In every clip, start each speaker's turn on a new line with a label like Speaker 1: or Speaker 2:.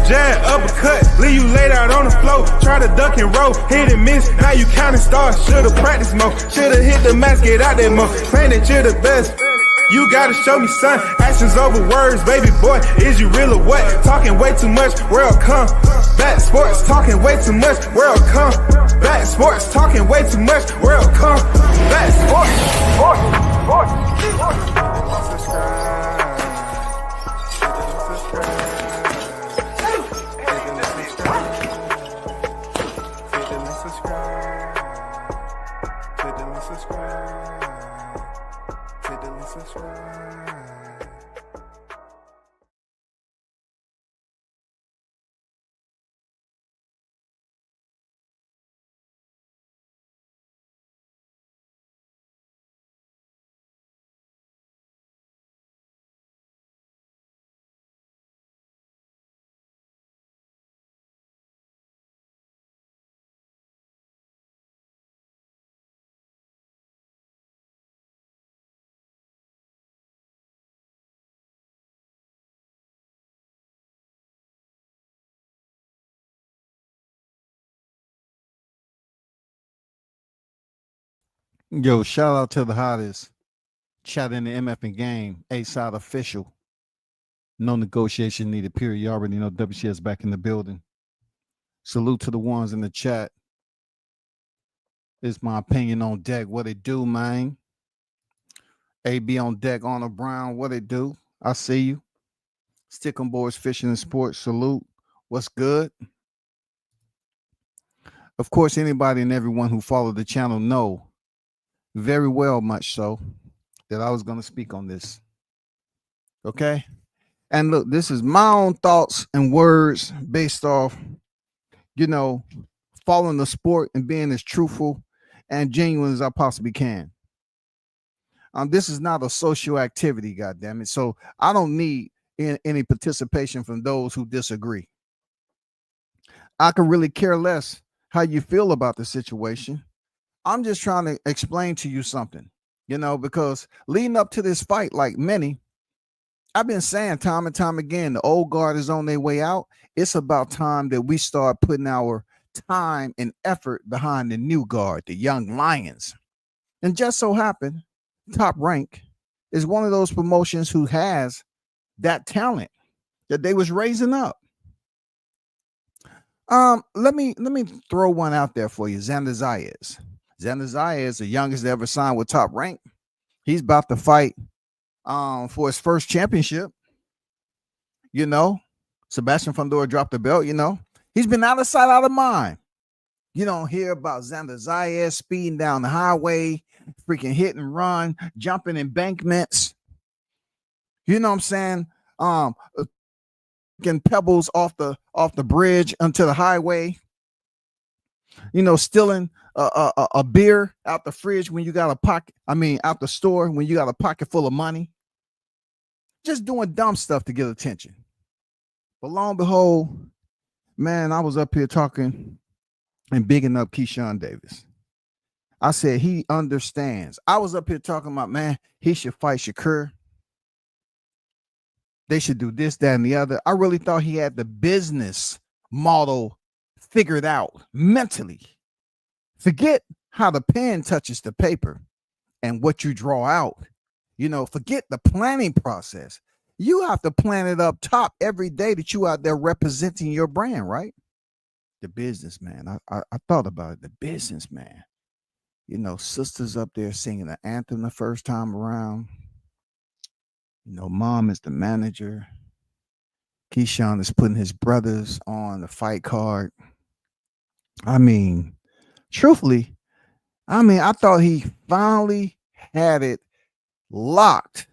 Speaker 1: jab, uppercut, leave you laid out on the floor. Try to duck and roll, hit and miss, now you counting stars. Should've practiced more, should've hit the mask, get out there more. Claim that you're the best. You gotta show me, son. Actions over words, baby boy. Is you real or what? Talking way too much, world come. Back sports, talking way too much, world come. Back sports, talking way too much, world come. Back sports,
Speaker 2: Yo, shout out to the hottest chat in the MF game, A-Side official. No negotiation needed, period. You already know WCS back in the building. Salute to the ones in the chat. It's my opinion on deck. What it do, man? AB on deck, Arnold Brown. What it do? I see you. Stick on boards, fishing and sports. Salute. What's good? Of course, anybody and everyone who followed the channel know very well, much so, that I was going to speak on this. Okay? And look, this is my own thoughts and words based off, following the sport and being as truthful and genuine as I possibly can. This is not a social activity, goddammit. So I don't need any participation from those who disagree. I can really care less how you feel about the situation. I'm just trying to explain to you something, because leading up to this fight, like many, I've been saying time and time again, the old guard is on their way out. It's about time that we start putting our time and effort behind the new guard, the young lions. And just so happened, Top Rank is one of those promotions who has that talent that they was raising up. Let me throw one out there for you. Xander Zayas. Xander Zayas, the youngest to ever sign with Top Rank. He's about to fight for his first championship. Sebastian Fundora dropped the belt. He's been out of sight, out of mind. You don't hear about Xander Zayas speeding down the highway, freaking hit and run, jumping embankments. You know what I'm saying? Getting pebbles off the bridge onto the highway. Stealing a beer out the fridge when you got a pocket. Out the store when you got a pocket full of money. Just doing dumb stuff to get attention. But lo and behold, man, I was up here talking and bigging up Keyshawn Davis. I said he understands. I was up here talking about, man, he should fight Shakur. They should do this, that, and the other. I really thought he had the business model figured out mentally. Forget how the pen touches the paper and what you draw out. Forget the planning process. You have to plan it up top every day that you out there representing your brand, right? The businessman. I thought about it. The businessman. Sisters up there singing the anthem the first time around. Mom is the manager. Keyshawn is putting his brothers on the fight card. Truthfully, I thought he finally had it locked.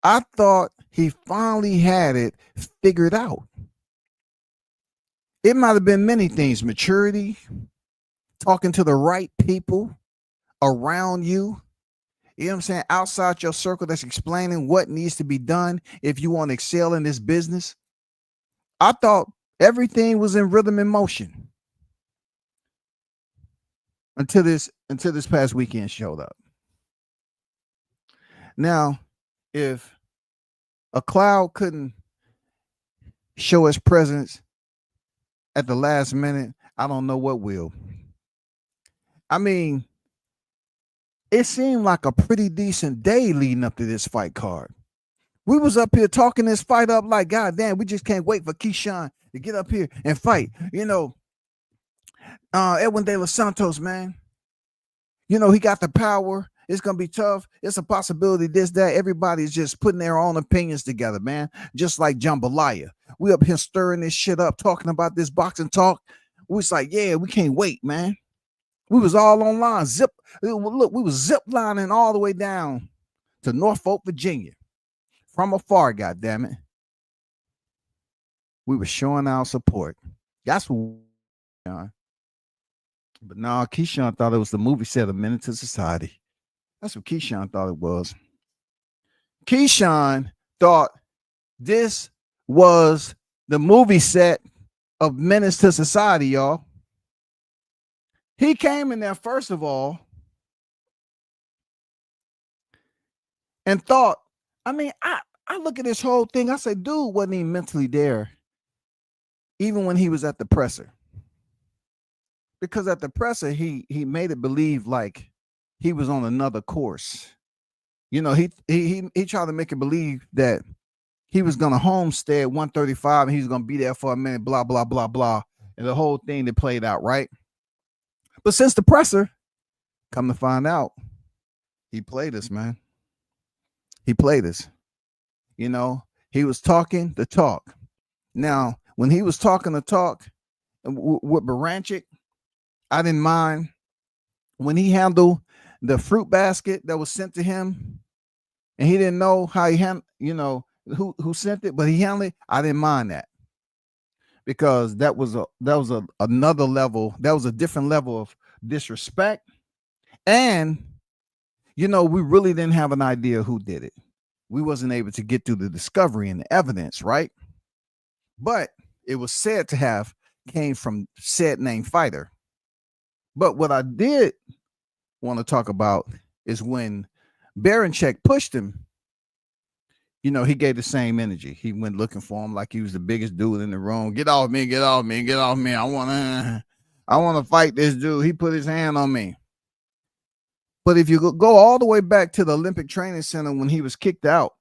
Speaker 2: I thought he finally had it figured out. It might have been many things: maturity, talking to the right people around you. You know what I'm saying? Outside your circle that's explaining what needs to be done if you want to excel in this business. I thought everything was in rhythm and motion until this past weekend showed up. Now, if a cloud couldn't show his presence at the last minute, I don't know what will. I mean, it seemed like a pretty decent day leading up to this fight card. We was up here talking this fight up like, God damn, we just can't wait for Keyshawn to get up here and fight. Edwin De Los Santos, man. He got the power. It's going to be tough. It's a possibility, this, that. Everybody's just putting their own opinions together, man. Just like Jambalaya. We up here stirring this shit up, talking about this boxing talk. We was like, yeah, we can't wait, man. We was all online. Look, we was zip lining all the way down to Norfolk, Virginia. From afar, goddammit. We were showing our support. That's what but no, Keyshawn thought it was the movie set, A Minute to Society. That's what Keyshawn thought it was. Keyshawn thought this was the movie set of Menace to Society, y'all. He came in there, first of all, and thought, I look at this whole thing, I say, dude wasn't even mentally there, even when he was at the presser. Because at the presser, he made it believe like he was on another course. He tried to make it believe that he was going to homestay at 135 and he was going to be there for a minute, blah, blah, blah, blah. And the whole thing that played out, right? But since the presser, come to find out, he played us, man. He played us. He was talking the talk. Now, when he was talking the talk with Baranchik, I didn't mind. When he handled the fruit basket that was sent to him, and he didn't know how he handled, who sent it, but he handled it, I didn't mind that. Because that was another level, that was a different level of disrespect. And we really didn't have an idea who did it. We wasn't able to get through the discovery and the evidence, right? But it was said to have came from said named fighter. But what I did want to talk about is when Baranchik pushed him, he gave the same energy. He went looking for him like he was the biggest dude in the room. Get off me, get off me, get off me. I want to fight this dude. He put his hand on me. But if you go all the way back to the Olympic Training Center when he was kicked out,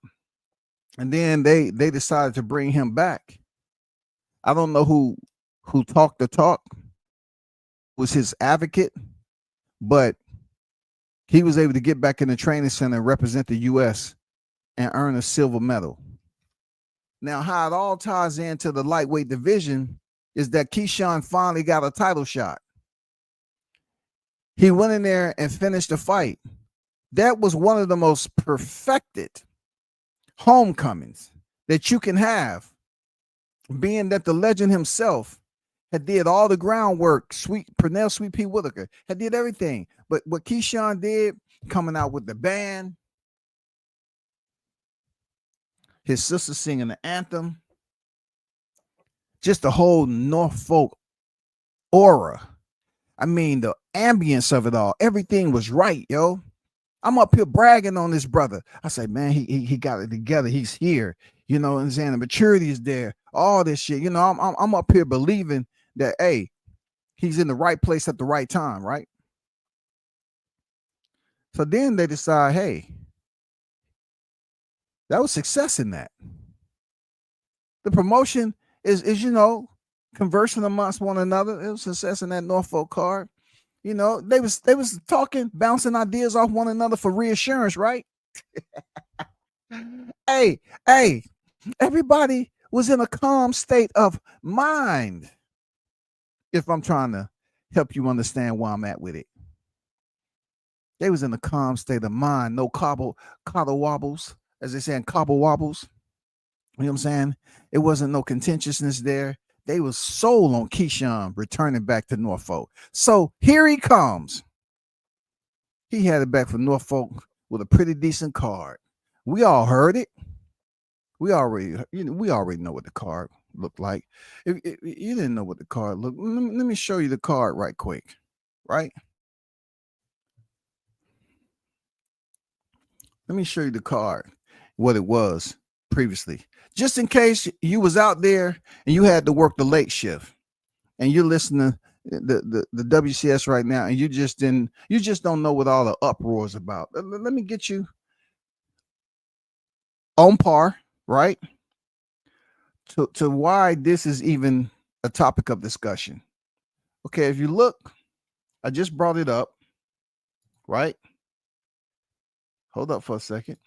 Speaker 2: and then they decided to bring him back. I don't know who talked the talk, was his advocate, but he was able to get back in the training center and represent the U.S. and earn a silver medal. Now, how it all ties into the lightweight division is that Keyshawn finally got a title shot. He went in there and finished the fight. That was one of the most perfected homecomings that you can have, being that the legend himself had did all the groundwork. Pernell Sweet Pea Whitaker had did everything. But what Keyshawn did, coming out with the band, his sister singing the anthem, just the whole Norfolk aura. The ambience of it all, everything was right, yo. I'm up here bragging on this brother. I say, man, he got it together. He's here. And saying the maturity is there. All this shit. I'm up here believing that, hey, he's in the right place at the right time, right? So then they decide, hey, that was success in that. The promotion is conversing amongst one another. It was success in that Norfolk card. They was talking, bouncing ideas off one another for reassurance, right? Hey, everybody was in a calm state of mind. If I'm trying to help you understand where I'm at with it. They was in a calm state of mind, no cobble wobbles, as they say in cobble wobbles. You know what I'm saying? It wasn't no contentiousness there. They was sold on Keyshawn returning back to Norfolk. So here he comes. He had it back from Norfolk with a pretty decent card. We all heard it. We already know what the card looked like. If you didn't know what the card looked, let me show you the card right quick. Right? Let me show you the card, what it was previously, just in case you was out there and you had to work the late shift and you're listening to the WCS right now, and you just don't know what all the uproar is about. Let me get you on par, right? To why this is even a topic of discussion. Okay, if you look, I just brought it up, right? Hold up for a second.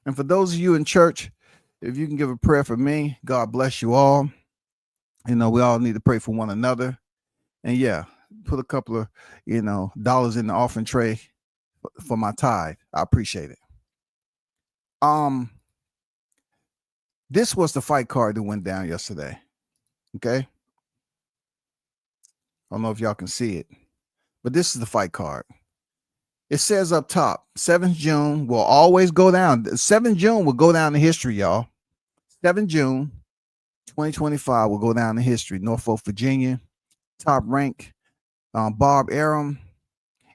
Speaker 2: And for those of you in church, if you can give a prayer for me, God bless you all. You know, we all need to pray for one another. And yeah, put a couple of, dollars in the offering tray for my tithe. I appreciate it. This was the fight card that went down yesterday. Okay. I don't know if y'all can see it, but this is the fight card. It says up top, 7th June will always go down. 7th June will go down in history, y'all. 7th June, 2025 will go down in history. Norfolk, Virginia, top rank, Bob Arum,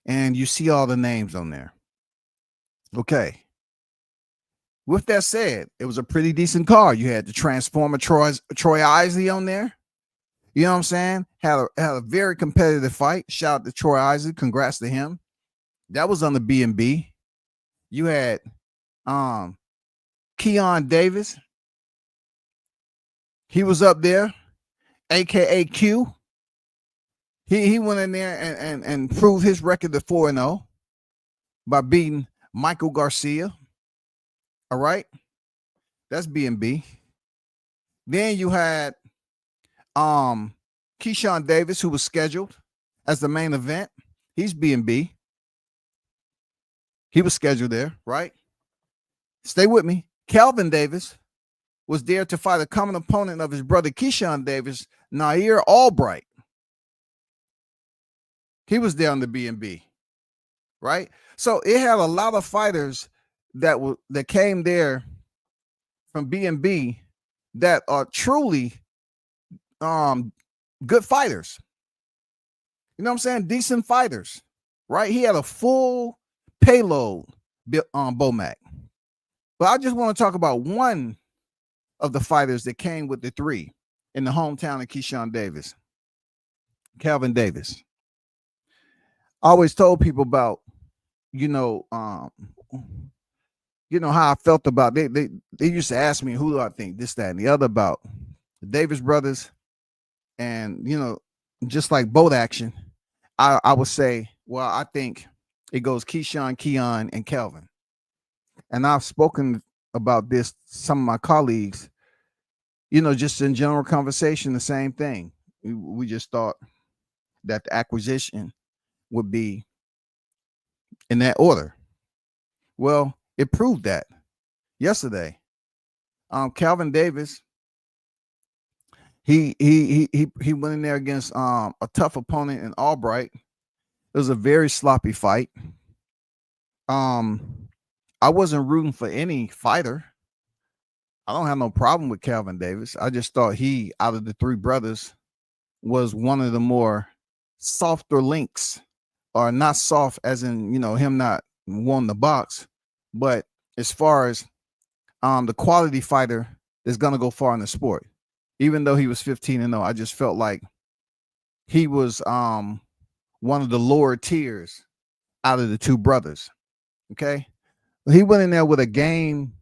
Speaker 2: and you see all the names on there. Okay. With that said, it was a pretty decent card. You had the Transformer Troy Isley on there. You know what I'm saying? Had a very competitive fight. Shout out to Troy Isley. Congrats to him. That was on the B&B. You had Keyshawn Davis. He was up there, aka Q. He went in there and proved his record to 4-0 by beating Michael Garcia. All right. That's B&B. Then you had Keyshawn Davis, who was scheduled as the main event. He's B&B. He was scheduled there, right? Stay with me. Calvin Davis was there to fight a common opponent of his brother Keyshawn Davis, Nair Albright. He was there on the B&B, right? So it had a lot of fighters that came there from B&B that are truly good fighters. You know what I'm saying? Decent fighters, right? He had a full payload on Bomac. But I just want to talk about one of the fighters that came with the three in the hometown of Keyshawn Davis, Calvin Davis. I always told people about, how I felt about they used to ask me, who do I think this, that, and the other about the Davis brothers. And, just like boat action, I would say, well, I think it goes Keyshawn, Keon, and Kelvin. And I've spoken about this, some of my colleagues, just in general conversation, the same thing. We just thought that the acquisition would be in that order. Well, it proved that yesterday. Calvin Davis, he went in there against a tough opponent in Albright. It was a very sloppy fight. I wasn't rooting for any fighter. I don't have no problem with Calvin Davis. I just thought he, out of the three brothers, was one of the more softer links, or not soft as in, him not won the box, but as far as the quality fighter that's going to go far in the sport. Even though he was 15-0, I just felt like he was one of the lower tiers out of the two brothers. Okay. He went in there with a game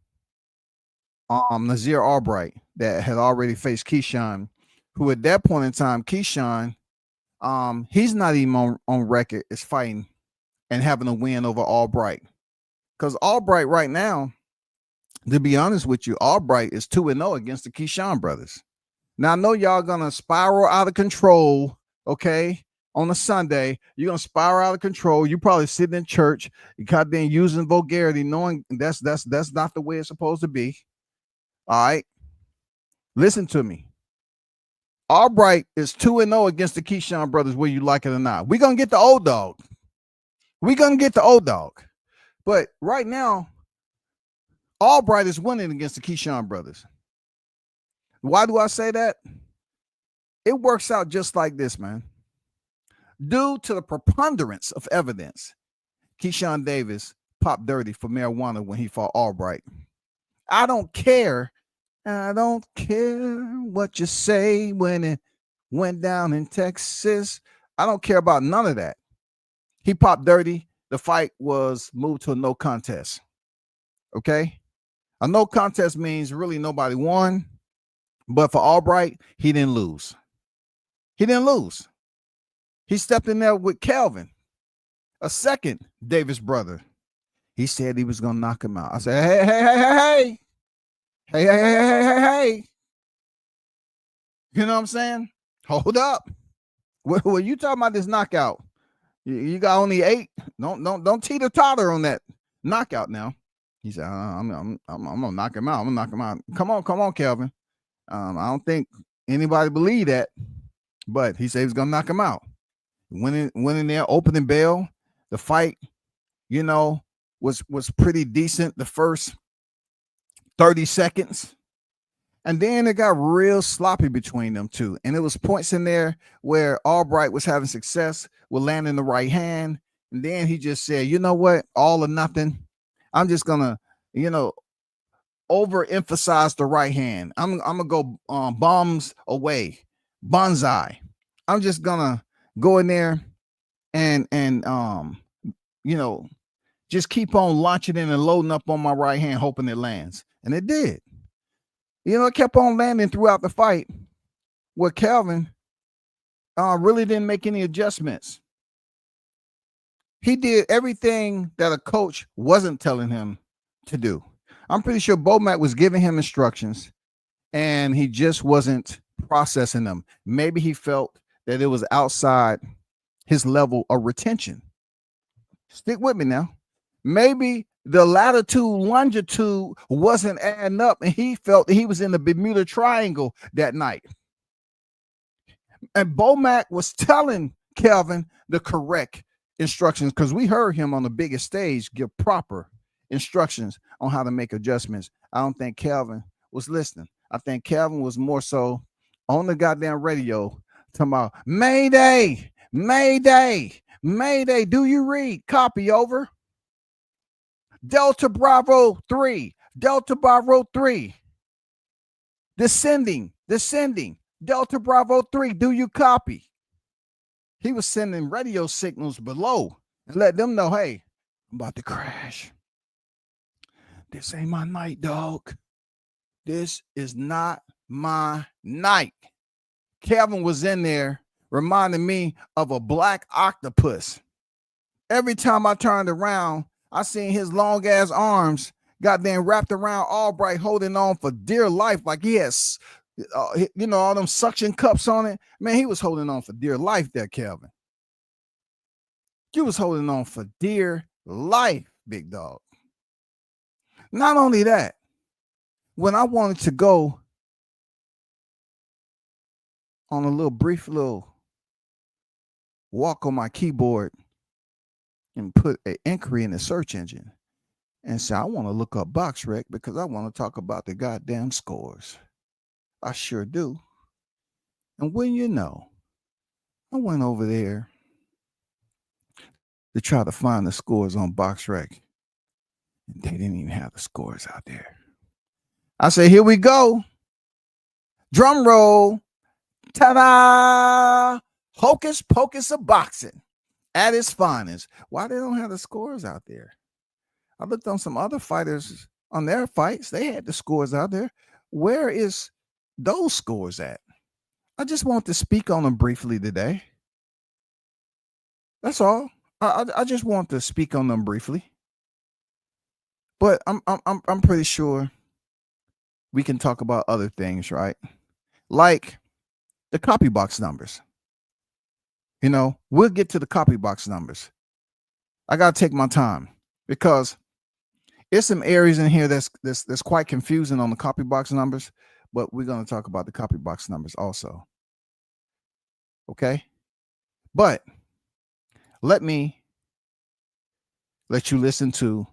Speaker 2: Nazir Albright that had already faced Keyshawn, who at that point in time, Keyshawn, he's not even on record as fighting and having a win over Albright. Because Albright right now, to be honest with you, Albright is 2-0 against the Keyshawn brothers. Now, I know y'all going to spiral out of control, okay? On a Sunday, you're going to spiral out of control. You probably sitting in church, you goddamn using vulgarity, knowing that's not the way it's supposed to be. All right? Listen to me. Albright is 2-0 against the Keyshawn brothers, whether you like it or not. We're going to get the old dog. But right now, Albright is winning against the Keyshawn brothers. Why do I say that? It works out just like this, man. Due to the preponderance of evidence, Keyshawn Davis popped dirty for marijuana when he fought Albright. I don't care. I don't care what you say when it went down in Texas. I don't care about none of that. He popped dirty. The fight was moved to a no contest. Okay. A no contest means really nobody won. But for Albright, he didn't lose. He didn't lose. He stepped in there with Kelvin, a second Davis brother. He said he was going to knock him out. I said, hey, hey, hey, hey, hey. Hey, hey, hey, hey, hey, hey. You know what I'm saying? Hold up. When you talking about this knockout, you got only 8. Don't teeter-totter on that knockout now. He said, I'm gonna knock him out. I'm gonna knock him out. Come on, Kelvin. I don't think anybody believe that, but he said he was gonna knock him out. Went in there, opening bell. The fight, was pretty decent the first 30 seconds. And then it got real sloppy between them two. And it was points in there where Albright was having success with landing the right hand. And then he just said, you know what? All or nothing. I'm just going to, overemphasize the right hand. I'm going to go bombs away. Bonsai. I'm just going to go in there and just keep on launching in and loading up on my right hand, hoping it lands. And it did. It kept on landing throughout the fight where Kelvin really didn't make any adjustments. He did everything that a coach wasn't telling him to do. I'm pretty sure Bomac was giving him instructions and he just wasn't processing them. Maybe he felt that it was outside his level of retention. Stick with me now. Maybe the latitude, longitude wasn't adding up, and he felt that he was in the Bermuda Triangle that night. And Bomac was telling Kelvin the correct instructions because we heard him on the biggest stage give proper instructions on how to make adjustments. I don't think Kelvin was listening. I think Kelvin was more so on the goddamn radio talking about Mayday, Mayday, Mayday. Do you read? Copy, over. Delta Bravo 3, Delta Bravo 3. Descending, Delta Bravo 3, do you copy? He was sending radio signals below and let them know, hey, I'm about to crash. This ain't my night, dog. This is not my night. Kevin was in there reminding me of a black octopus. Every time I turned around, I seen his long ass arms goddamn wrapped around Albright, holding on for dear life, like he has, all them suction cups on it. Man, he was holding on for dear life there, Kelvin. He was holding on for dear life, big dog. Not only that, when I wanted to go on a brief walk on my keyboard and put an inquiry in the search engine and say, I want to look up BoxRec because I want to talk about the goddamn scores. I sure do. And when I went over there to try to find the scores on BoxRec. And they didn't even have the scores out there. I say, here we go. Drum roll. Ta-da! Hocus pocus of boxing at its finest. Why they don't have the scores out there? I looked on some other fighters on their fights. They had the scores out there. Where is those scores at? I just want to speak on them briefly today. That's all. I just want to speak on them briefly. But I'm pretty sure we can talk about other things, right? Like the copy box numbers. We'll get to the copy box numbers. I gotta take my time because there's some areas in here that's quite confusing on the copy box numbers, but we're gonna talk about the copy box numbers also. Okay, but let me let you listen to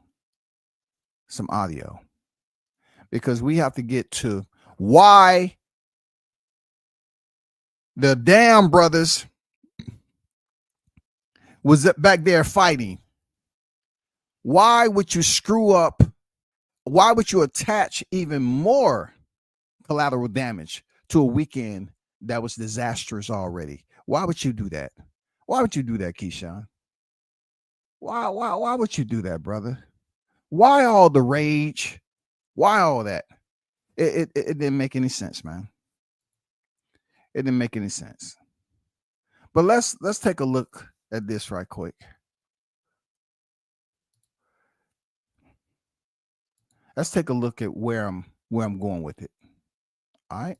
Speaker 2: some audio because we have to get to why the damn brothers was back there fighting. Why would you screw up why would you attach even more collateral damage to a weekend that was disastrous already? Why would you do that? Why would you do that, Keyshawn? Why would you do that, brother? Why all the rage? Why all that? It didn't make any sense, man. It didn't make any sense. But let's take a look at this right quick. Let's take a look at where I'm going with it. All right.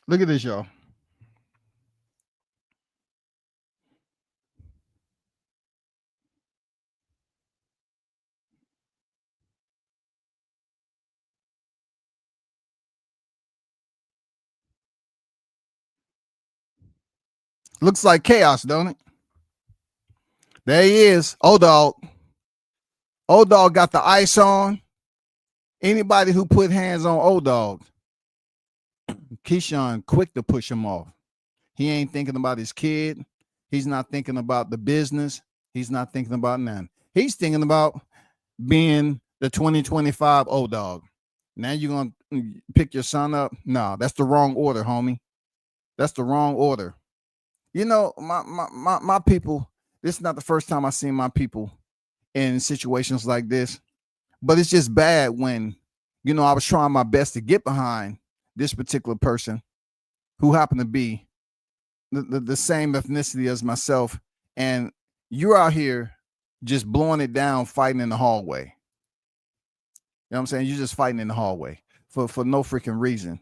Speaker 2: Look at this, y'all. Looks like chaos, don't it? There he is. O-Dog. O-Dog got the ice on. Anybody who put hands on O-Dog, Keyshawn quick to push him off. He ain't thinking about his kid. He's not thinking about the business. He's not thinking about none. He's thinking about being the 2025 O-Dog. Now you're going to pick your son up? No, that's the wrong order, homie. That's the wrong order. You know, my people, this is not the first time I've seen my people in situations like this, but it's just bad when, you know, I was trying my best to get behind this particular person who happened to be the same ethnicity as myself, and you're out here just blowing it down, fighting in the hallway. You know what I'm saying? You're just fighting in the hallway for no freaking reason.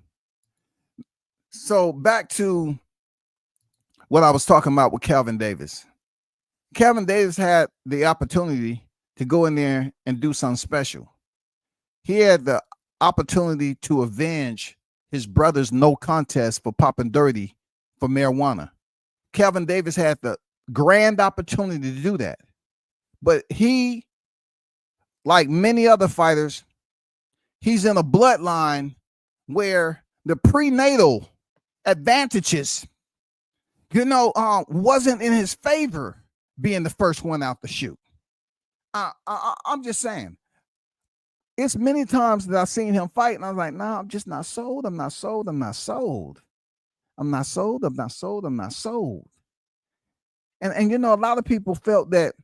Speaker 2: So back to what I was talking about with Calvin Davis. Calvin Davis had the opportunity to go in there and do something special. He had the opportunity to avenge his brother's no contest for popping dirty for marijuana. Calvin Davis had the grand opportunity to do that. But he, like many other fighters, he's in a bloodline where the prenatal advantages, you know, wasn't in his favor being the first one out the chute. I'm just saying. It's many times that I've seen him fight, and I was like, nah, I'm just not sold. I'm not sold. I'm not sold. I'm not sold. I'm not sold. I'm not sold. And you know, a lot of people felt that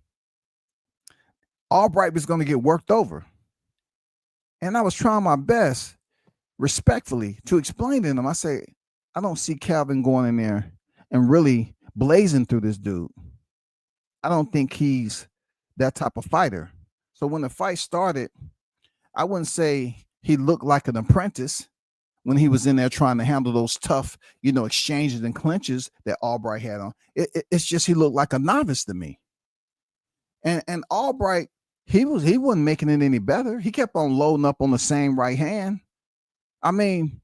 Speaker 2: Albright was going to get worked over. And I was trying my best, respectfully, to explain to them. I say, I don't see Calvin going in there and really blazing through this dude. I don't think he's that type of fighter. So when the fight started, I wouldn't say he looked like an apprentice when he was in there trying to handle those tough, you know, exchanges and clinches that Albright had on. It's just he looked like a novice to me. And Albright, he wasn't making it any better. He kept on loading up on the same right hand. I mean,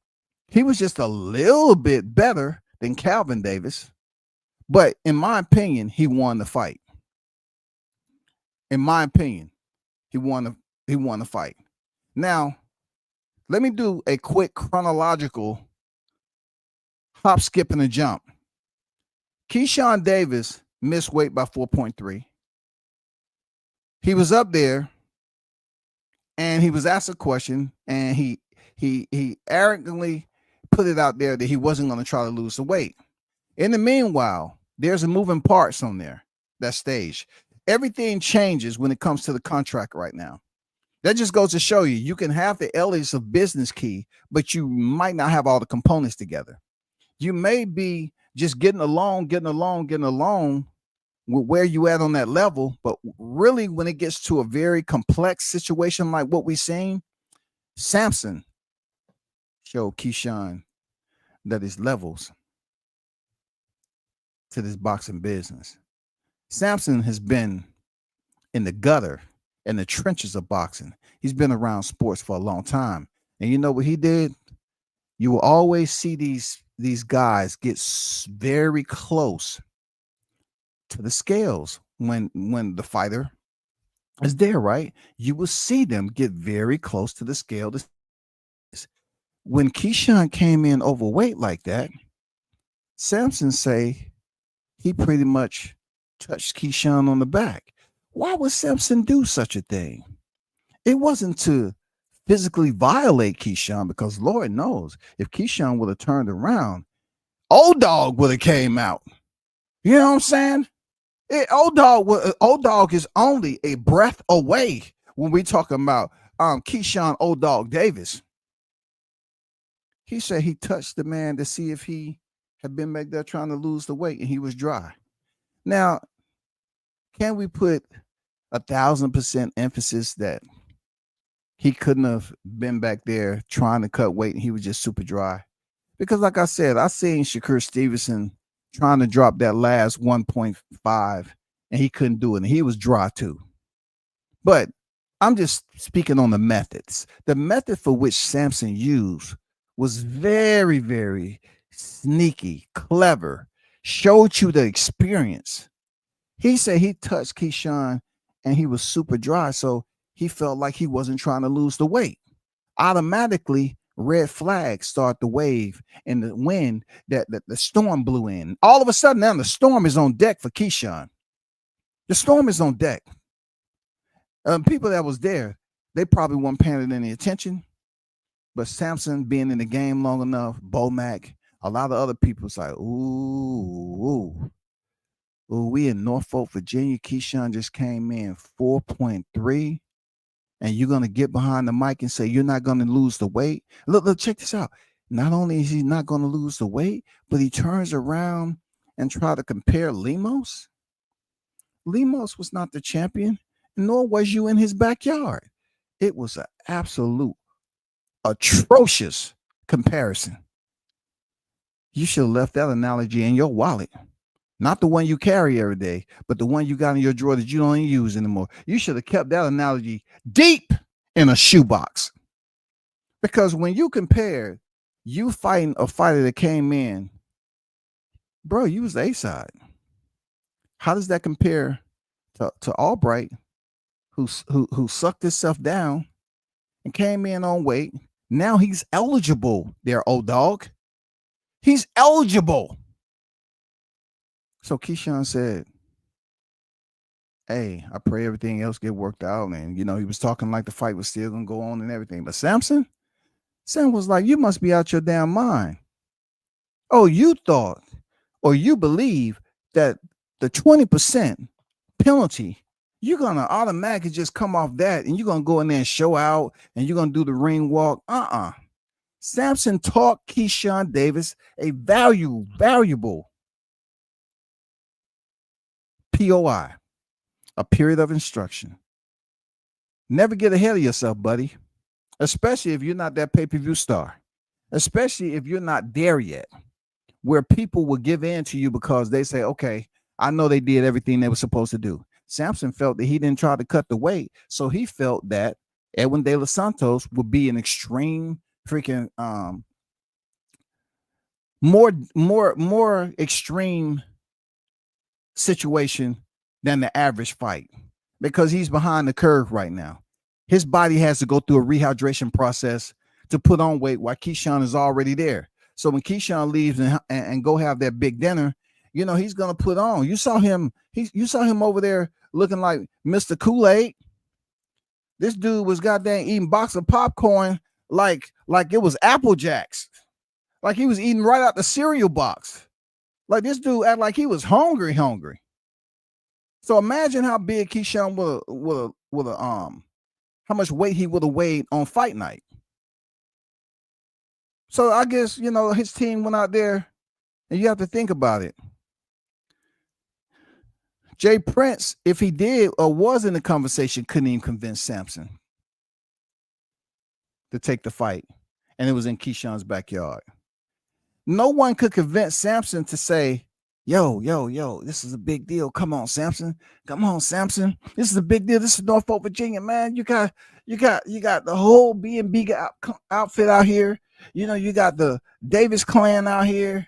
Speaker 2: he was just a little bit better than Calvin Davis. But in my opinion, he won the fight. In my opinion, he won the fight. Now, let me do a quick chronological hop, skip, and a jump. Keyshawn Davis missed weight by 4.3. He was up there and he was asked a question, and he arrogantly put it out there that he wasn't going to try to lose the weight. In the meanwhile, there's a moving parts on there, that stage. Everything changes when it comes to the contract right now. That just goes to show you, you can have the elements of business key, but you might not have all the components together. You may be just getting along with where you at on that level, but really when it gets to a very complex situation like what we've seen, Samson showed Keyshawn that his levels to this boxing business. Samson has been in the gutter, in the trenches of boxing. He's been around sports for a long time. And you know what he did? You will always see these guys get very close to the scales when the fighter is there, right? You will see them get very close to the scale. When Keyshawn came in overweight like that, Samson say he pretty much touched Keyshawn on the back. Why would Samson do such a thing? It wasn't to physically violate Keyshawn, because Lord knows if Keyshawn would have turned around, old dog would have came out. You know what I'm saying? Old dog is only a breath away when we talking about Keyshawn Old Dog Davis. He said he touched the man to see if he had been back there trying to lose the weight, and he was dry. Now, can we put 1,000% emphasis that he couldn't have been back there trying to cut weight and he was just super dry? Because like I said, I seen Shakur Stevenson trying to drop that last 1.5 and he couldn't do it. And he was dry too. But I'm just speaking on the methods. The method for which Samson used was very, very sneaky, clever, showed you the experience. He said he touched Keyshawn and he was super dry. So he felt like he wasn't trying to lose the weight. Automatically, red flags start to wave in the wind that the storm blew in. All of a sudden, now the storm is on deck for Keyshawn. The storm is on deck. People that was there, they probably weren't paying any attention. But Samson, being in the game long enough, Bomac, a lot of other people was like, ooh, we in Norfolk, Virginia. Keyshawn just came in 4.3. And you're going to get behind the mic and say you're not going to lose the weight. Look, check this out. Not only is he not going to lose the weight, but he turns around and try to compare Lemos. Lemos was not the champion, nor was you in his backyard. It was an absolute atrocious comparison. You should have left that analogy in your wallet. Not the one you carry every day, but the one you got in your drawer that you don't even use anymore. You should have kept that analogy deep in a shoebox. Because when you compare you fighting a fighter that came in, bro, you was the A side. How does that compare to Albright, who sucked himself down and came in on weight? Now he's eligible there, old dog. He's eligible. So Keyshawn said, hey, I pray everything else get worked out. And, he was talking like the fight was still going to go on and everything. But Sam was like, you must be out your damn mind. Oh, you thought or you believe that the 20% penalty, you're going to automatically just come off that and you're going to go in there and show out and you're going to do the ring walk. Samson taught Keyshawn Davis a valuable POI, a period of instruction. Never get ahead of yourself, buddy, especially if you're not that pay-per-view star, especially if you're not there yet, where people will give in to you because they say, okay, I know they did everything they were supposed to do. Samson felt that he didn't try to cut the weight, so he felt that Edwin De Los Santos would be an extreme freaking more extreme situation than the average fight, because he's behind the curve right now. His body has to go through a rehydration process to put on weight while Keyshawn is already there. So when Keyshawn leaves and go have that big dinner, he's gonna put on. You saw him over there looking like Mr. Kool-Aid. This dude was goddamn eating box of popcorn like it was Apple Jacks, like he was eating right out the cereal box. Like this dude acted like he was hungry. So imagine how big Keyshawn would how much weight he would have weighed on fight night. So I guess his team went out there, and you have to think about it. Jay Prince, if he did or was in the conversation, couldn't even convince Samson. to take the fight, and it was in Keyshawn's backyard. No one could convince Samson to say, yo, this is a big deal. Come on, Samson. Come on, Samson. This is a big deal. This is Norfolk, Virginia, man. You got the whole B&B outfit out here. You know, you got the Davis clan out here.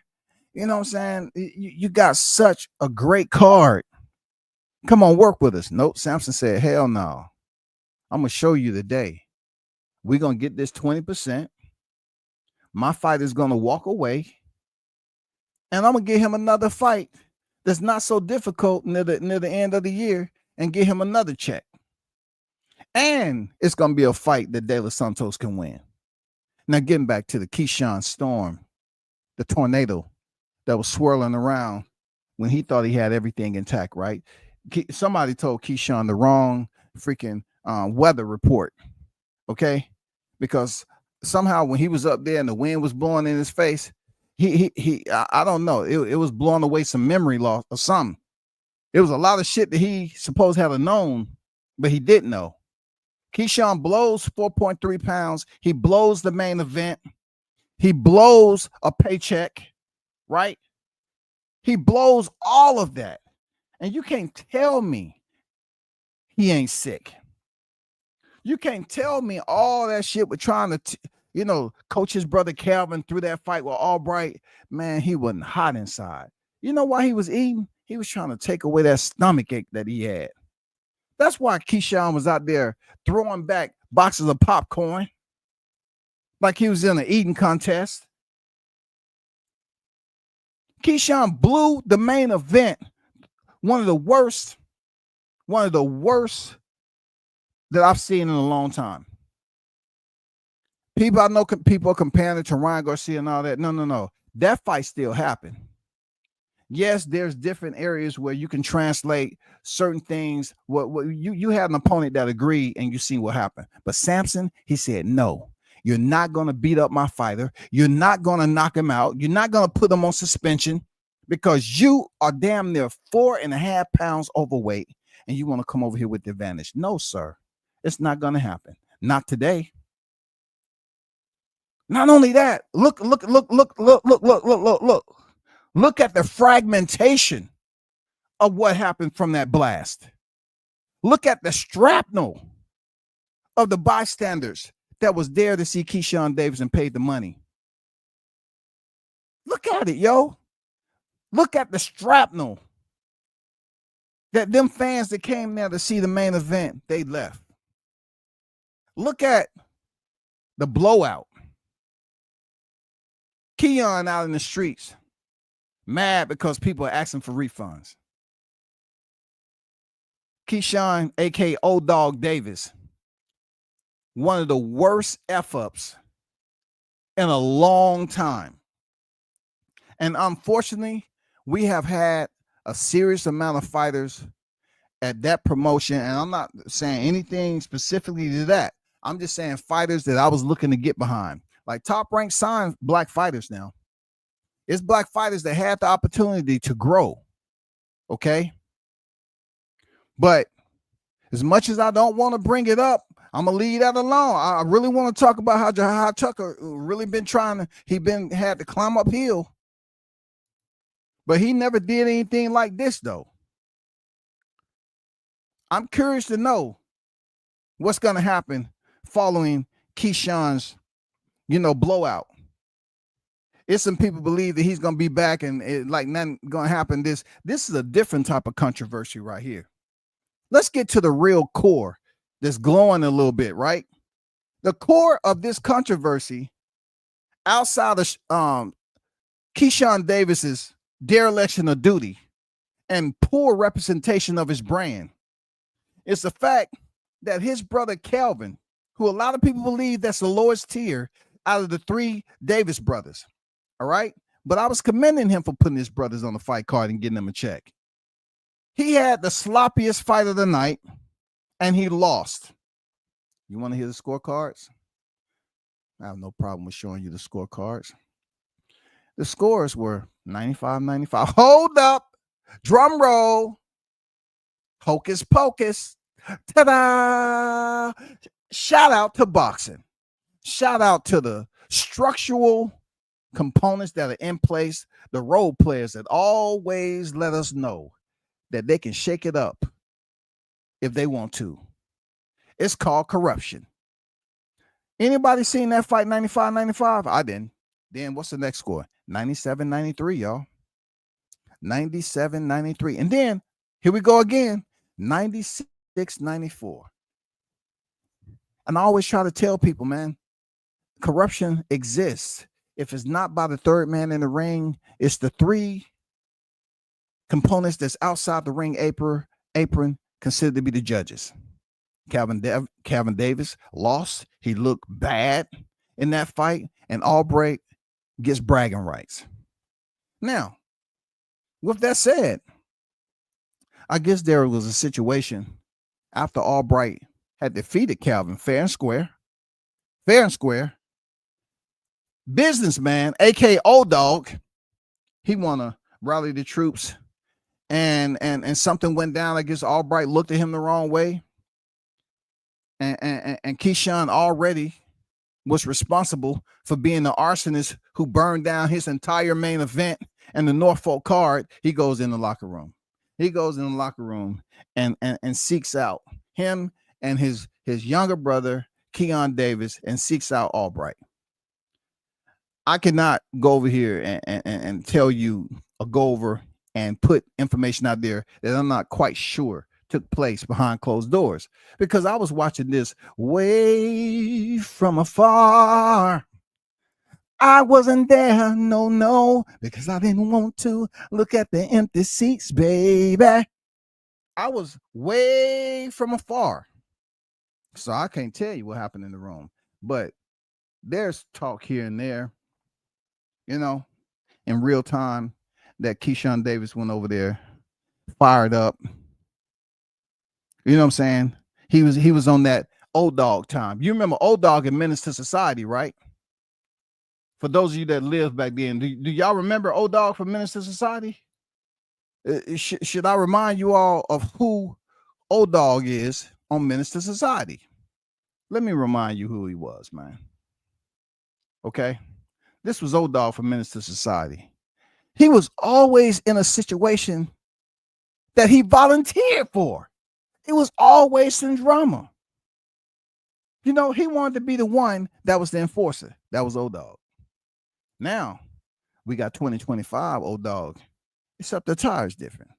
Speaker 2: You know what I'm saying? You got such a great card. Come on, work with us. Nope. Samson said, hell no. I'm going to show you today. We're going to get this 20%. My fight is going to walk away. And I'm going to give him another fight that's not so difficult near the end of the year and give him another check. And it's going to be a fight that De Los Santos can win. Now, getting back to the Keyshawn storm, the tornado that was swirling around when he thought he had everything intact, right? Somebody told Keyshawn the wrong freaking weather report, okay? Because somehow when he was up there and the wind was blowing in his face, I don't know. It was blowing away some memory loss or something. It was a lot of shit that he supposed had known, but he didn't know. Keyshawn blows 4.3 pounds. He blows the main event. He blows a paycheck, right? He blows all of that. And you can't tell me he ain't sick. You can't tell me all that shit with trying to, coach his brother Calvin through that fight with Albright. Man, he wasn't hot inside. You know why he was eating? He was trying to take away that stomach ache that he had. That's why Keyshawn was out there throwing back boxes of popcorn like he was in an eating contest. Keyshawn blew the main event. One of the worst that I've seen in a long time. I know people are comparing it to Ryan Garcia and all that. No. That fight still happened. Yes, there's different areas where you can translate certain things. What you had an opponent that agreed and you see what happened. But Samson, he said, no, you're not going to beat up my fighter. You're not going to knock him out. You're not going to put him on suspension because you are damn near 4.5 pounds overweight and you want to come over here with the advantage. No, sir, it's not going to happen. Not today. Not only that, look at the fragmentation of what happened from that blast. Look at the shrapnel of the bystanders that was there to see Keyshawn Davis and paid the money. Look at it, yo. Look at the shrapnel that them fans that came there to see the main event, they left. Look at the blowout. Keon out in the streets, mad because people are asking for refunds. Keyshawn, a.k.a. Old Dog Davis, one of the worst F-ups in a long time. And unfortunately, we have had a serious amount of fighters at that promotion. And I'm not saying anything specifically to that. I'm just saying fighters that I was looking to get behind. Like Top Rank signed black fighters now. It's black fighters that had the opportunity to grow. Okay. But as much as I don't want to bring it up, I'm going to leave that alone. I really want to talk about how Jahad Tucker really been had to climb uphill. But he never did anything like this, though. I'm curious to know what's going to happen following Keyshawn's, blowout. It's some people believe that he's going to be back and nothing going to happen. This is a different type of controversy right here. Let's get to the real core that's glowing a little bit, right? The core of this controversy, outside of Keyshawn Davis's dereliction of duty and poor representation of his brand, is the fact that his brother Calvin, who a lot of people believe that's the lowest tier out of the three Davis brothers, all right? But I was commending him for putting his brothers on the fight card and getting them a check. He had the sloppiest fight of the night, and he lost. You want to hear the scorecards? I have no problem with showing you the scorecards. The scores were 95-95. Hold up. Drum roll. Hocus pocus. Ta-da! Shout out to boxing. Shout out to the structural components that are in place, the role players that always let us know that they can shake it up if they want to. It's called corruption. Anybody seen that fight 95-95? I didn't. Then what's the next score? 97-93, y'all. 97-93. And then here we go again. 96-94. And I always try to tell people, man, corruption exists. If it's not by the third man in the ring, it's the three components that's outside the ring apron considered to be the judges. Calvin Davis lost. He looked bad in that fight, and Albright gets bragging rights. Now, with that said, I guess there was a situation after Albright had defeated Calvin fair and square. Businessman, aka Old Dog, he wanna rally the troops, and something went down. I guess Albright looked at him the wrong way, and Keyshawn already was responsible for being the arsonist who burned down his entire main event and the Norfolk card. He goes in the locker room. And seeks out him and his younger brother, Keon Davis, and seeks out Albright. I cannot go over here and tell you or go over and put information out there that I'm not quite sure took place behind closed doors, because I was watching this way from afar. I wasn't there, no, because I didn't want to look at the empty seats, baby. I was way from afar, so I can't tell you what happened in the room, but there's talk here and there, in real time, that Keyshawn Davis went over there, fired up. You know what I'm saying? He was on that Old Dog time. You remember Old Dog in Menace to Society, right? For those of you that lived back then, do y'all remember Old Dog from Menace to Society? Should I remind you all of who Old Dog is on Menace to Society? Let me remind you who he was, man. Okay? This was Old Dog from Menace to Society. He was always in a situation that he volunteered for. It was always some drama. He wanted to be the one that was the enforcer. That was Old Dog. Now, we got 2025 Old Dog, except the tire's different.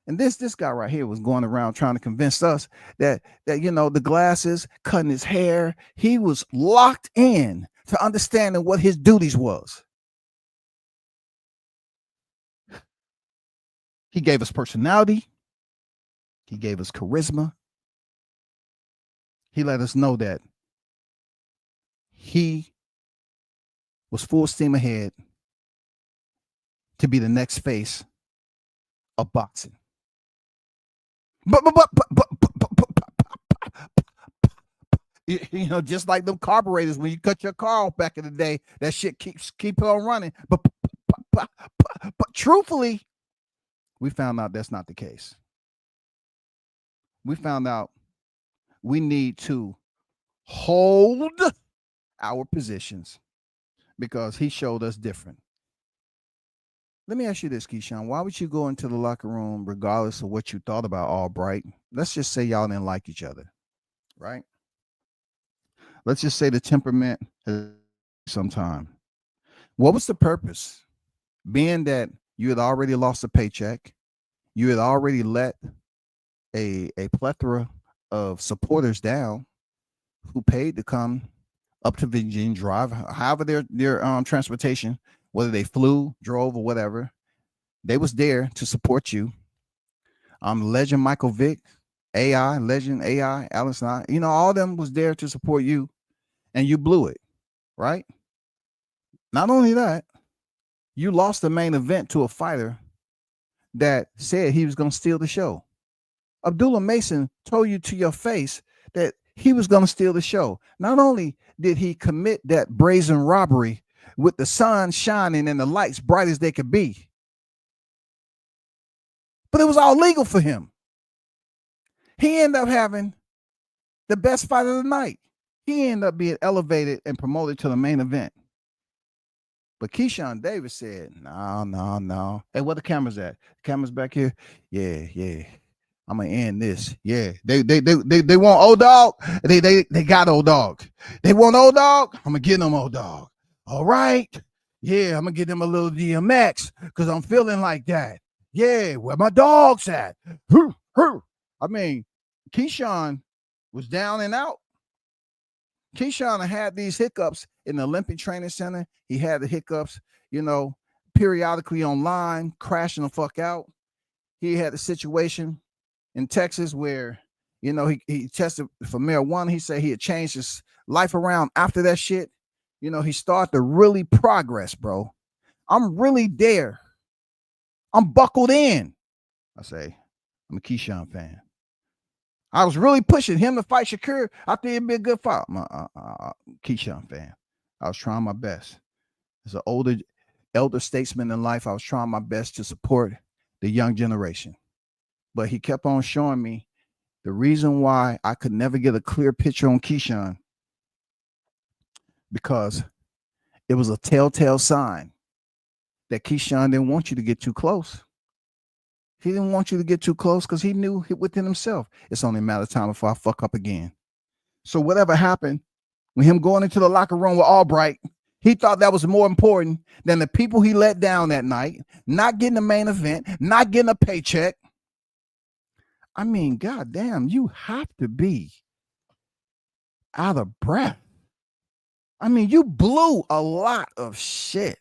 Speaker 2: And this guy right here was going around trying to convince us that the glasses, cutting his hair, he was locked in to understanding what his duties was. He gave us personality. He gave us charisma. He let us know that he was full steam ahead to be the next face of boxing. But just like them carburetors, when you cut your car off back in the day, that shit keep on running. But truthfully, we found out that's not the case. We found out we need to hold our positions because he showed us different. Let me ask you this, Keyshawn. Why would you go into the locker room regardless of what you thought about Albright? Let's just say y'all didn't like each other, right? Let's just say the temperament sometime. What was the purpose? Being that you had already lost a paycheck, you had already let a plethora of supporters down who paid to come up to Virginia, drive, however their transportation, whether they flew, drove, or whatever, they was there to support you. Legend Michael Vick, Legend AI, Alice Nye, all of them was there to support you, and you blew it, right? Not only that, you lost the main event to a fighter that said he was going to steal the show. Abdullah Mason told you to your face that he was going to steal the show. Not only did he commit that brazen robbery with the sun shining and the lights bright as they could be, but it was all legal for him. He ended up having the best fight of the night. He ended up being elevated and promoted to the main event. But Keyshawn Davis said, no. Hey, where the cameras at? Cameras back here? Yeah. I'm gonna end this. Yeah. They want old dog. They got old dog. They want old dog. I'm gonna get them old dog. All right. Yeah, I'm gonna get them a little DMX because I'm feeling like that. Yeah, where my dogs at? I mean, Keyshawn was down and out. Keyshawn had these hiccups in the Olympic Training Center. He had the hiccups, periodically online, crashing the fuck out. He had a situation in Texas where, he tested for marijuana. He said he had changed his life around after that shit. He started to really progress, bro. I'm really there. I'm buckled in. I say, I'm a Keyshawn fan. I was really pushing him to fight Shakur. I think it'd be a good fight. I'm a Keyshawn fan. I was trying my best. As an elder statesman in life, I was trying my best to support the young generation. But he kept on showing me the reason why I could never get a clear picture on Keyshawn, because it was a telltale sign that Keyshawn didn't want you to get too close. He didn't want you to get too close because he knew within himself, it's only a matter of time before I fuck up again. So whatever happened with him going into the locker room with Albright, he thought that was more important than the people he let down that night, not getting the main event, not getting a paycheck. I mean, goddamn, you have to be out of breath. I mean, you blew a lot of shit.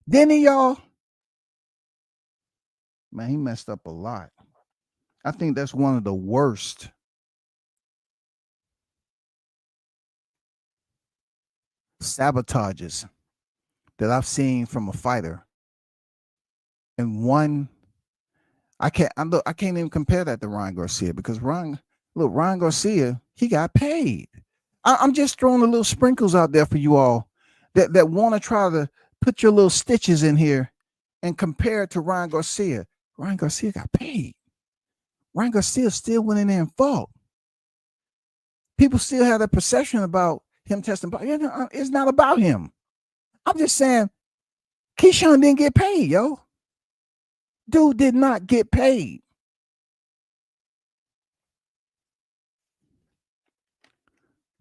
Speaker 2: Didn't he, y'all? Man, he messed up a lot. I think that's one of the worst sabotages that I've seen from a fighter. And one, I can't even compare that to Ryan Garcia, because Ryan Garcia, he got paid. I'm just throwing the little sprinkles out there for you all that want to try to put your little stitches in here and compare it to Ryan Garcia. Ryan Garcia got paid. Ryan Garcia still went in there and fought. People still have that perception about him testing. It's not about him. I'm just saying, Keyshawn didn't get paid, yo. Dude did not get paid.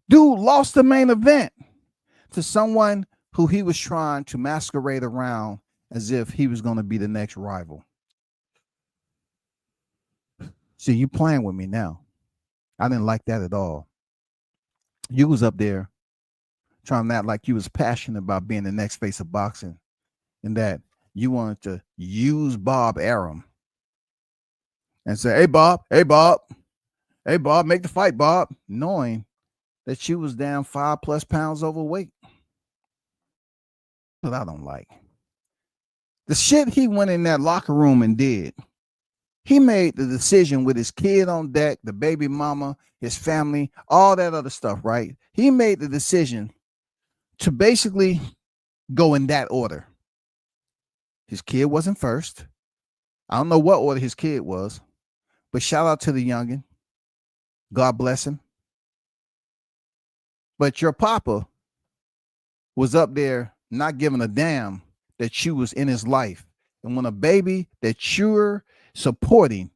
Speaker 2: Dude lost the main event to someone who he was trying to masquerade around as if he was going to be the next rival. See, you playing with me now. I didn't like that at all. You was up there trying to act like you was passionate about being the next face of boxing, and that you wanted to use Bob Arum and say, hey, Bob, make the fight, Bob, knowing that you was down 5+ pounds overweight. But I don't like the shit he went in that locker room and did. He made the decision with his kid on deck, the baby mama, his family, all that other stuff, right? He made the decision to basically go in that order. His kid wasn't first. I don't know what order his kid was, but shout out to the youngin'. God bless him. But your papa was up there not giving a damn that you was in his life. And when a baby that you're supporting,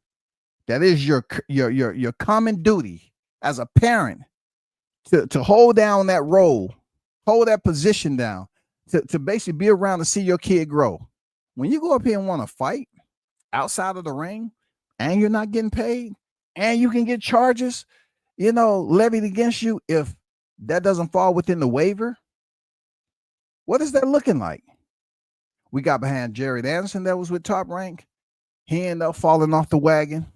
Speaker 2: that is your common duty as a parent to hold down that role, hold that position down, to basically be around to see your kid grow. When you go up here and want to fight outside of the ring and you're not getting paid and you can get charges, levied against you if that doesn't fall within the waiver, what is that looking like? We got behind Jared Anderson that was with Top Rank. He ended up falling off the wagon.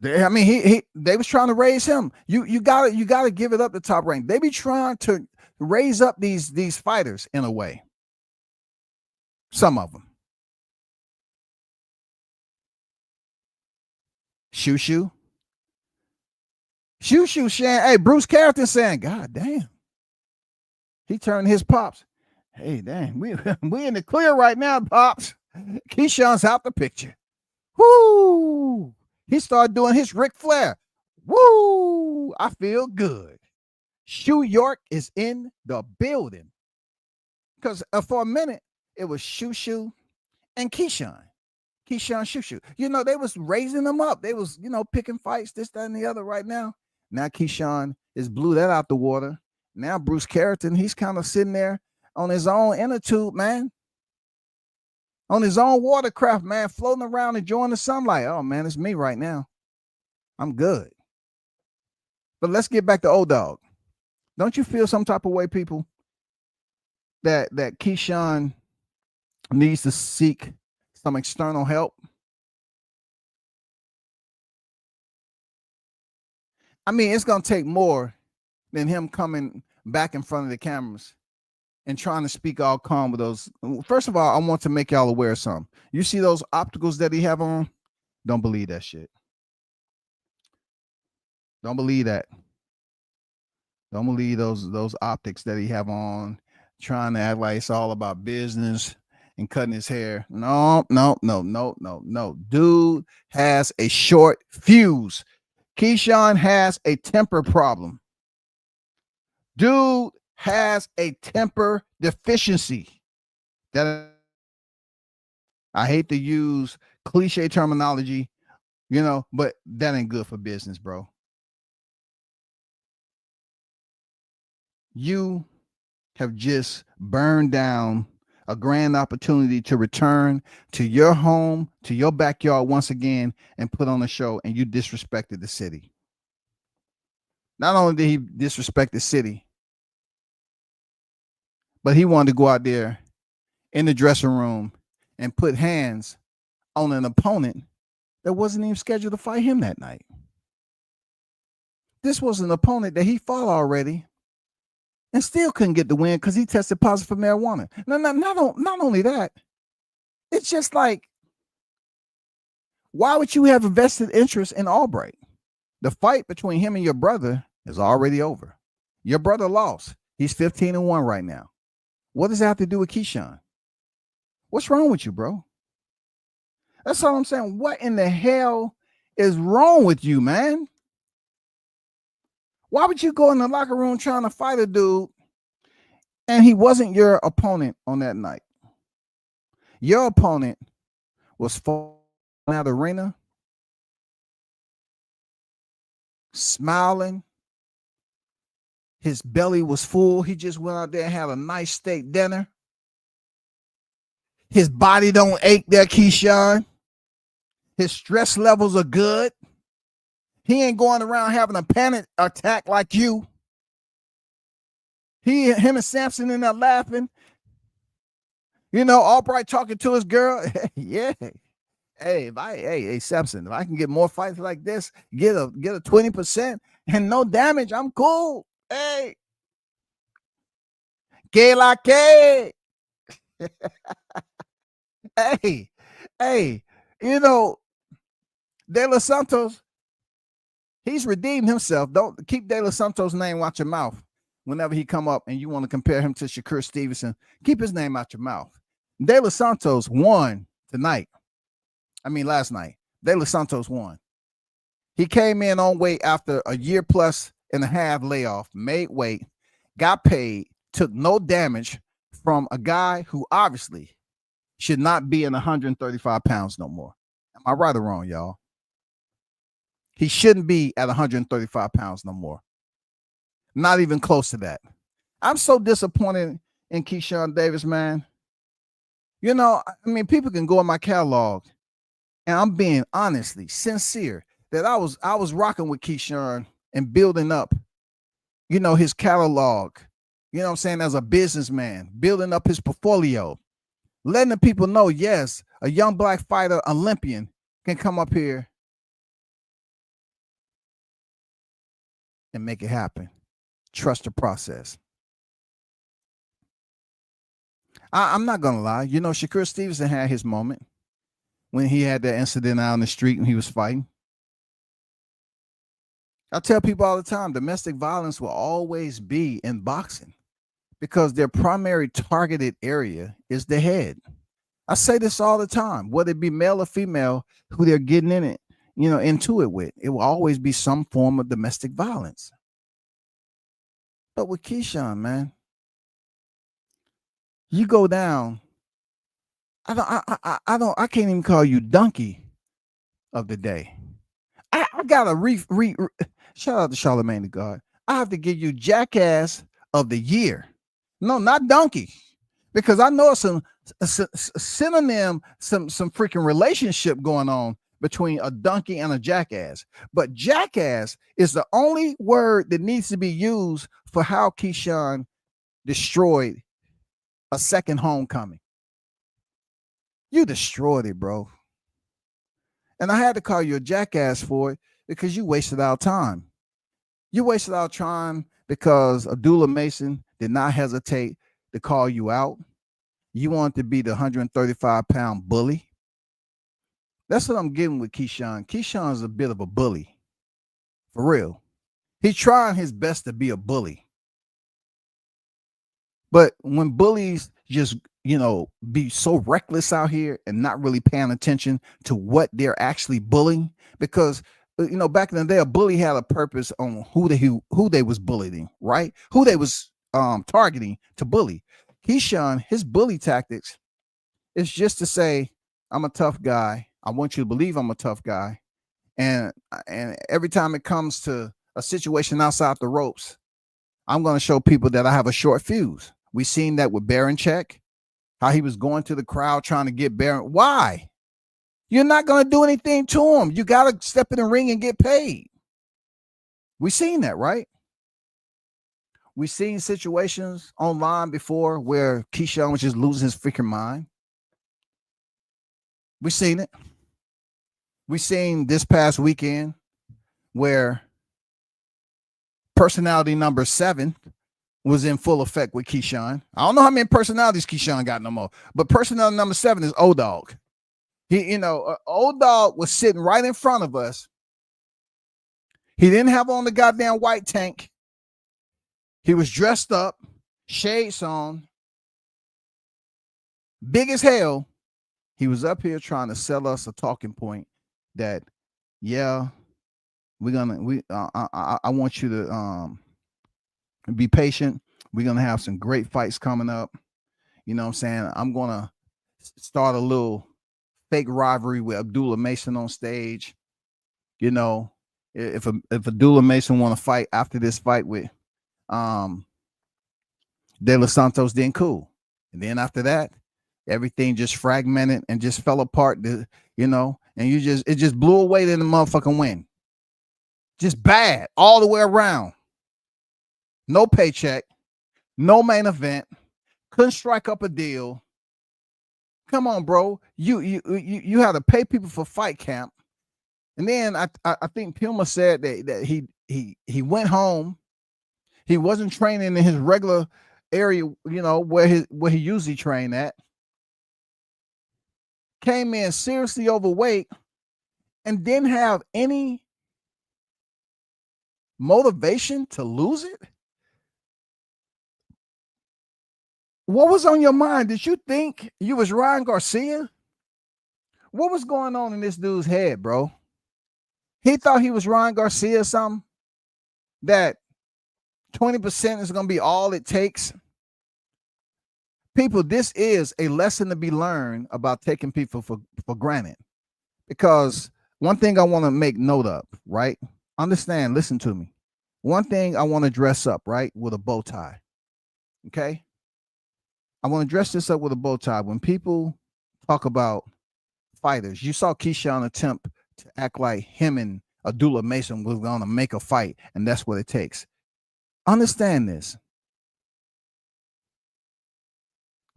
Speaker 2: They was trying to raise him. You gotta give it up to Top Rank. They be trying to raise up these fighters in a way. Some of them. Shoo Shan. Hey, Bruce Carrington saying, God damn. He turned his pops. Hey, dang, we in the clear right now, pops. Keyshawn's out the picture. Whoo! He started doing his Ric Flair. Woo! I feel good. Shoe York is in the building. Because for a minute, it was Shoo and Keyshawn. Keyshawn Shoo. You know, they was raising them up. They was, picking fights, this, that, and the other right now. Now Keyshawn is blew that out the water. Now Bruce Carrington, he's kind of sitting there on his own inner tube, man. On his own watercraft, man, floating around enjoying the sunlight. Oh, man, it's me right now. I'm good. But let's get back to old dog. Don't you feel some type of way, people, that Keyshawn needs to seek some external help? I mean, it's going to take more than him coming back in front of the cameras and trying to speak all calm with those. First of all, I want to make y'all aware of something. You see those opticals that he have on? Don't believe that shit. Don't believe that. Don't believe those optics that he have on, trying to act like it's all about business and cutting his hair. No. Dude has a short fuse. Keyshawn has a temper problem. Dude has a temper deficiency. That I hate to use cliche terminology, but that ain't good for business, bro. You have just burned down a grand opportunity to return to your home, to your backyard once again and put on a show, and you disrespected the city. Not only did he disrespect the city, but he wanted to go out there in the dressing room and put hands on an opponent that wasn't even scheduled to fight him that night. This was an opponent that he fought already and still couldn't get the win because he tested positive for marijuana. Not only that, it's just like, why would you have a vested interest in Albright? The fight between him and your brother is already over. Your brother lost. He's 15-1 right now. What does that have to do with Keyshawn? What's wrong with you, bro? That's all I'm saying. What in the hell is wrong with you, man? Why would you go in the locker room trying to fight a dude and he wasn't your opponent on that night? Your opponent was falling out of the arena, smiling. His belly was full. He just went out there and had a nice steak dinner. His body don't ache there, Keyshawn. His stress levels are good. He ain't going around having a panic attack like you. Him and Samson in there laughing. Albright talking to his girl. Yeah. Hey, Samson, if I can get more fights like this, get a 20% and no damage, I'm cool. Hey. Que la que. Hey, De Los Santos, he's redeemed himself. Don't keep De Los Santos' name out your mouth whenever he come up and you want to compare him to Shakur Stevenson. Keep his name out your mouth. De Los Santos won last night. De Los Santos won. He came in on weight after a year plus and a half layoff, made weight, got paid, took no damage from a guy who obviously should not be in 135 pounds no more. Am I right or wrong, y'all? He shouldn't be at 135 pounds no more. Not even close to that. I'm so disappointed in Keyshawn Davis, man. People can go in my catalog, and I'm being honestly sincere that I was rocking with Keyshawn and building up, his catalog, as a businessman, building up his portfolio, letting the people know, yes, a young black fighter, Olympian, can come up here and make it happen. Trust the process. I'm not going to lie. Shakur Stevenson had his moment when he had that incident out on the street and he was fighting. I tell people all the time, domestic violence will always be in boxing because their primary targeted area is the head. I say this all the time, whether it be male or female, who they're getting in it, into it with. It will always be some form of domestic violence. But with Keyshawn, man, you go down. I can't even call you donkey of the day. I gotta shout out to Charlemagne the God. I have to give you jackass of the year. No, not donkey, because I know some synonym, some freaking relationship going on between a donkey and a jackass. But jackass is the only word that needs to be used for how Keyshawn destroyed a second homecoming. You destroyed it, bro. And I had to call you a jackass for it because you wasted our time. You wasted our time because Abdullah Mason did not hesitate to call you out. You wanted to be the 135-pound bully. That's what I'm getting with Keyshawn. Keyshawn's a bit of a bully. For real. He's trying his best to be a bully. But when bullies just, be so reckless out here and not really paying attention to what they're actually bullying, because, back in the day, a bully had a purpose on who they was bullying, right? Who they was targeting to bully. Keyshawn, his bully tactics is just to say, I'm a tough guy. I want you to believe I'm a tough guy. And every time it comes to a situation outside the ropes, I'm going to show people that I have a short fuse. We seen that with Baranchek, how he was going to the crowd trying to get Baron. Why? You're not going to do anything to him. You got to step in the ring and get paid. We seen that, right? We seen situations online before where Keyshawn was just losing his freaking mind. We seen it. We seen this past weekend where personality number 7 was in full effect with Keyshawn. I don't know how many personalities Keyshawn got no more, but personality number 7 is O-Dog. O-Dog was sitting right in front of us. He didn't have on the goddamn white tank. He was dressed up, shades on, big as hell. He was up here trying to sell us a talking point that, I want you to be patient. We're going to have some great fights coming up. You know what I'm saying? I'm going to start a little fake rivalry with Abdullah Mason on stage. If Abdullah Mason want to fight after this fight with De Los Santos, then cool. And then after that, everything just fragmented and just fell apart, and it just blew away in the motherfucking wind. Just bad all the way around. No paycheck, no main event, couldn't strike up a deal. Come on, bro. You had to pay people for fight camp. And then I think Puma said that he went home. He wasn't training in his regular area, where he usually trained at. Came in seriously overweight and didn't have any motivation to lose it. What was on your mind? Did you think you was Ryan Garcia? What was going on in this dude's head, bro? He thought he was Ryan Garcia or something? That 20% is going to be all it takes? People, this is a lesson to be learned about taking people for granted. Because one thing I want to make note of, right? Understand, listen to me. One thing I want to dress up, right, with a bow tie. Okay? I want to dress this up with a bow tie. When people talk about fighters, you saw Keyshawn attempt to act like him and Abdullah Mason was going to make a fight, and that's what it takes. Understand this.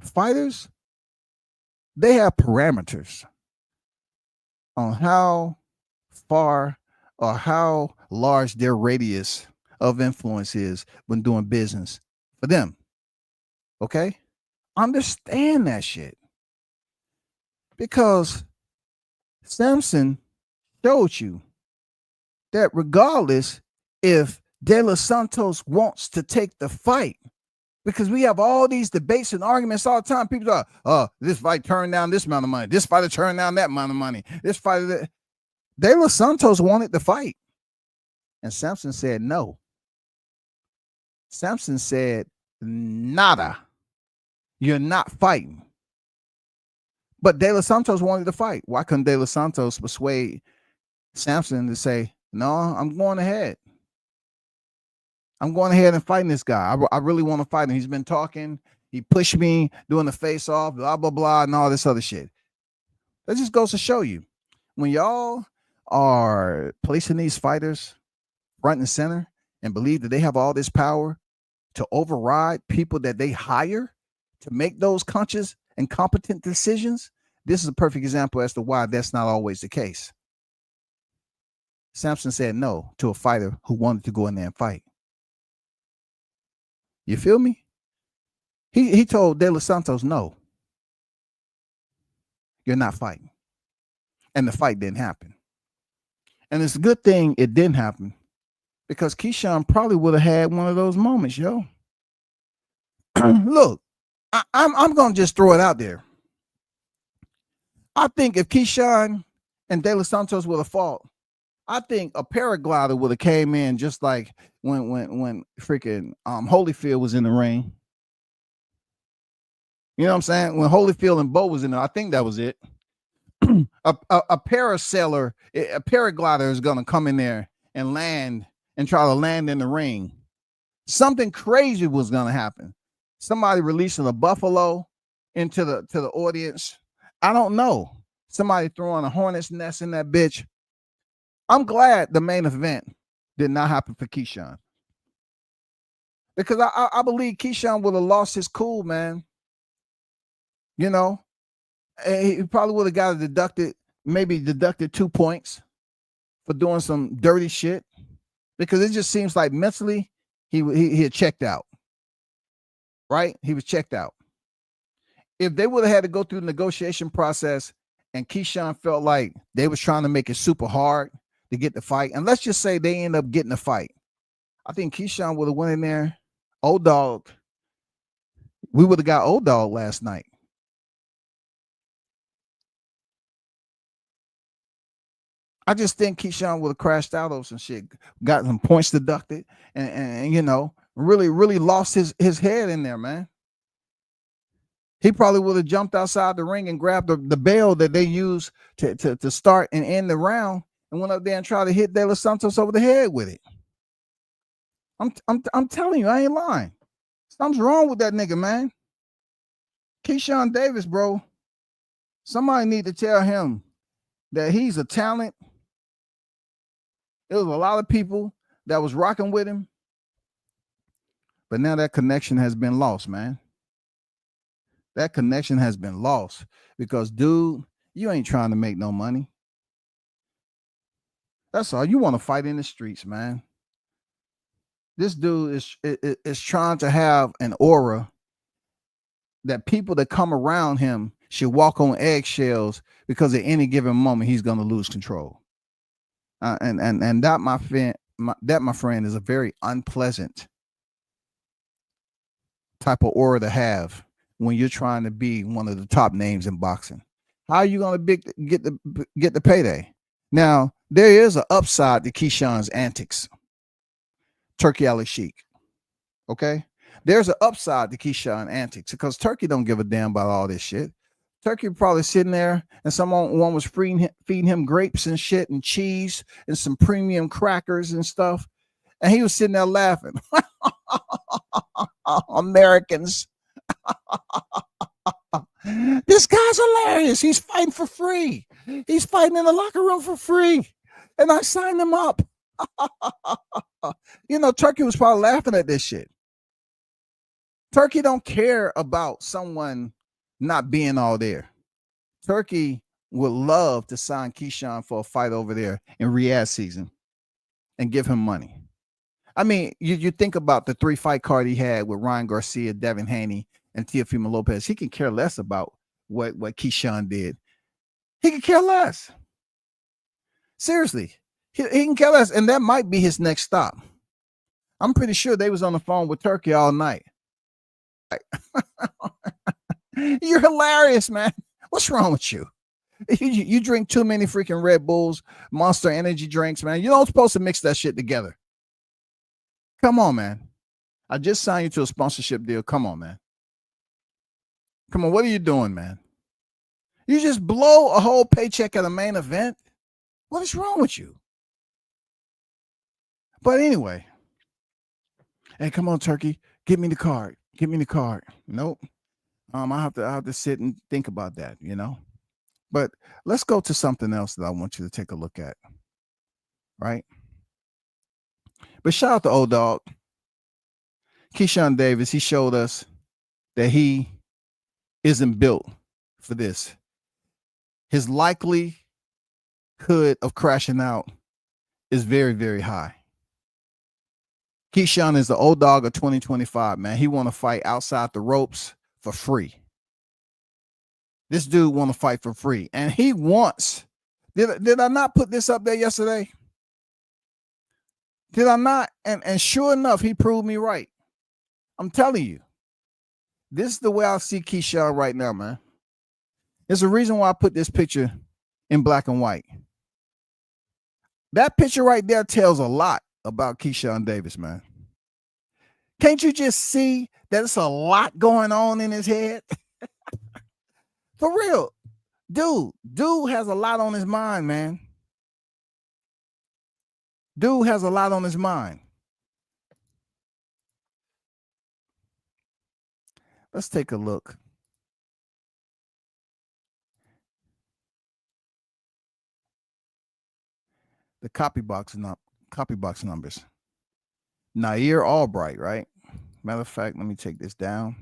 Speaker 2: Fighters, they have parameters on how far or how large their radius of influence is when doing business for them. Okay? Understand that shit. Because Samson showed you that regardless if De Los Santos wants to take the fight, because we have all these debates and arguments all the time. People are, this fight turned down this amount of money. This fighter turned down that amount of money. This fighter that. De Los Santos wanted to fight, and Sampson said no. Sampson said, nada. You're not fighting. But De Los Santos wanted to fight. Why couldn't De Los Santos persuade Sampson to say, no, I'm going ahead. I'm going ahead and fighting this guy. I really want to fight him. He's been talking. He pushed me doing the face off, blah, blah, blah, and all this other shit. That just goes to show you, when y'all are placing these fighters front and center and believe that they have all this power to override people that they hire to make those conscious and competent decisions, this is a perfect example as to why that's not always the case. Sampson said no to a fighter who wanted to go in there and fight. You feel me? He told De Los Santos, no, you're not fighting. And the fight didn't happen. And it's a good thing it didn't happen, because Keyshawn probably would have had one of those moments, yo. Look, I'm going to just throw it out there. I think if Keyshawn and De Los Santos would have fought, I think a paraglider would have came in just like when freaking Holyfield was in the ring. You know what I'm saying? When Holyfield and Bo was in there, I think that was it. a parasailer, a paraglider is going to come in there and land and try to land in the ring. Something crazy was going to happen. Somebody releasing a buffalo into the audience. I don't know. Somebody throwing a hornet's nest in that bitch. I'm glad the main event did not happen for Keyshawn, because I believe Keyshawn would have lost his cool, man. You know, he probably would have got maybe deducted 2 points for doing some dirty shit, because it just seems like mentally he had checked out. Right? He was checked out. If they would have had to go through the negotiation process and Keyshawn felt like they was trying to make it super hard to get the fight, and let's just say they end up getting the fight, I think Keyshawn would have went in there, old dog. We would have got old dog last night. I just think Keyshawn would have crashed out over some shit, got some points deducted, and you know, really lost his head in there, man. He probably would have jumped outside the ring and grabbed the bell that they use to start and end the round, and went up there and tried to hit De Los Santos over the head with it. I'm telling you, I ain't lying. Something's wrong with that nigga, man. Keyshawn Davis, bro. Somebody need to tell him that he's a talent. There was a lot of people that was rocking with him, but now that connection has been lost, man. That connection has been lost because, dude, you ain't trying to make no money. That's all. You want to fight in the streets, man. This dude is trying to have an aura that people that come around him should walk on eggshells, because at any given moment he's going to lose control. And that, my friend, is a very unpleasant type of aura to have when you're trying to be one of the top names in boxing. How are you going to get the payday? Now, there is an upside to Keyshawn's antics. Turkey Ali Sheik. Okay? There's an upside to Keyshawn antics, because Turkey don't give a damn about all this shit. Turkey probably sitting there and one was feeding him grapes and shit and cheese and some premium crackers and stuff. And he was sitting there laughing. Americans. This guy's hilarious. He's fighting for free. He's fighting in the locker room for free. And I signed him up. You know, Turkey was probably laughing at this shit. Turkey don't care about someone not being all there. Turkey would love to sign Keyshawn for a fight over there in Riyadh season and give him money. I mean, you think about the 3-fight card he had with Ryan Garcia, Devin Haney, and Teofimo Lopez. He can care less about what Keyshawn did. He can care less. Seriously, he can care less, and that might be his next stop. I'm pretty sure they was on the phone with Turkey all night. You're hilarious, man. What's wrong with you? You drink too many freaking Red Bulls, Monster Energy drinks, man. You're not supposed to mix that shit together. Come on, man. I just signed you to a sponsorship deal. Come on, man. Come on, what are you doing, man? You just blow a whole paycheck at a main event? What is wrong with you? But anyway, hey, come on, Turkey. Give me the card. Give me the card. Nope. I have to sit and think about that, you know. But let's go to something else that I want you to take a look at. Right? But shout out to old dog. Keyshawn Davis, he showed us that he isn't built for this. His likelihood of crashing out is very, very high. Keyshawn is the old dog of 2025, man. He want to fight outside the ropes for free. This dude want to fight for free. And he wants, did I not put this up there yesterday? Did I not? And sure enough, he proved me right. I'm telling you, this is the way I see Keyshawn right now, man. There's a reason why I put this picture in black and white. That picture right there tells a lot about Keyshawn Davis, man. Can't you just see that it's a lot going on in his head? For real. Dude has a lot on his mind, man. Dude has a lot on his mind. Let's take a look. The copy box numbers. Nair Albright, right? Matter of fact, let me take this down.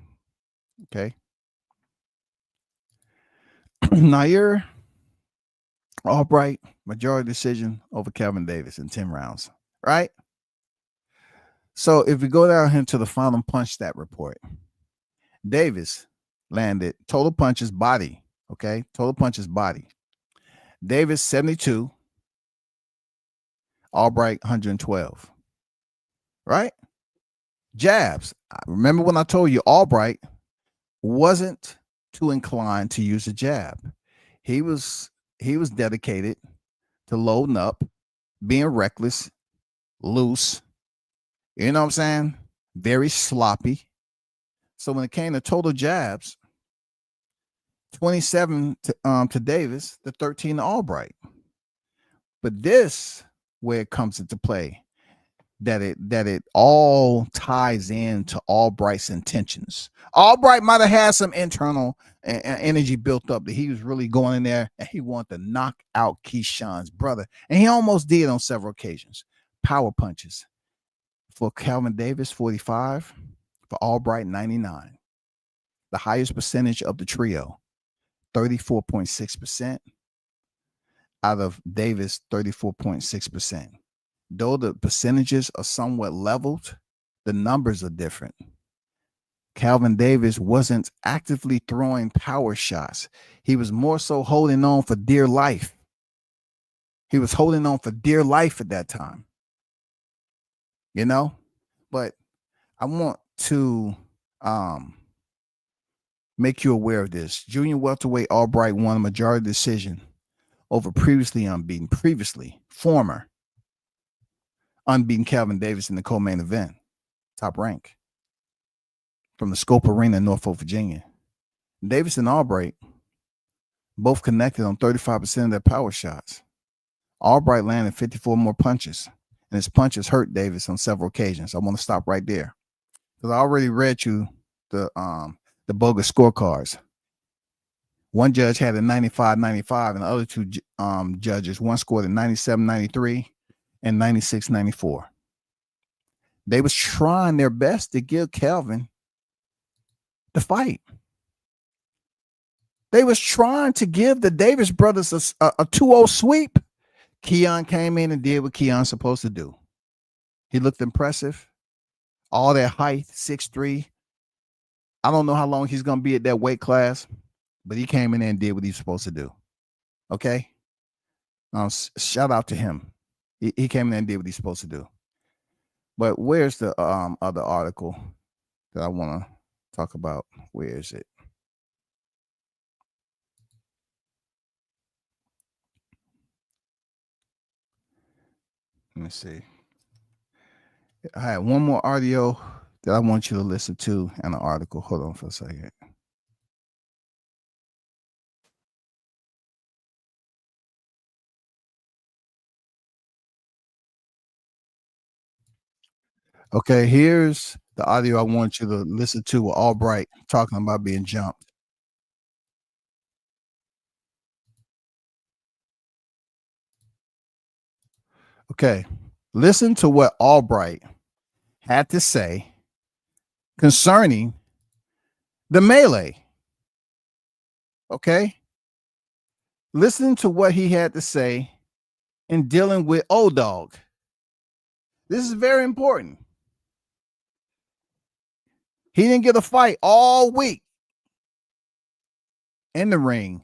Speaker 2: Okay. Nair Albright, majority decision over Kelvin Davis in 10 rounds, right? So if we go down here to the final punch stat report, Davis landed total punches body, okay? Total punches body. Davis 72, Albright 112, right? Jabs. Remember when I told you Albright wasn't too inclined to use a jab. He was dedicated to loading up, being reckless, loose. You know what I'm saying? Very sloppy. So when it came to total jabs, 27 to Davis, the 13 to Albright. But this where it comes into play, that it all ties into Albright's intentions. Albright might have had some internal energy built up that he was really going in there and he wanted to knock out Keyshawn's brother. And he almost did on several occasions. Power punches. For Kelvin Davis, 45. For Albright, 99. The highest percentage of the trio, 34.6%. Out of Davis, 34.6%. Though the percentages are somewhat leveled, the numbers are different. Kelvin Davis wasn't actively throwing power shots. He was more so holding on for dear life. He was holding on for dear life at that time. You know? But I want to make you aware of this. Junior welterweight Albright won a majority decision over former unbeaten Kelvin Davis in the co-main event, top rank, from the Scope Arena in Norfolk, Virginia. Davis and Albright both connected on 35% of their power shots. Albright landed 54 more punches, and his punches hurt Davis on several occasions. I want to stop right there because I already read you the bogus scorecards. One judge had a 95-95, and the other two judges, one scored a 97-93 and 96-94. They was trying their best to give Kelvin the fight. They was trying to give the Davis brothers a 2-0 sweep. Keon came in and did what Keon's supposed to do. He looked impressive. All that height, 6'3". I don't know how long he's going to be at that weight class, but he came in there and did what he's supposed to do. Okay? Shout out to him. He came in there and did what he's supposed to do. But where's the other article that I want to talk about? Where is it? me see. I had one more audio that I want you to listen to and an article. Hold on for a second. Okay, here's the audio I want you to listen to with Albright talking about being jumped. Okay, listen to what Albright had to say concerning the melee. Okay, listen to what he had to say in dealing with Old Dog. This is very important. He didn't get a fight all week in the ring,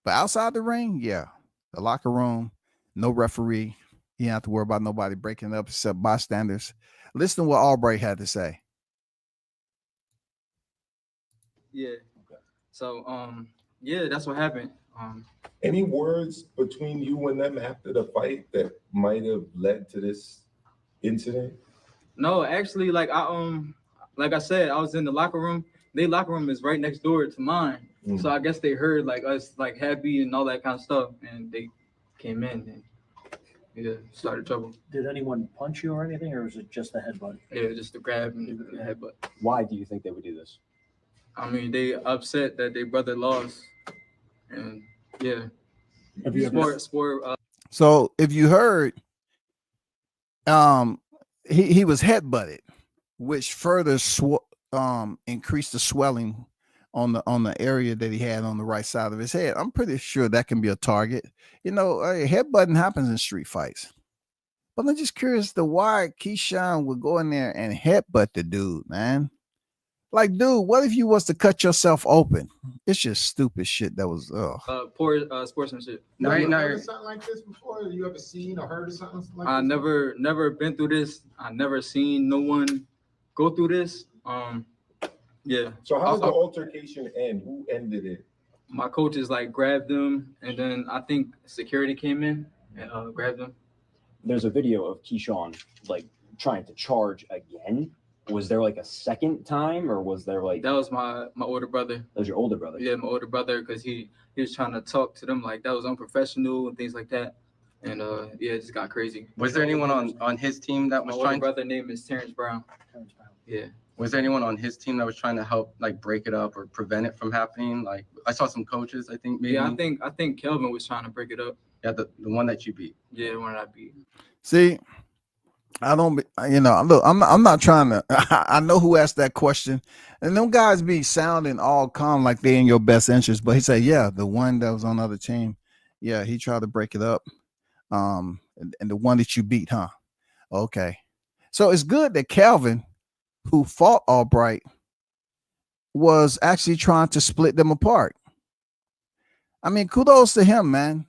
Speaker 2: but outside the ring, yeah, the locker room, no referee. You don't have to worry about nobody breaking up except bystanders. Listen to what Albright had to say.
Speaker 3: Yeah. So, yeah, that's what happened.
Speaker 4: Any words between you and them after the fight that might have led to this incident?
Speaker 3: No, actually, like I said, I was in the locker room. Their locker room is right next door to mine. So I guess they heard like us like happy and all that kind of stuff, and they came in and started trouble.
Speaker 5: Did anyone punch you or anything, or was it just a headbutt?
Speaker 3: Yeah, just a grab and a headbutt.
Speaker 6: Why do you think they would do this?
Speaker 3: I mean, they upset that their brother lost, and yeah.
Speaker 5: Have you ever
Speaker 3: Sport.
Speaker 2: So if you heard, he was headbutted, which further increased the swelling on the area that he had on the right side of his head. I'm pretty sure that can be a target. You know, headbutting happens in street fights. But I'm just curious to why Keyshawn would go in there and headbutt the dude, man. Like, dude, what if you was to cut yourself open? It's just stupid shit that was
Speaker 3: poor sportsmanship.
Speaker 7: You heard of something like this before? You ever seen or heard of something like
Speaker 3: I
Speaker 7: this?
Speaker 3: never been through this. I never seen no one go through this. Yeah.
Speaker 4: So how did the altercation end? Who ended it?
Speaker 3: My coaches like grabbed them, and then I think security came in and grabbed them.
Speaker 6: There's a video of Keyshawn like trying to charge again. Was there like a second time, or was there like
Speaker 3: that was my older brother?
Speaker 6: That was your older brother?
Speaker 3: Yeah, my older brother, because he was trying to talk to them like that was unprofessional and things like that. And yeah, it just got crazy.
Speaker 8: Was there anyone on his team that was
Speaker 3: my
Speaker 8: trying?
Speaker 3: My brother name is Terrence Brown. Yeah.
Speaker 8: Was there anyone on his team that was trying to help like break it up or prevent it from happening? Like I saw some coaches, I think maybe.
Speaker 3: Yeah, I think Kelvin was trying to break it up.
Speaker 8: Yeah, the one that you beat.
Speaker 3: Yeah, the one that I beat.
Speaker 2: See, I don't, you know, look, I'm not trying to, I know who asked that question, and them guys be sounding all calm like they in your best interest, but he said, yeah, the one that was on the other team, yeah, he tried to break it up, and the one that you beat, huh? Okay, so it's good that Calvin, who fought Albright, was actually trying to split them apart. I mean, kudos to him, man.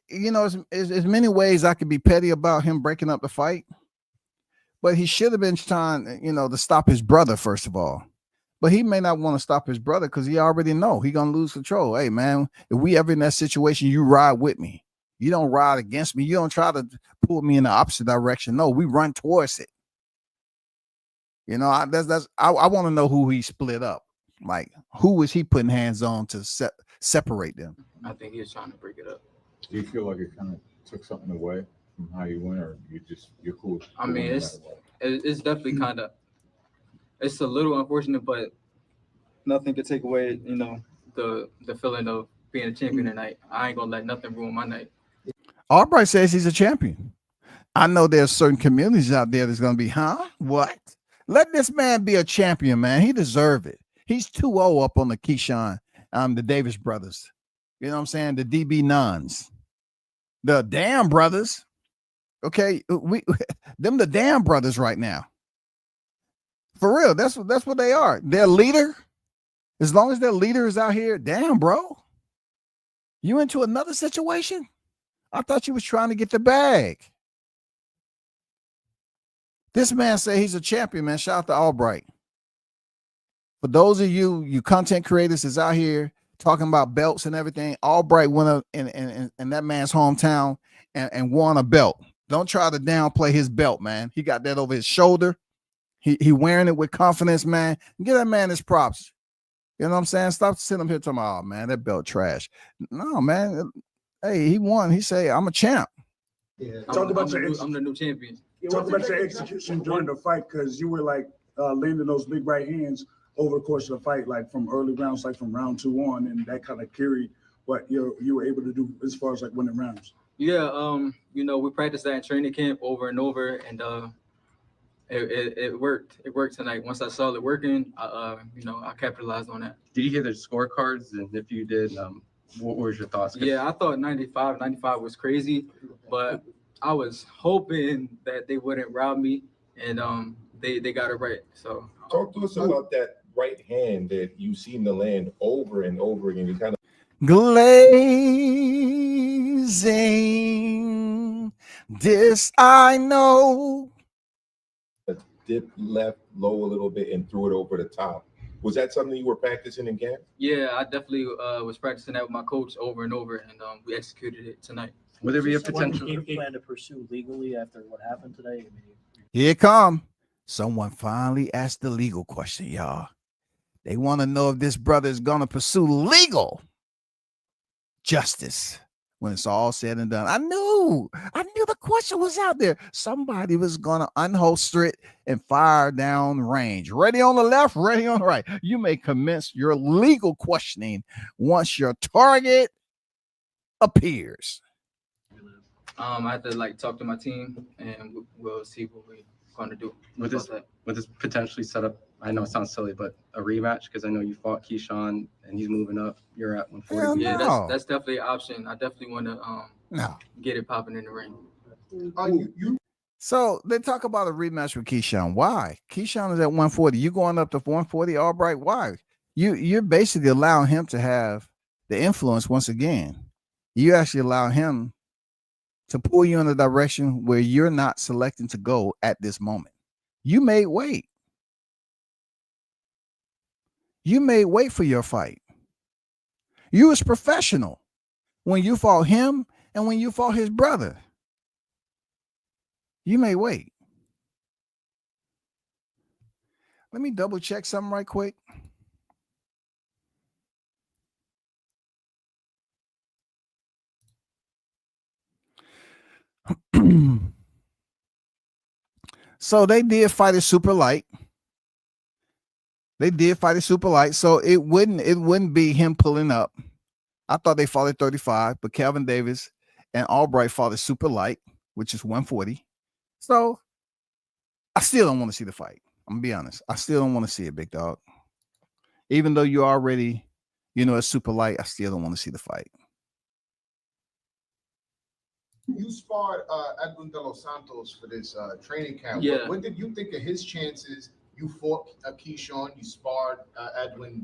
Speaker 2: You know, there's many ways I could be petty about him breaking up the fight, but he should have been trying, you know, to stop his brother first of all. But he may not want to stop his brother because he already know he gonna lose control. Hey, man, if we ever in that situation, you ride with me. You don't ride against me. You don't try to pull me in the opposite direction. No, we run towards it. You know, I want to know who he split up. Like, who was he putting hands on to separate them?
Speaker 3: I think he was trying to break it up.
Speaker 9: Do you feel like it kind of took something away from how you went, or you're cool?
Speaker 3: I mean, it's definitely kind of, it's a little unfortunate, but nothing could take away, you know, the feeling of being a champion tonight. I ain't gonna let nothing ruin my night.
Speaker 2: Albright says he's a champion. I know there's certain communities out there that's gonna be, huh? What? Let this man be a champion, man. He deserves it. He's 2-0 up on the Keyshawn, the Davis brothers. You know what I'm saying? The DB nuns. The damn brothers, okay, them the damn brothers right now. For real, that's what they are. Their leader, as long as their leader is out here, damn, bro. You into another situation? I thought you was trying to get the bag. This man say he's a champion, man. Shout out to Albright. For those of you content creators is out here talking about belts and everything, Albright went up in that man's hometown and won a belt, Don't try to downplay his belt, man. He got that over his shoulder. He wearing it with confidence, man. Give that man his props. You know what I'm saying? Stop sitting up here talking about, oh, man, that belt trash. No, man. Hey, he won. He say, I'm a champ.
Speaker 7: Yeah.
Speaker 3: I'm the new champion.
Speaker 10: Talk about your execution during the fight, because you were like landing those big right hands over the course of the fight, like from early rounds, like from round 2 on, and that kind of carried what you were able to do as far as like winning rounds.
Speaker 3: Yeah, we practiced that in training camp over and over, and it worked. It worked tonight. Once I saw it working, I capitalized on that.
Speaker 8: Did you hear the scorecards? And if you did, what was your thoughts?
Speaker 3: Yeah, I thought 95 was crazy, but I was hoping that they wouldn't rob me, and they got it right. So
Speaker 4: Talk to us about that right hand that you seem to land over and over again. You kind of
Speaker 2: glazing. This I know.
Speaker 4: dip left low a little bit and threw it over the top. Was that something you were practicing in camp?
Speaker 3: Yeah, I definitely was practicing that with my coach over and over, and we executed it tonight.
Speaker 8: Would there be a
Speaker 5: What
Speaker 8: potential?
Speaker 5: do you plan to pursue legally after what happened today? I mean,
Speaker 2: Here it come. Someone finally asked the legal question, y'all. They want to know if this brother is going to pursue legal justice when it's all said and done. I knew the question was out there. Somebody was going to unholster it and fire down range. Ready on the left, ready on the right. You may commence your legal questioning once your target appears.
Speaker 3: I have to talk to my team, and we'll see what we're going to do.
Speaker 8: Would this potentially set up? I know it sounds silly, but a rematch, because I know you fought Keyshawn and he's moving up. You're at 140.
Speaker 3: Yeah,
Speaker 2: No.
Speaker 3: that's definitely an option. I definitely want to get it popping in the ring.
Speaker 2: So they talk about a rematch with Keyshawn. Why? Keyshawn is at 140. You going up to 140, Albright? Why? You're basically allowing him to have the influence once again. You actually allow him to pull you in a direction where you're not selecting to go at this moment. You made weight. You made weight for your fight. You was professional when you fought him and when you fought his brother. You made weight. Let me double check something right quick. So they did fight a super light. So it wouldn't be him pulling up. I thought they fought at 35, but Calvin Davis and Albright fought at super light, which is 140. So I still don't want to see the fight. I'm gonna be honest. I still don't want to see it, big dog. Even though you're already, a super light, I still don't want to see the fight.
Speaker 7: You sparred Edwin De Los Santos for this training camp.
Speaker 3: Yeah.
Speaker 7: What did you think of his chances? You fought Keyshawn, you sparred Edwin.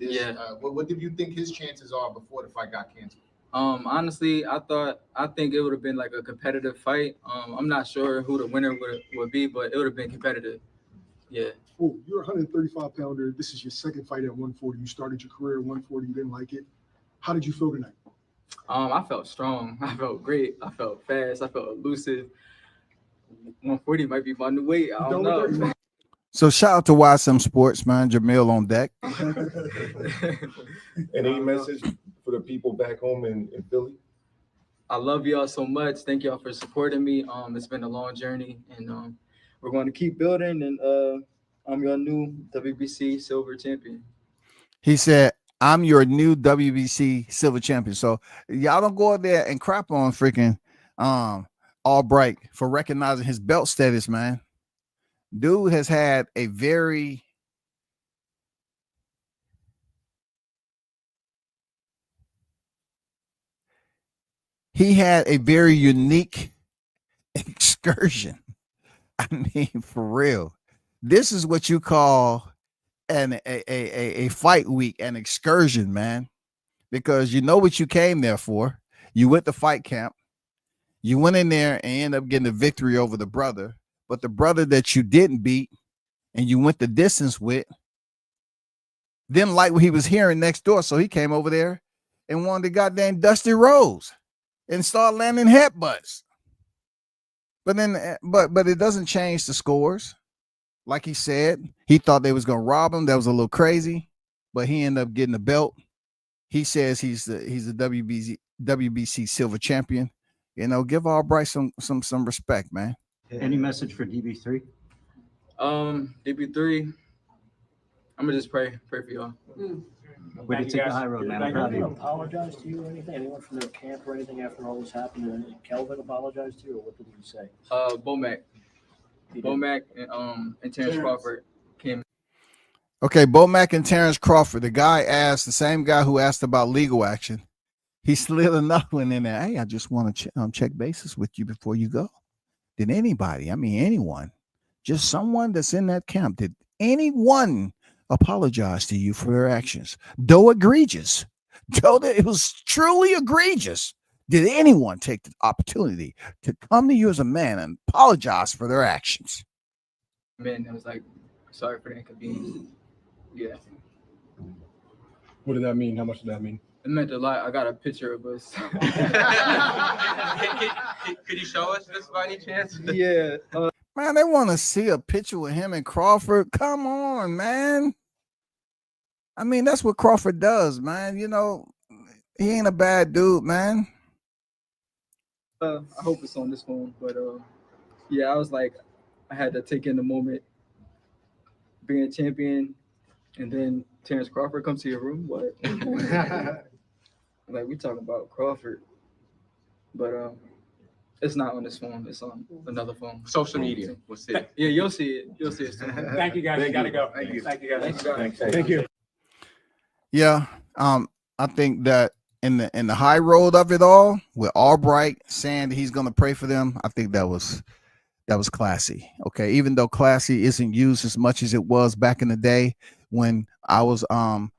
Speaker 7: What did you think his chances are before the fight got canceled?
Speaker 3: Honestly, I think it would have been like a competitive fight. I'm not sure who the winner would be, but it would have been competitive. Yeah.
Speaker 11: Oh, you're a 135 pounder. This is your second fight at 140. You started your career at 140. You didn't like it. How did you feel tonight?
Speaker 3: I felt strong. I felt great. I felt fast. I felt elusive. 140 might be my new weight. I don't know.
Speaker 2: So shout out to YSM Sports, man. Jamil on deck.
Speaker 4: Any message for the people back home in Philly?
Speaker 3: I love y'all so much. Thank y'all for supporting me. It's been a long journey, and we're going to keep building. And I'm your new WBC silver champion.
Speaker 2: He said, I'm your new WBC silver champion. So y'all don't go out there and crap on freaking Albright for recognizing his belt status, man. Dude has had a very unique excursion. I mean, for real. This is what you call a fight week, an excursion, man. Because you know what you came there for. You went to fight camp. You went in there and ended up getting a victory over the brother. But the brother that you didn't beat and you went the distance with didn't like what he was hearing next door. So he came over there and wanted the goddamn Dusty Rose and started landing headbutts. But then, but it doesn't change the scores. Like he said, he thought they was gonna rob him. That was a little crazy, but he ended up getting the belt. He says he's the WBC silver champion. You know, give Albright some respect, man.
Speaker 5: Any message for DB3?
Speaker 3: DB3. I'm gonna just pray for y'all.
Speaker 5: Way to take the high road, man. I'm proud of you. Apologize to you or anything? Anyone from their camp or anything after all this happened? And Kelvin apologized to you, or what did he say?
Speaker 3: Bomac and Terrence Crawford came.
Speaker 2: Okay, Bomac and Terrence Crawford. The guy asked, the same guy who asked about legal action. He slid another one in there. Hey, I just want to check bases with you before you go. Did anybody, I mean anyone, just someone that's in that camp, did anyone apologize to you for their actions? Though egregious, though that it was truly egregious, did anyone take the opportunity to come to you as a man and apologize for their actions?
Speaker 3: Man, it was like, sorry for the inconvenience. Yeah.
Speaker 12: What did that mean? How much did that mean?
Speaker 3: It meant a lot. I got a picture of us.
Speaker 8: Could you show us this by any chance?
Speaker 3: Yeah.
Speaker 2: Man, they want to see a picture with him and Crawford. Come on, man. I mean, that's what Crawford does, man. You know, he ain't a bad dude, man.
Speaker 3: I hope it's on this phone, but yeah, I was like, I had to take in the moment, being a champion, and then Terrence Crawford comes to your room. What? Like, we talking about Crawford, but it's not on this phone. It's on another phone.
Speaker 8: Social media. We'll see it.
Speaker 3: Yeah, you'll see it. You'll see it soon.
Speaker 12: Thank you, guys. You gotta go. Thank you. Thank you, guys. Thank you.
Speaker 2: Yeah, I think that in the high road of it all, with Albright saying that he's gonna pray for them, I think that was classy. Okay, even though classy isn't used as much as it was back in the day when I was on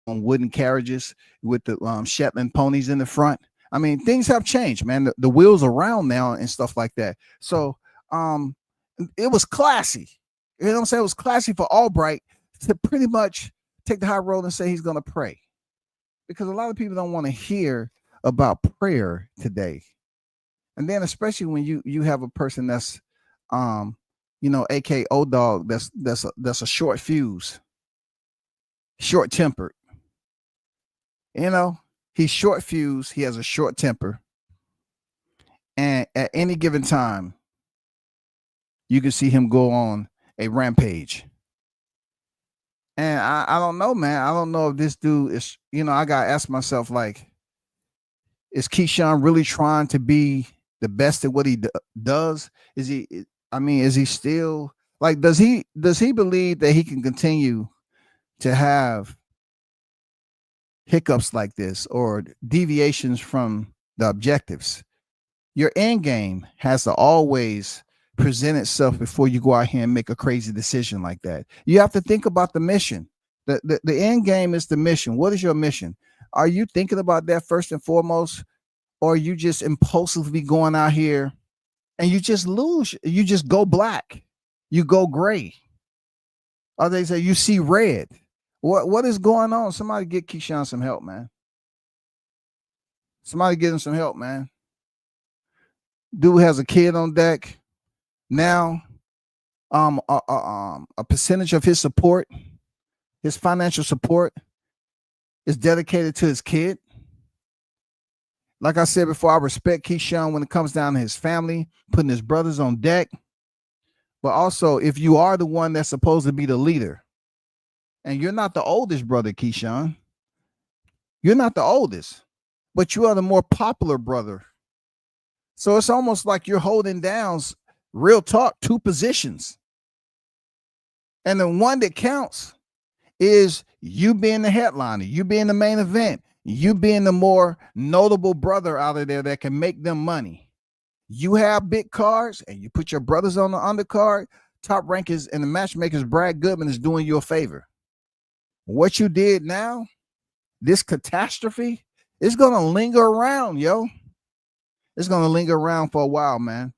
Speaker 2: wooden carriages with the Shetland ponies in the front. I mean, things have changed, man. The wheels are round now and stuff like that. So it was classy. You know what I'm saying? It was classy for Albright to pretty much take the high road and say he's going to pray, because a lot of people don't want to hear about prayer today. And then especially when you have a person that's AK O-Dog, that's a short fuse, short tempered. You know, he's short fuse, he has a short temper. And at any given time, you can see him go on a rampage. And I don't know, man. I don't know if this dude is, I got to ask myself, like, is Keyshawn really trying to be the best at what he does? Is he still, like, does he believe that he can continue to have hiccups like this or deviations from the objectives? Your end game has to always present itself before you go out here and make a crazy decision like that. You have to think about the mission. The end game is the mission. What is your mission? Are you thinking about that first and foremost, or are you just impulsively going out here and you just lose? You just go black, you go gray, or they say you see red. What is going on? Somebody get Keyshawn some help, man. Somebody get him some help, man. Dude has a kid on deck. Now, a percentage of his support, his financial support, is dedicated to his kid. Like I said before, I respect Keyshawn when it comes down to his family, putting his brothers on deck. But also, if you are the one that's supposed to be the leader, and you're not the oldest brother, Keyshawn, you're not the oldest, but you are the more popular brother. So it's almost like you're holding down, real talk, two positions. And the one that counts is you being the headliner, you being the main event, you being the more notable brother out of there that can make them money. You have big cards and you put your brothers on the undercard. Top rankers and the matchmakers, Brad Goodman, is doing you a favor. What you did now, this catastrophe, is going to linger around, yo. It's going to linger around for a while, man.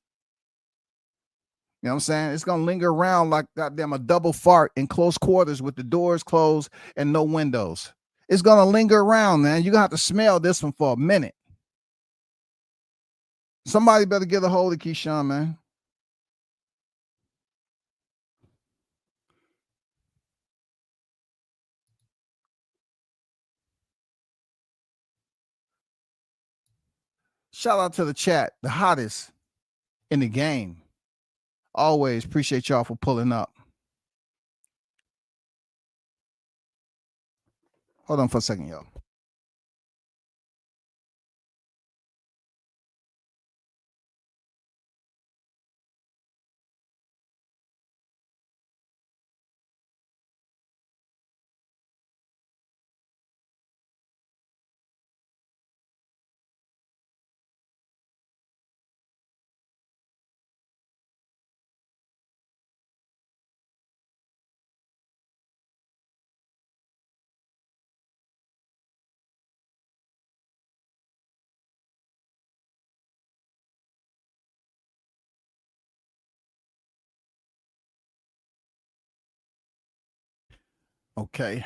Speaker 2: You know what I'm saying? It's going to linger around like goddamn a double fart in close quarters with the doors closed and no windows. It's going to linger around, man. You're going to have to smell this one for a minute. Somebody better get a hold of Keyshawn, man. Shout out to the chat, the hottest in the game. Always appreciate y'all for pulling up. Hold on for a second, y'all. Okay.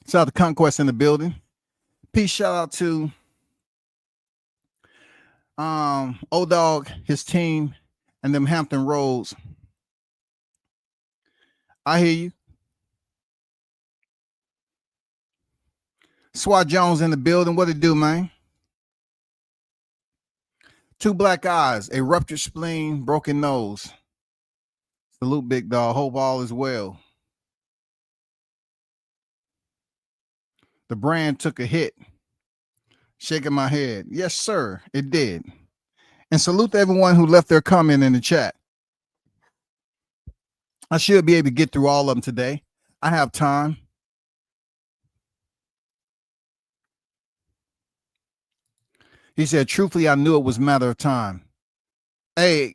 Speaker 2: Shout out to Conquest in the building. Peace, shout out to O-Dog, his team, and them Hampton Roads. I hear you. Swat Jones in the building. What it do, man? Two black eyes, a ruptured spleen, broken nose. Salute, big dog. Hope all is well. The brand took a hit. Shaking my head. Yes, sir, it did. And salute to everyone who left their comment in the chat. I should be able to get through all of them today. I have time. He said, truthfully, I knew it was a matter of time. Hey,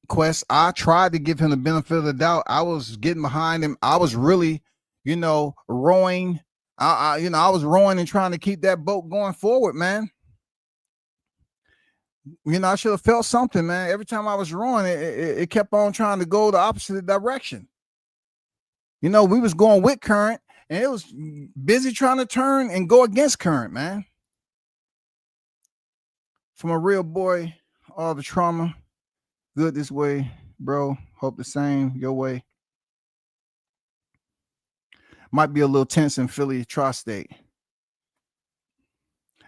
Speaker 2: Quest, I tried to give him the benefit of the doubt. I was getting behind him. I was really, rowing. I was rowing and trying to keep that boat going forward, man. I should have felt something, man. Every time I was rowing, it kept on trying to go the opposite direction. We was going with current, and it was busy trying to turn and go against current, man. From a real boy, all the trauma, good this way, bro. Hope the same your way. Might be a little tense in Philly tri-state.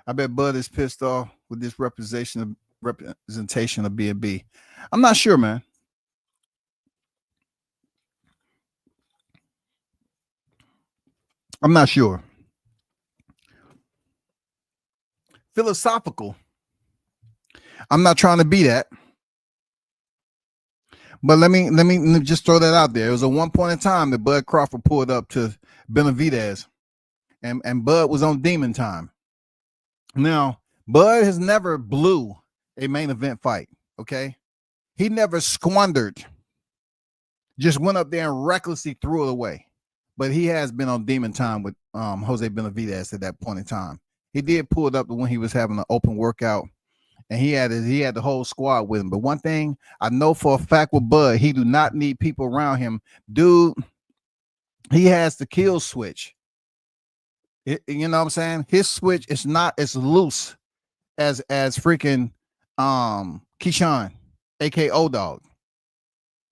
Speaker 2: I bet Bud is pissed off with this representation of B&B. I'm not sure, man. I'm not sure. Philosophical. I'm not trying to be that. But let me just throw that out there. It was at one point in time that Bud Crawford pulled up to Benavidez, and Bud was on demon time. Now, Bud has never blew a main event fight, okay? He never squandered, just went up there and recklessly threw it away. But he has been on demon time with Jose Benavidez at that point in time. He did pull it up when he was having an open workout, and he had the whole squad with him. But one thing I know for a fact with Bud, he do not need people around him. Dude, he has the kill switch. You know what I'm saying? His switch is not as loose as freaking Keyshawn, aka O-Dog.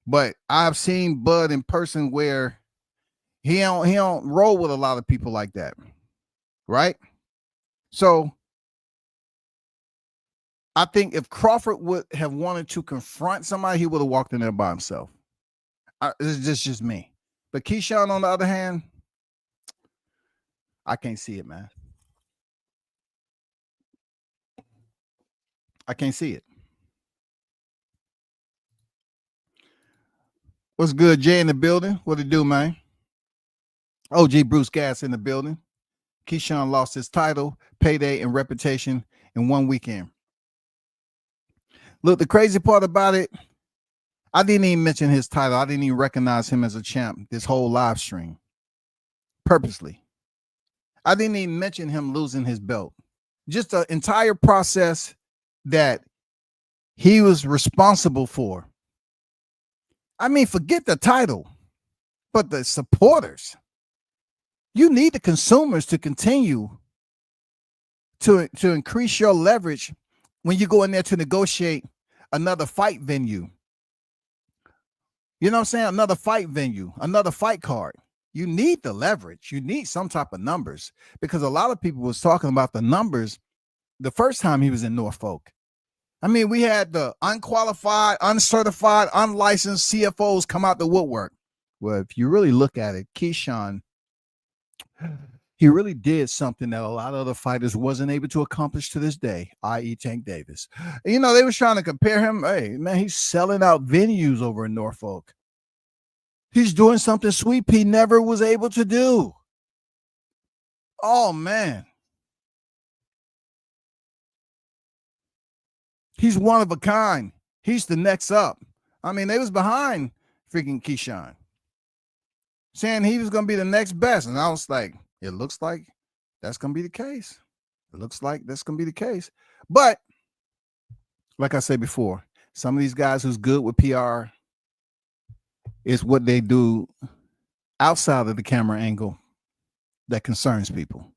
Speaker 2: But I've seen Bud in person where he don't roll with a lot of people like that. Right? So I think if Crawford would have wanted to confront somebody, he would have walked in there by himself. It's just me. But Keyshawn, on the other hand, I can't see it, man. I can't see it. What's good, Jay in the building? What it do, man? OG Bruce Gas in the building. Keyshawn lost his title, payday, and reputation in one weekend. Look, the crazy part about it, I didn't even mention his title. I didn't even recognize him as a champ this whole live stream. Purposely. I didn't even mention him losing his belt. Just the entire process that he was responsible for. I mean, forget the title, but the supporters. You need the consumers to continue to increase your leverage when you go in there to negotiate another fight venue. You know what I'm saying? Another fight venue, another fight card. You need the leverage. You need some type of numbers, because a lot of people was talking about the numbers the first time he was in Norfolk. I mean, we had the unqualified, uncertified, unlicensed CFOs come out the woodwork. Well, if you really look at it, Keyshawn, he really did something that a lot of other fighters wasn't able to accomplish to this day, i.e. Tank Davis. You know, they was trying to compare him. Hey, man, he's selling out venues over in Norfolk. He's doing something sweep he never was able to do. Oh, man. He's one of a kind. He's the next up. I mean, they was behind freaking Keyshawn, saying he was going to be the next best. And I was like, it looks like that's going to be the case. It looks like that's going to be the case. But like I said before, some of these guys who's good with PR is what they do outside of the camera angle that concerns people.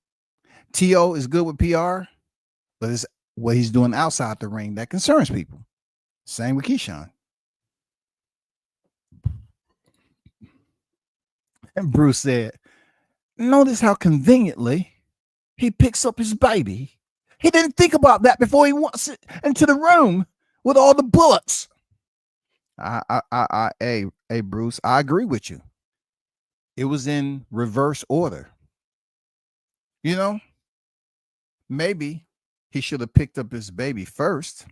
Speaker 2: T.O. is good with PR, but it's what he's doing outside the ring that concerns people. Same with Keyshawn. And Bruce said, notice how conveniently he picks up his baby. He didn't think about that before he walks into the room with all the bullets. Hey, Bruce, I agree with you. It was in reverse order. You know, maybe he should have picked up his baby first,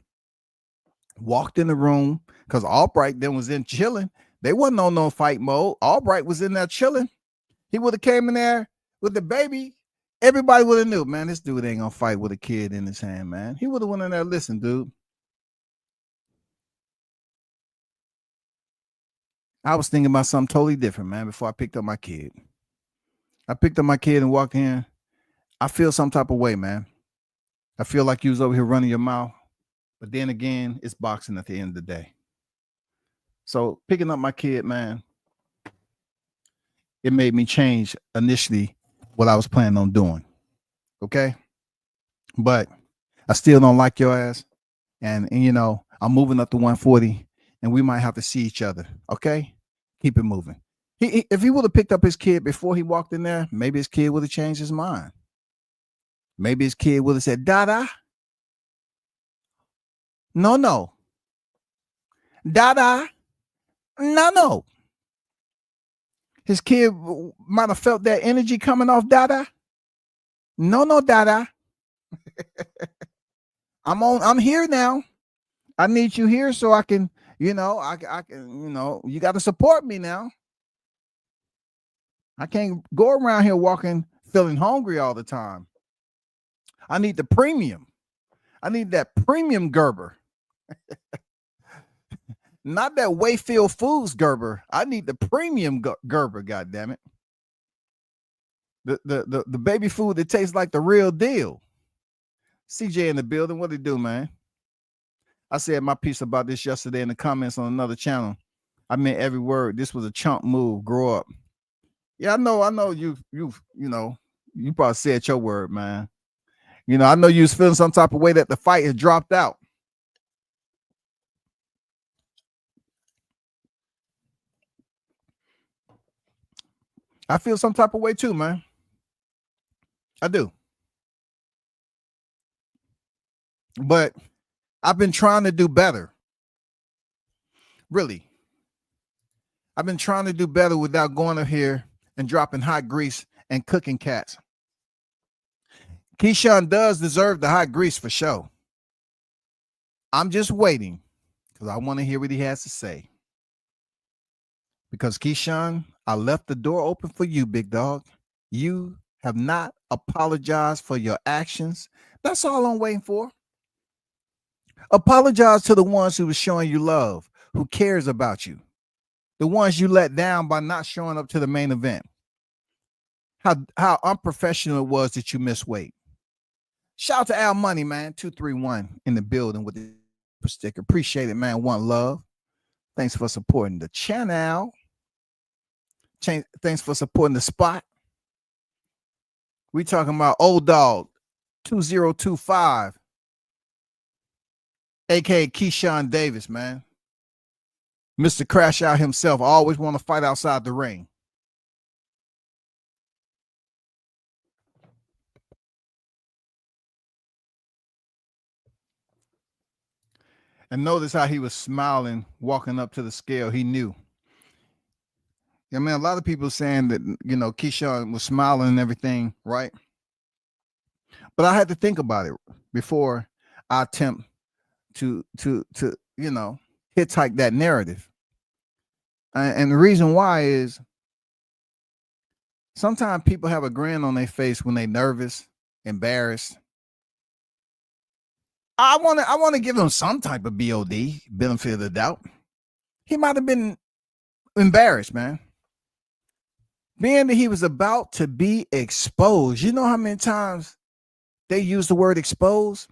Speaker 2: walked in the room, because Albright then was in chilling. They wasn't on no fight mode. Albright was in there chilling. He would have came in there with the baby. Everybody would have knew, man, this dude ain't gonna fight with a kid in his hand, man. He would have went in there, listen, dude. I was thinking about something totally different, man, before I picked up my kid. I picked up my kid and walked in. I feel some type of way, man. I feel like you was over here running your mouth. But then again, it's boxing at the end of the day. So picking up my kid, man, it made me change initially what I was planning on doing. Okay. But I still don't like your ass. And you know, I'm moving up to 140 and we might have to see each other. Okay. Keep it moving. If he would have picked up his kid before he walked in there, maybe his kid would have changed his mind. Maybe his kid would have said, Dada. No. Dada. No. His kid might have felt that energy coming off Dada. No, Dada. I'm here now. I need you here so I can, I can, you got to support me now. I can't go around here walking, feeling hungry all the time. I need the premium. I need that premium Gerber. Not that Wayfield Foods Gerber. I need the premium Gerber, goddammit. The baby food that tastes like the real deal. CJ in the building. What do you do, man? I said my piece about this yesterday in the comments on another channel. I meant every word. This was a chump move. Grow up. Yeah, I know you probably said your word, man. I know you was feeling some type of way that the fight had dropped out. I feel some type of way too, man. I do. But I've been trying to do better. Really. I've been trying to do better without going up here and dropping hot grease and cooking cats. Keyshawn does deserve the hot grease for sure. I'm just waiting because I want to hear what he has to say. Because Keyshawn, I left the door open for you, big dog. You have not apologized for your actions. That's all I'm waiting for. Apologize to the ones who was showing you love, who cares about you. The ones you let down by not showing up to the main event. How unprofessional it was that you missed weight. Shout out to Al Money, man. 231 in the building with the sticker. Appreciate it, man. One love. Thanks for supporting the channel. Thanks for supporting the spot. We talking about old dog 2025, aka Keyshawn Davis, man. Mr. Crash Out himself. Always want to fight outside the ring. And notice how he was smiling, walking up to the scale. He knew. I mean, a lot of people saying that, Keyshawn was smiling and everything, right? But I had to think about it before I attempt to hitchhike that narrative. And the reason why is sometimes people have a grin on their face when they're nervous, embarrassed. I want to give him some type of BOD, benefit of the doubt. He might have been embarrassed, man. Being that he was about to be exposed. You know how many times they use the word expose?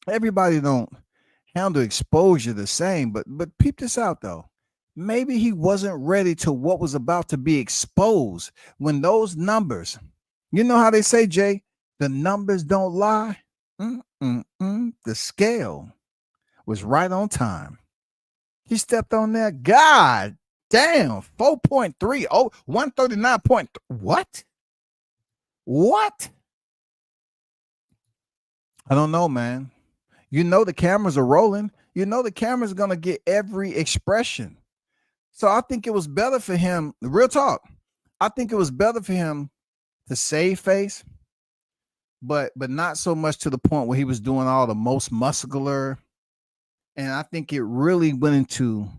Speaker 2: Everybody don't handle exposure the same, but peep this out though. Maybe he wasn't ready to what was about to be exposed when those numbers, you know how they say, Jay, the numbers don't lie. The scale was right on time. He stepped on there. God damn, 4.3. Oh, 139 point. What? I don't know, man. You know the cameras are rolling. You know the camera's going to get every expression. So I think it was better for him, real talk, I think it was better for him to save face, but not so much to the point where he was doing all the most muscular. And I think it really went into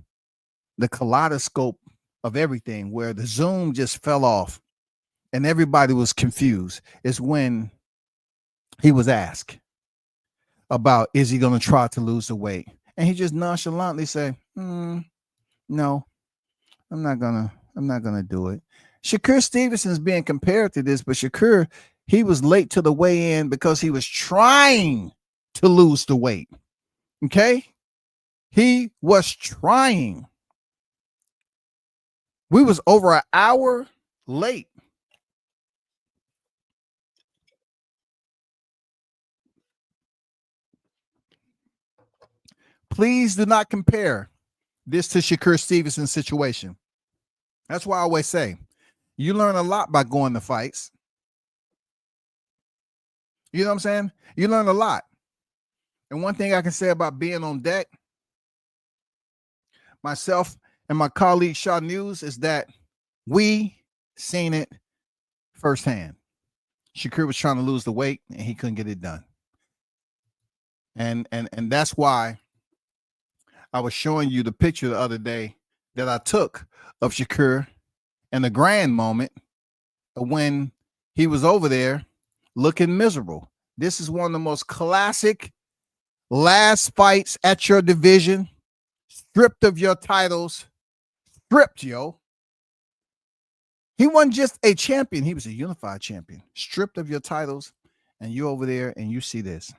Speaker 2: the kaleidoscope of everything where the zoom just fell off and everybody was confused. It's when he was asked about, is he going to try to lose the weight? And he just nonchalantly said, no, I'm not gonna do it. Shakur Stevenson's being compared to this, but Shakur, he was late to the weigh-in because he was trying to lose the weight. Okay? He was trying. We was over an hour late. Please do not compare this to Shakur Stevenson's situation. That's why I always say, you learn a lot by going to fights. You know what I'm saying? You learn a lot. And one thing I can say about being on deck, myself and my colleague Shaw News, is that we seen it firsthand. Shakur was trying to lose the weight and he couldn't get it done. And that's why I was showing you the picture the other day that I took of Shakur in the grand moment when he was over there looking miserable. This is one of the most classic last fights at your division, stripped of your titles, stripped, yo. He wasn't just a champion, he was a unified champion, stripped of your titles, and you over there and you see this.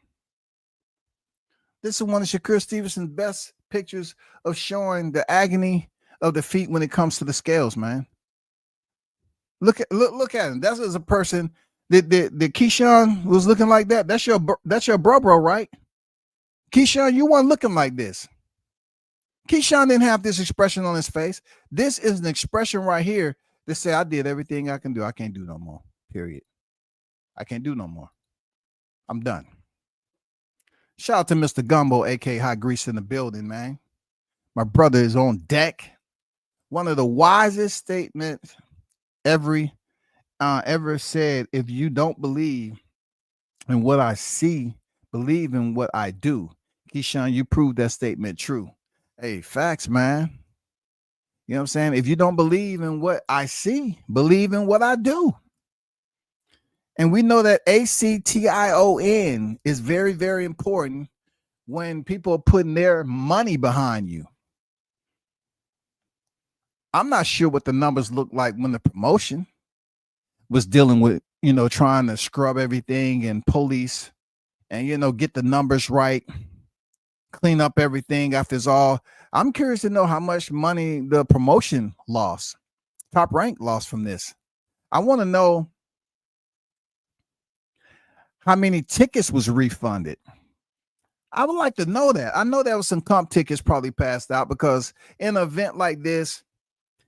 Speaker 2: This is one of Shakur Stevenson's best pictures of showing the agony of defeat when it comes to the scales, man. Look at him. That's as a person that Keyshawn was looking like that. That's your bro, right? Keyshawn, you weren't looking like this. Keyshawn didn't have this expression on his face. This is an expression right here that say, I did everything I can do. I can't do no more. Period. I can't do no more. I'm done. Shout out to Mr. Gumbo, aka Hot Grease, in the building, man. My brother is on deck. One of the wisest statements ever said, if you don't believe in what I see, believe in what I do. Keyshawn, you proved that statement true. Hey, facts, man. You know what I'm saying? If you don't believe in what I see, believe in what I do. And we know that ACTION is very, very important when people are putting their money behind you. I'm not sure what the numbers look like when the promotion was dealing with, trying to scrub everything and police and, get the numbers right, clean up everything after it's all. I'm curious to know how much money the promotion lost, Top Rank lost from this. I want to know how many tickets was refunded. I would like to know that. I know there was some comp tickets probably passed out because in an event like this,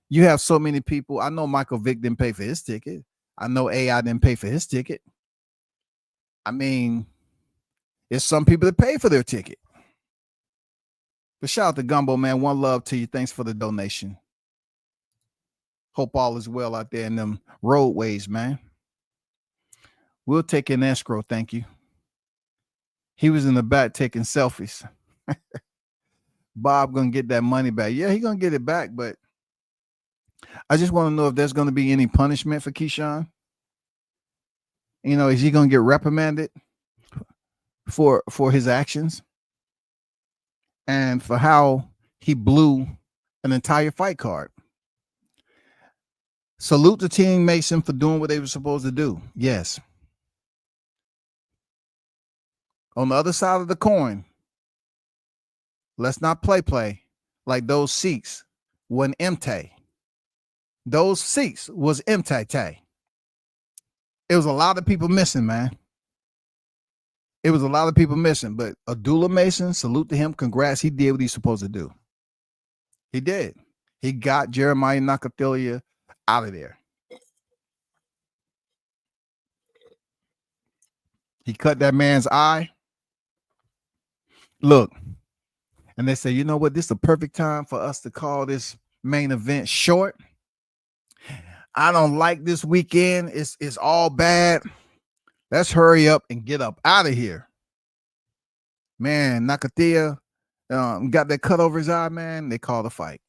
Speaker 2: you have so many people. I know Michael Vick didn't pay for his ticket. I know AI didn't pay for his ticket. I mean, there's some people that pay for their ticket. But shout out to Gumbo, man. One love to you. Thanks for the donation. Hope all is well out there in them roadways, man. We'll take an escrow. Thank you. He was in the back taking selfies. Bob gonna get that money back. Yeah, he gonna get it back, but I just want to know if there's gonna be any punishment for Keyshawn. You know, is he gonna get reprimanded for his actions and for how he blew an entire fight card? Salute the team Mason for doing what they were supposed to do. Yes. On the other side of the coin, let's not play like those seats when empty. Those seats was empty. It was a lot of people missing, man. It was a lot of people missing, but Abdullah Mason, salute to him. Congrats. He did what he's supposed to do. He did. He got Jeremiah Nakathila out of there. He cut that man's eye. Look, and they say, you know what? This is the perfect time for us to call this main event short. I don't like this weekend. It's all bad. Let's hurry up and get up out of here. Man, Nakathila got that cut over his eye, man. They called the fight.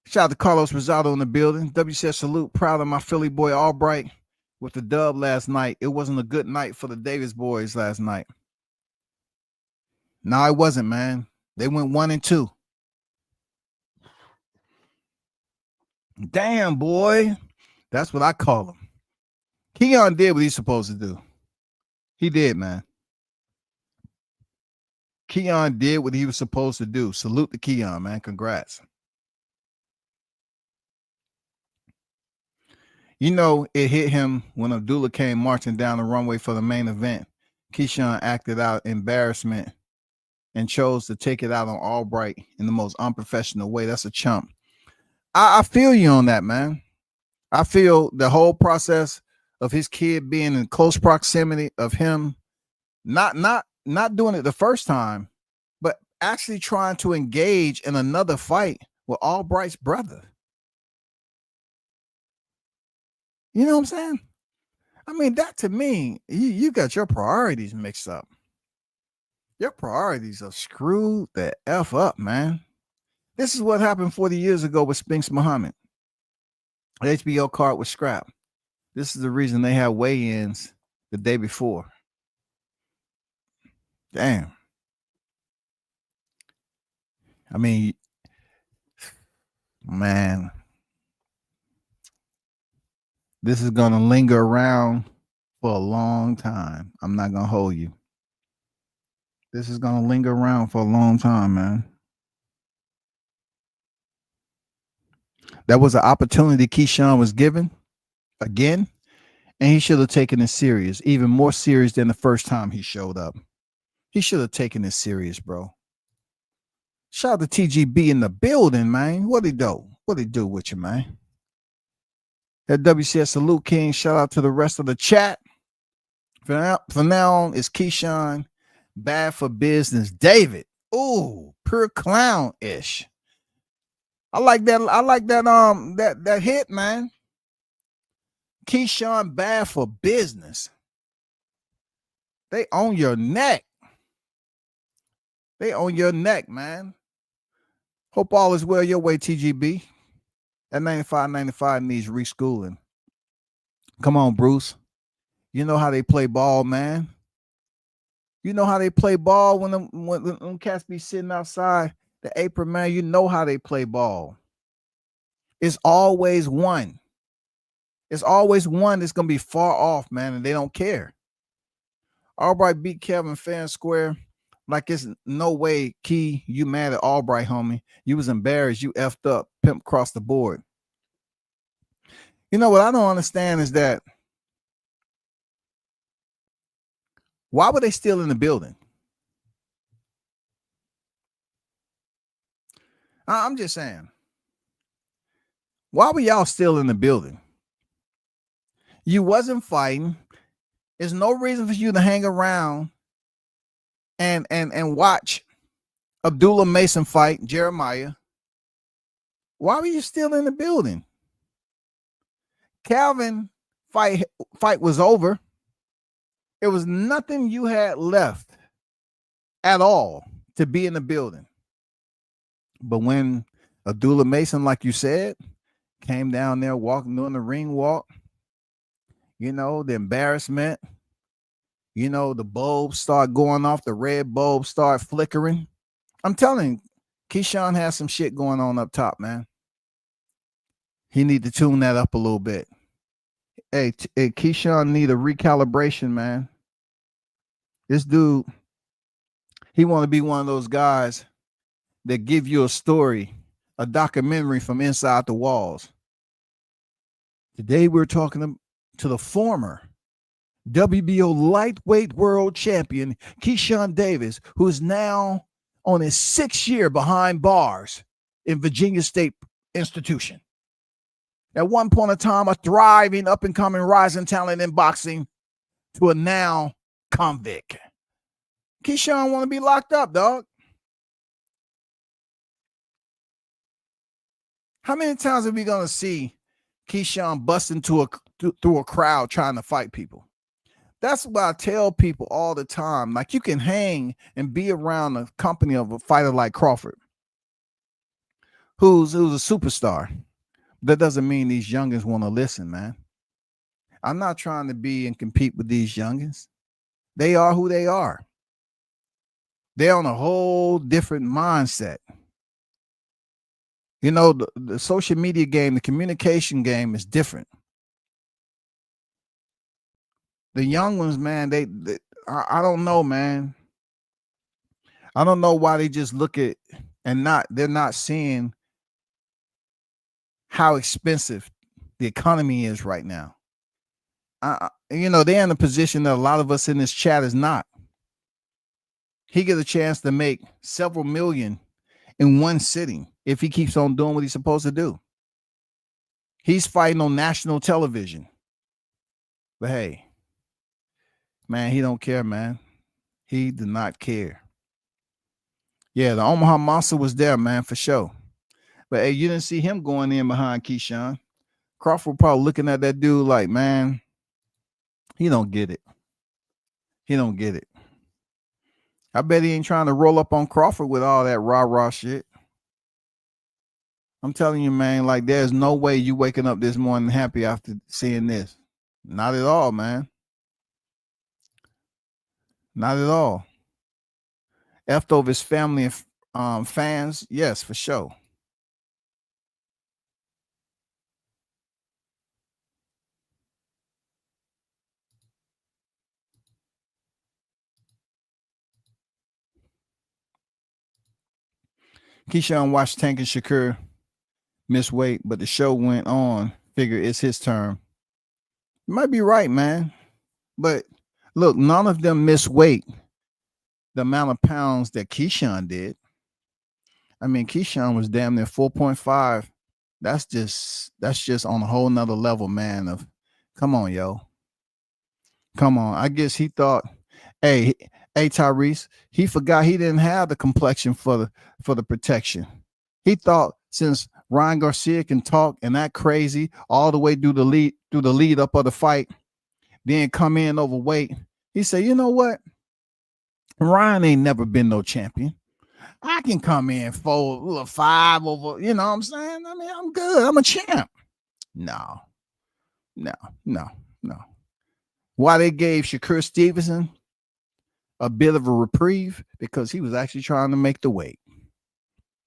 Speaker 2: Shout out to Carlos Rosado in the building. WCS salute. Proud of my Philly boy Albright with the dub last night. It wasn't a good night for the Davis boys last night. No, it wasn't, man. They went 1-2. Damn, boy. That's what I call him. Keon did what he's supposed to do. He did, man. Keon did what he was supposed to do. Salute to Keon, man. Congrats. You know, it hit him when Abdullah came marching down the runway for the main event. Keyshawn acted out embarrassment and chose to take it out on Albright in the most unprofessional way. That's a chump. I feel you on that, man. I feel the whole process of his kid being in close proximity of him, not doing it the first time, but actually trying to engage in another fight with Albright's brother. You know what I'm saying? I mean, that to me, you got your priorities mixed up. Your priorities are screwed the F up, man. This is what happened 40 years ago with Spinks Muhammad. The HBO card was scrapped. This is the reason they had weigh-ins the day before. Damn. I mean, man, this is going to linger around for a long time. I'm not going to hold you. This is going to linger around for a long time, man. That was an opportunity Keyshawn was given again, and he should have taken it serious, even more serious than the first time he showed up. He should have taken it serious, bro. Shout out to TGB in the building, man. What he do? What he do with you, man? At WCS Salute King, shout out to the rest of the chat. For now on, it's Keyshawn, bad for business. David, ooh, pure clown-ish. I like that. I like that hit, man. Keyshawn, bad for business. They own your neck. They own your neck, man. Hope all is well your way, TGB. That 95 needs reschooling. Come on, Bruce. You know how they play ball, man. You know how they play ball when them cats be sitting outside the apron, man. You know how they play ball. It's always one. It's always one that's going to be far off, man, and they don't care. Albright beat Kevin fair and square. Like it's no way, Key, you mad at Albright, homie. You was embarrassed. You effed up. Pimp across the board. You know what I don't understand is that why were they still in the building? I'm just saying. Why were y'all still in the building? You wasn't fighting. There's no reason for you to hang around and watch Abdullah Mason fight Jeremiah, why were you still in the building? Calvin fight was over. It was nothing you had left at all to be in the building. But when Abdullah Mason, like you said, came down there walking doing the ring walk, you know, the embarrassment, you know, the bulbs start going off, the red bulbs start flickering. I'm telling you, Keyshawn has some shit going on up top, man. He need to tune that up a little bit. Hey, Keyshawn need a recalibration, man. This dude, he want to be one of those guys that give you a story, a documentary from inside the walls. Today we're talking to the former WBO lightweight world champion, Keyshawn Davis, who is now on his 6th year behind bars in Virginia State Institution. At one point in time, a thriving, up-and-coming, rising talent in boxing to a now convict. Keyshawn want to be locked up, dog. How many times are we going to see Keyshawn busting through a crowd trying to fight people? That's what I tell people all the time. Like, you can hang and be around the company of a fighter like Crawford, who's a superstar. That doesn't mean these youngins want to listen, man. I'm not trying to be and compete with these youngins. They are who they are. They're on a whole different mindset. You know, the social media game, the communication game is different. The young ones, man, I don't know, man. I don't know why they just look at and they're not seeing how expensive the economy is right now. You know, they're in a position that a lot of us in this chat is not. He gets a chance to make several million in one sitting if he keeps on doing what he's supposed to do. He's fighting on national television. But hey, man, he don't care, man. He did not care. Yeah, the Omaha Monster was there, man, for sure. But hey, you didn't see him going in behind Keyshawn. Crawford probably looking at that dude like, man, he don't get it. He don't get it. I bet he ain't trying to roll up on Crawford with all that rah-rah shit. I'm telling you, man, like, there's no way you waking up this morning happy after seeing this. Not at all, man. Not at all. Effed over his family and fans, yes, for sure. Keyshawn watched Tank and Shakur miss weight, but the show went on. Figure it's his turn. You might be right, man. But look, none of them missed weight the amount of pounds that Keyshawn did. I mean, Keyshawn was damn near 4.5. That's just on a whole nother level, man. Of come on, yo. Come on. I guess he thought, hey, Tyrese, he forgot he didn't have the complexion for the protection. He thought since Ryan Garcia can talk and act crazy all the way through the lead up of the fight, then come in overweight. He said, you know what? Ryan ain't never been no champion. I can come in 4-5 over, you know what I'm saying? I mean, I'm good. I'm a champ. No. Why they gave Shakur Stevenson a bit of a reprieve? Because he was actually trying to make the weight.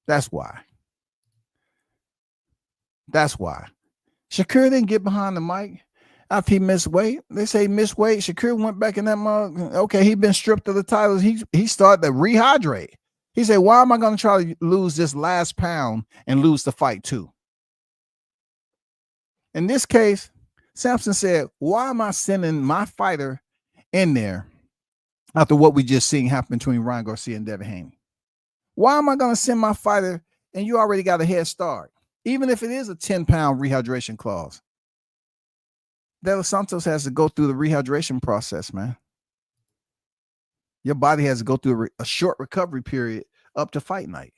Speaker 2: That's why. Shakur didn't get behind the mic after he missed weight. They say he missed weight. Shakur went back in that mug. Okay, he been stripped of the titles. He started to rehydrate. He said, why am I going to try to lose this last pound and lose the fight too? In this case, Sampson said, why am I sending my fighter in there after what we just seen happen between Ryan Garcia and Devin Haney? Why am I going to send my fighter and you already got a head start? Even if it is a 10-pound rehydration clause. De Los Santos has to go through the rehydration process, man. Your body has to go through a short recovery period up to fight night.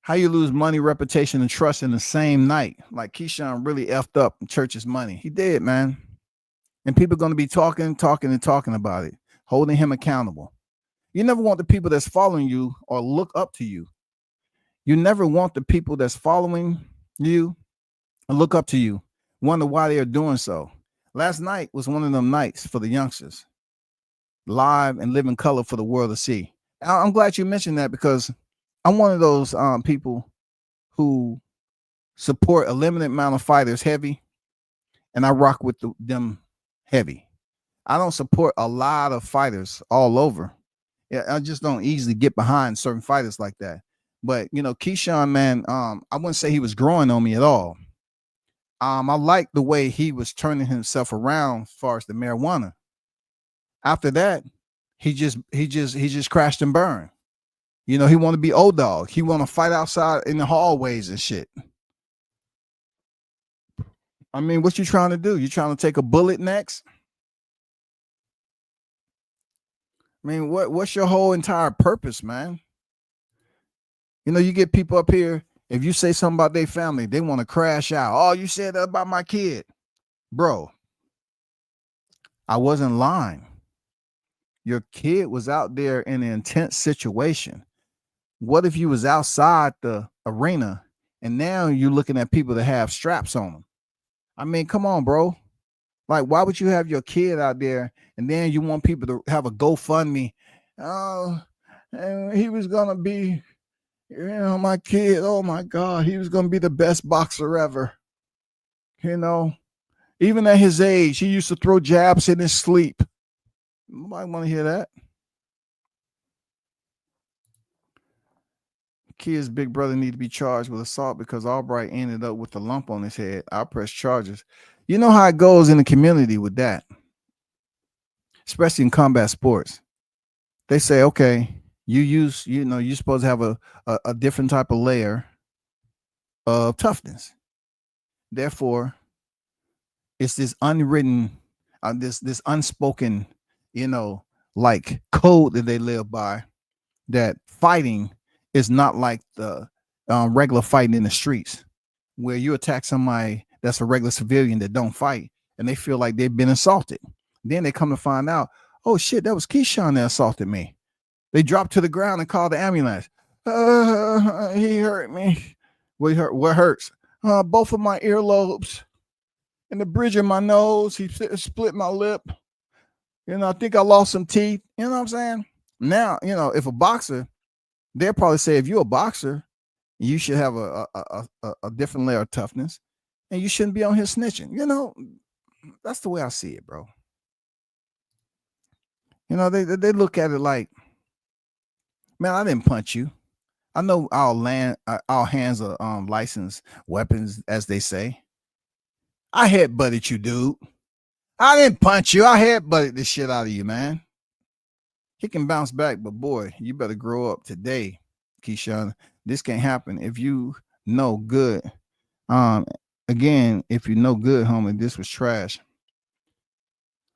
Speaker 2: How you lose money, reputation, and trust in the same night? Like Keyshawn really effed up Church's money. He did, man. And people are going to be talking about it, holding him accountable. You never want the people that's following you or look up to you. You never want the people that's following you and look up to you, wonder why they are doing so. Last night was one of them nights for the youngsters, live and live in color for the world to see. I'm glad you mentioned that because I'm one of those people who support a limited amount of fighters heavy, and I rock with them heavy. I don't support a lot of fighters all over. Yeah, I just don't easily get behind certain fighters like that. But you know, Keyshawn, man, I wouldn't say he was growing on me at all. I like the way he was turning himself around as far as the marijuana. After that, he just crashed and burned. You know, he want to be old dog. He want to fight outside in the hallways and shit. I mean, what you trying to do? You trying to take a bullet next? I mean, what's your whole entire purpose, man? You know, you get people up here, if you say something about their family, they want to crash out. Oh, you said that about my kid. Bro, I wasn't lying. Your kid was out there in an intense situation. What if you was outside the arena and now you're looking at people that have straps on them? I mean, come on, bro. Like, why would you have your kid out there and then you want people to have a GoFundMe? Oh, and he was going to be, you know, my kid. Oh, my God. He was going to be the best boxer ever. You know, even at his age, he used to throw jabs in his sleep. Nobody want to hear that. Kid's big brother need to be charged with assault because Albright ended up with a lump on his head. I'll press charges. You know how it goes in the community with that, especially in combat sports. They say, okay, you're supposed to have a different type of layer of toughness. Therefore, it's this unwritten, this unspoken, like code that they live by, that fighting is not like the regular fighting in the streets where you attack somebody that's a regular civilian that don't fight and they feel like they've been assaulted. Then they come to find out, oh shit, that was Keyshawn that assaulted me. They drop to the ground and call the ambulance. He hurt me. What hurts? Both of my earlobes and the bridge of my nose. He split my lip. I think I lost some teeth. You know what I'm saying? Now, if a boxer, they'll probably say, if you're a boxer, you should have a different layer of toughness and you shouldn't be on here snitching. That's the way I see it, bro. They look at it like, man, I didn't punch you. I know our hands are licensed weapons, as they say. I headbutted you, dude. I didn't punch you. I headbutted the shit out of you, man. He can bounce back, but boy, you better grow up today, Keyshawn. This can't happen. If you know good, if you know good, homie, this was trash.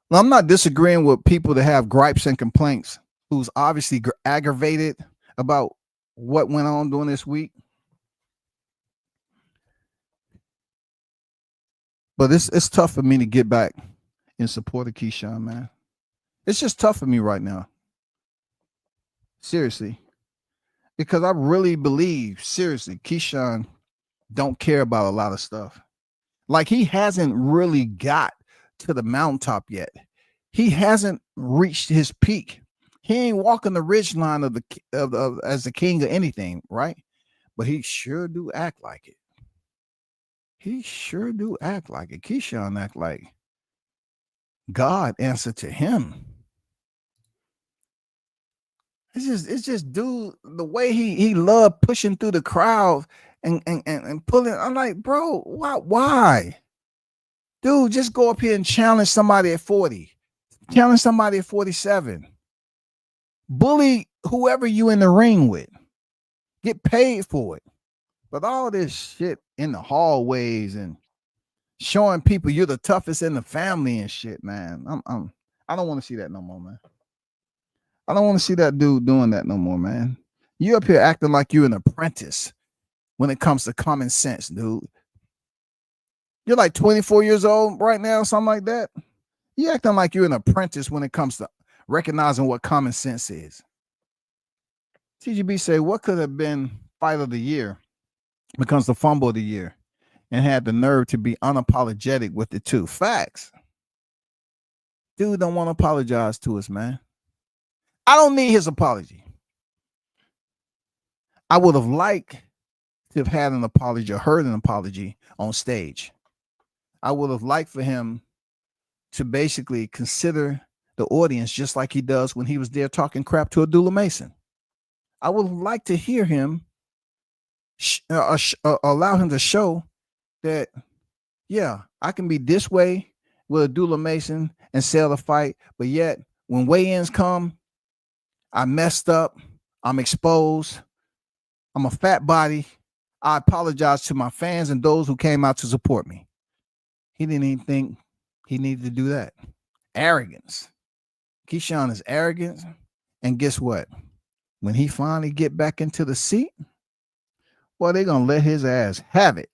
Speaker 2: Well, I'm not disagreeing with people that have gripes and complaints, who's obviously aggravated about what went on during this week. But it's tough for me to get back in support of Keyshawn, man. It's just tough for me right now. Seriously. Because I really believe, seriously, Keyshawn don't care about a lot of stuff. Like, he hasn't really got to the mountaintop yet. He hasn't reached his peak. He ain't walking the ridge line of as the king of anything, right? But he sure do act like it. He sure do act like it. Keyshawn act like God answered to him. It's just dude, the way he loved pushing through the crowd and pulling. I'm like, bro, why? Dude, just go up here and challenge somebody at 40. Challenge somebody at 47. Bully whoever you in the ring with. Get paid for it. But all this shit in the hallways and showing people you're the toughest in the family and shit, man. I don't want to see that no more, man. I don't want to see that dude doing that no more, man. You up here acting like you're an apprentice when it comes to common sense, dude. You're like 24 years old right now, something like that. You acting like you're an apprentice when it comes to recognizing what common sense is. TGB say, what could have been fight of the year becomes the fumble of the year, and had the nerve to be unapologetic with it too. Facts. Dude don't want to apologize to us, man. I don't need his apology. I would have liked to have had an apology or heard an apology on stage. I would have liked for him to basically consider the audience just like he does when he was there talking crap to Abdullah Mason. I would have liked to hear him allow him to show that, yeah, I can be this way with Abdullah Mason and sell the fight, but yet when weigh-ins come, I messed up, I'm exposed, I'm a fat body. I apologize to my fans and those who came out to support me. He didn't even think he needed to do that. Arrogance. Keyshawn is arrogant. And guess what? When he finally get back into the seat, boy, they're going to let his ass have it.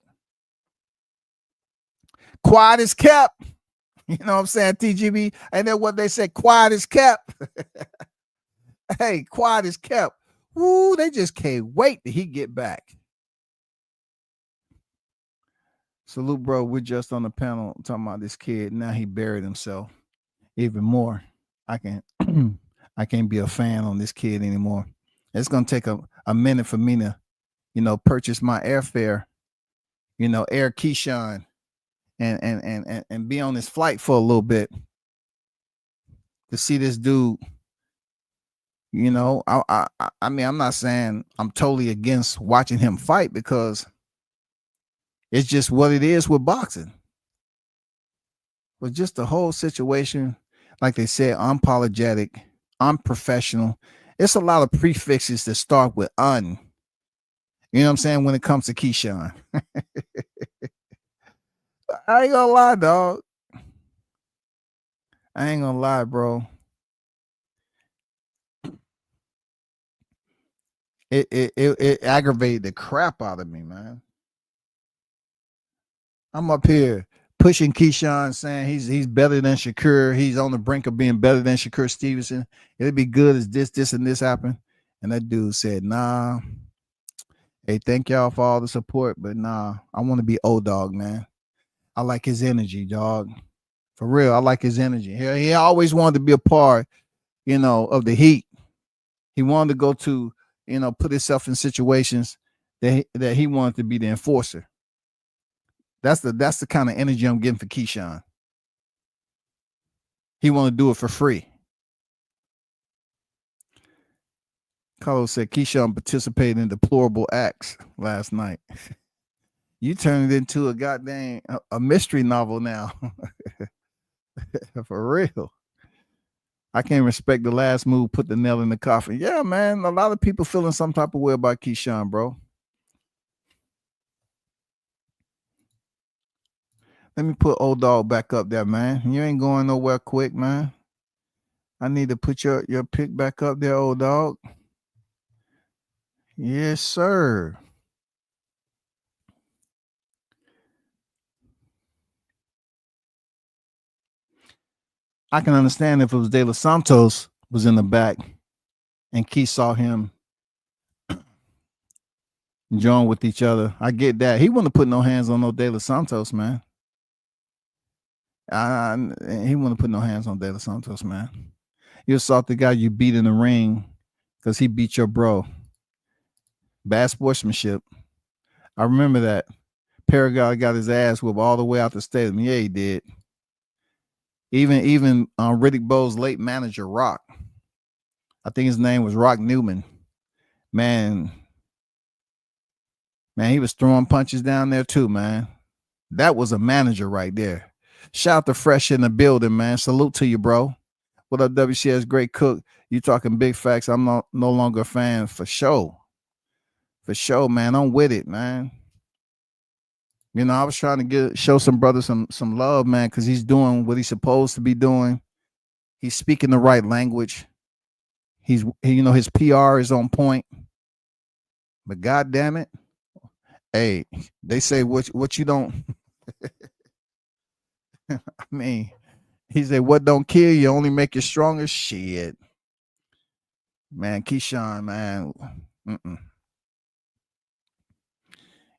Speaker 2: Quiet is kept. You know what I'm saying, TGB? Ain't that what they said? Quiet is kept. Hey, quiet is kept. Woo, they just can't wait till he get back. Salute, bro. We're just on the panel talking about this kid. Now he buried himself even more. I can't be a fan on this kid anymore. It's gonna take a minute for me to, purchase my airfare, Air Keyshawn, and be on this flight for a little bit to see this dude. I mean, I'm not saying I'm totally against watching him fight because it's just what it is with boxing. But just the whole situation, like they said, unapologetic, unprofessional. It's a lot of prefixes that start with un. You know what I'm saying? When it comes to Keyshawn. I ain't gonna lie, dog. I ain't gonna lie, bro. It aggravated the crap out of me, man. I'm up here pushing Keyshawn, saying he's better than Shakur. He's on the brink of being better than Shakur Stevenson. It'd be good as this, and this happen. And that dude said, nah. Hey, thank y'all for all the support, but nah, I want to be O-Dog, man. I like his energy, dog. For real, I like his energy. He always wanted to be a part, of the heat. He wanted to go to, put himself in situations that he wanted to be the enforcer. That's the kind of energy I'm getting for Keyshawn. He want to do it for free. Carlos said Keyshawn participated in deplorable acts last night. You turned it into a goddamn a mystery novel now. For real. I can't respect the last move, put the nail in the coffin. Yeah, man. A lot of people feeling some type of way about Keyshawn, bro. Let me put O-Dog back up there, man. You ain't going nowhere quick, man. I need to put your pick back up there, O-Dog. Yes, sir. I can understand if it was De Los Santos was in the back and Key saw him join with each other. I get that. He wouldn't put no hands on no De Los Santos, man. He wouldn't put no hands on De Los Santos, man. You assault the guy you beat in the ring because he beat your bro. Bad sportsmanship. I remember that. Paragon got his ass whooped all the way out the stadium. Yeah, he did. Even Riddick Bowe's late manager, Rock. I think his name was Rock Newman. Man, he was throwing punches down there too, man. That was a manager right there. Shout out to Fresh in the building, man. Salute to you, bro. What up, WCS Great Cook? You talking big facts. I'm no longer a fan for sure. For sure, man. I'm with it, man. I was trying to show some brother some love, man, because he's doing what he's supposed to be doing. He's speaking the right language. His PR is on point. But God damn it, hey, they say what you don't. I mean, he said, "What don't kill you only make you stronger." Shit, man, Keyshawn, man.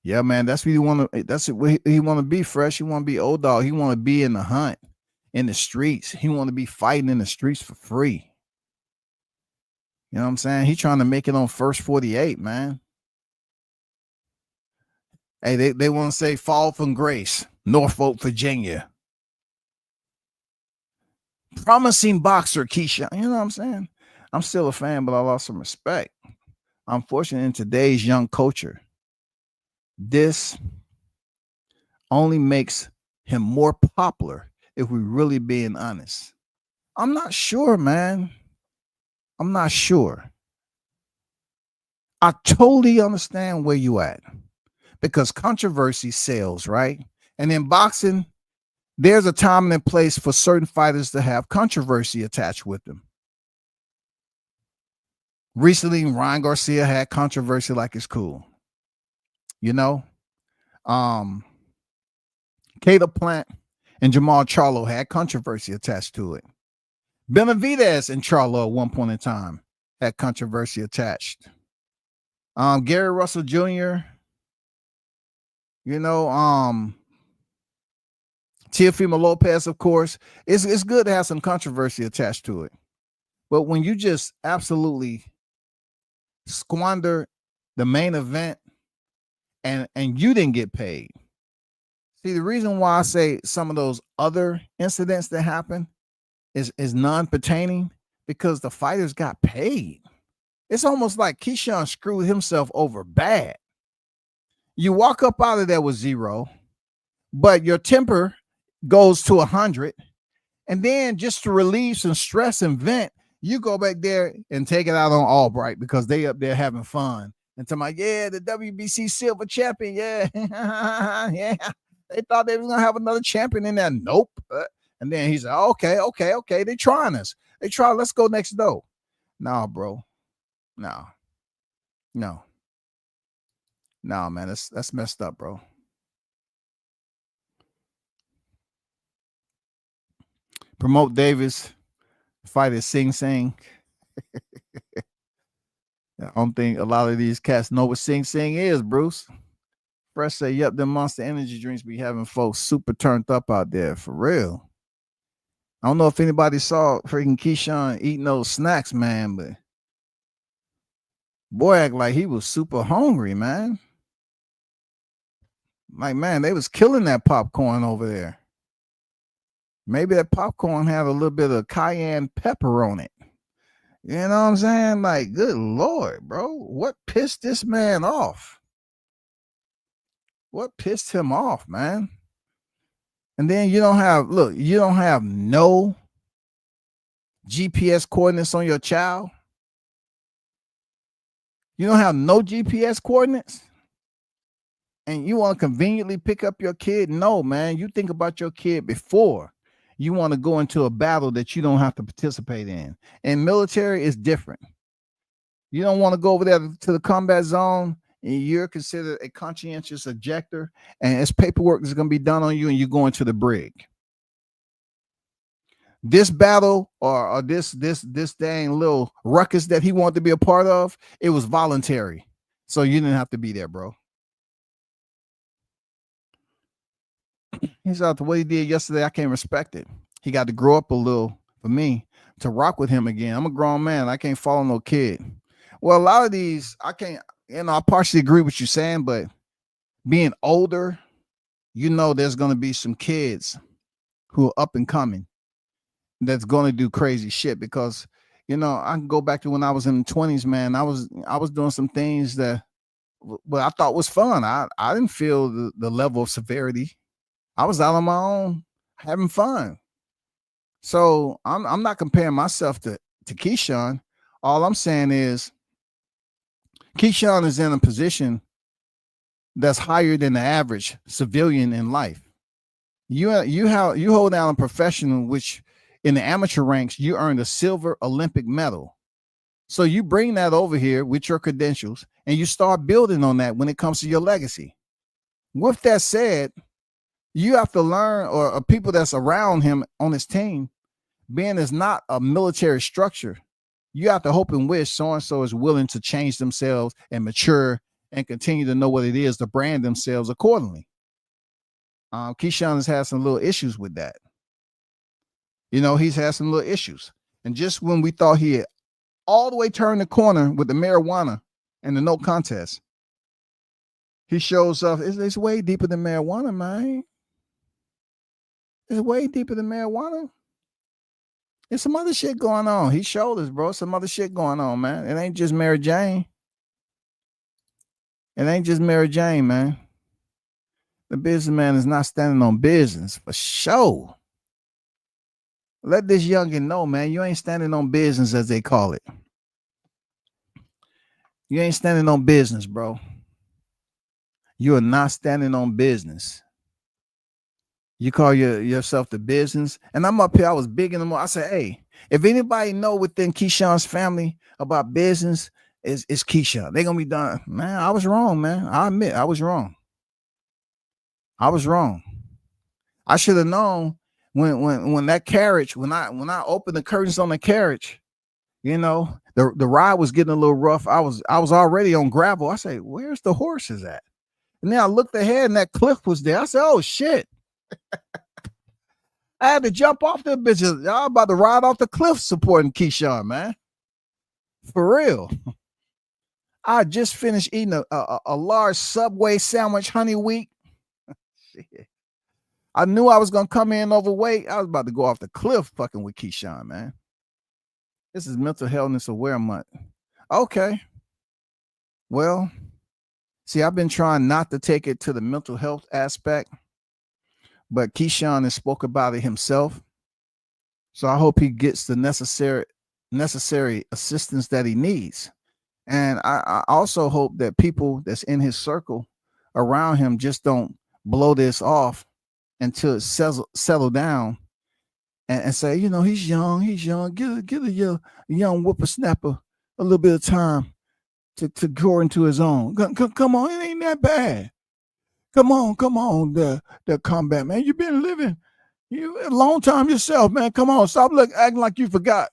Speaker 2: Yeah, man, that's what he want to. That's what he want to be. Fresh. He want to be old dog. He want to be in the hunt, in the streets. He want to be fighting in the streets for free. You know what I'm saying? He trying to make it on first 48, man. Hey, they want to say fall from grace, Norfolk, Virginia. Promising boxer, Keyshawn. You know what I'm saying? I'm still a fan, but I lost some respect. Unfortunately, in today's young culture, this only makes him more popular if we really being honest. I'm not sure, man. I'm not sure. I totally understand where you at because controversy sells, right? And in boxing, there's a time and a place for certain fighters to have controversy attached with them. Recently, Ryan Garcia had controversy like it's cool. You know, Caleb Plant and Jamal Charlo had controversy attached to it. Benavidez and Charlo at one point in time had controversy attached. Gary Russell Jr., Teofimo Lopez, of course. It's good to have some controversy attached to it. But when you just absolutely squander the main event and you didn't get paid. See, the reason why I say some of those other incidents that happen is non-pertaining because the fighters got paid. It's almost like Keyshawn screwed himself over bad. You walk up out of there with 0, but your temper goes to 100. And then just to relieve some stress and vent, you go back there and take it out on Albright because they up there having fun. And to my, yeah, the WBC silver champion. Yeah. Yeah. They thought they were going to have another champion in there. Nope. And then he said, okay. They trying us. Let's go next door. Nah, bro. No, man. That's messed up, bro. Promote Davis. Fight is Sing Sing. I don't think a lot of these cats know what Sing Sing is, Bruce. Fresh say, yep, them Monster Energy drinks be having folks super turned up out there, for real. I don't know if anybody saw freaking Keyshawn eating those snacks, man, but boy act like he was super hungry, man. Like, man, they was killing that popcorn over there. Maybe that popcorn had a little bit of cayenne pepper on it. You know what I'm saying? Like, good Lord, bro. What pissed this man off? What pissed him off, man? And then you don't have no GPS coordinates on your child. You don't have no GPS coordinates. And you want to conveniently pick up your kid? No, man. You think about your kid before you want to go into a battle that you don't have to participate in. And military is different. You don't want to go over there to the combat zone and you're considered a conscientious objector and it's paperwork that's going to be done on you and you're going to the brig. This battle or this dang little ruckus that he wanted to be a part of, it was voluntary. So you didn't have to be there, bro. He's out to what he did yesterday. I can't respect it. He got to grow up a little for me to rock with him again. I'm a grown man. I can't follow no kid. Well, a lot of these, I can't, I partially agree with you saying, but being older, there's going to be some kids who are up and coming that's going to do crazy shit because, I can go back to when I was in the 20s, man. I was doing some things that I thought was fun. I didn't feel the level of severity. I was out on my own having fun. So I'm not comparing myself to Keyshawn. All I'm saying is Keyshawn is in a position that's higher than the average civilian in life. You hold down a profession which in the amateur ranks, you earned a silver Olympic medal. So you bring that over here with your credentials and you start building on that when it comes to your legacy. With that said, you have to learn, or people that's around him on his team, being is not a military structure. You have to hope and wish so-and-so is willing to change themselves and mature and continue to know what it is to brand themselves accordingly. Keyshawn has had some little issues with that. You know, he's had some little issues. And just when we thought he had all the way turned the corner with the marijuana and the no contest, he shows up. It's way deeper than marijuana, man. It's way deeper than marijuana. There's some other shit going on. He showed us, bro. Some other shit going on, man. It ain't just Mary Jane. It ain't just Mary Jane, man. The businessman is not standing on business for sure. Let this youngin know, man, you ain't standing on business, as they call it. You ain't standing on business, bro. You are not standing on business. You call yourself the business. And I'm up here, I was big in the morning. I said, hey, if anybody know within Keyshawn's family about business, it's Keyshawn. They're going to be done. Man, I was wrong, man. I admit I was wrong. I was wrong. I should have known when that carriage, when I opened the curtains on the carriage, you know, the ride was getting a little rough. I was already on gravel. I said, where's the horses at? And then I looked ahead and that cliff was there. I said, oh shit. I had to jump off the bitches. Y'all about to ride off the cliff supporting Keyshawn, man. For real. I just finished eating a large Subway sandwich, honey wheat. Shit. I knew I was going to come in overweight. I was about to go off the cliff fucking with Keyshawn, man. This is Mental Healthness Aware Month. Okay. Well, see, I've been trying not to take it to the mental health aspect, but Keyshawn has spoke about it himself. So I hope he gets the necessary assistance that he needs. And I also hope that people that's in his circle around him just don't blow this off until it settle down and say, you know, he's young. Give a young whippersnapper a little bit of time to grow into his own. Come on, it ain't that bad. Come on, the combat, man. You've been living a long time yourself, man. Come on, stop acting like you forgot.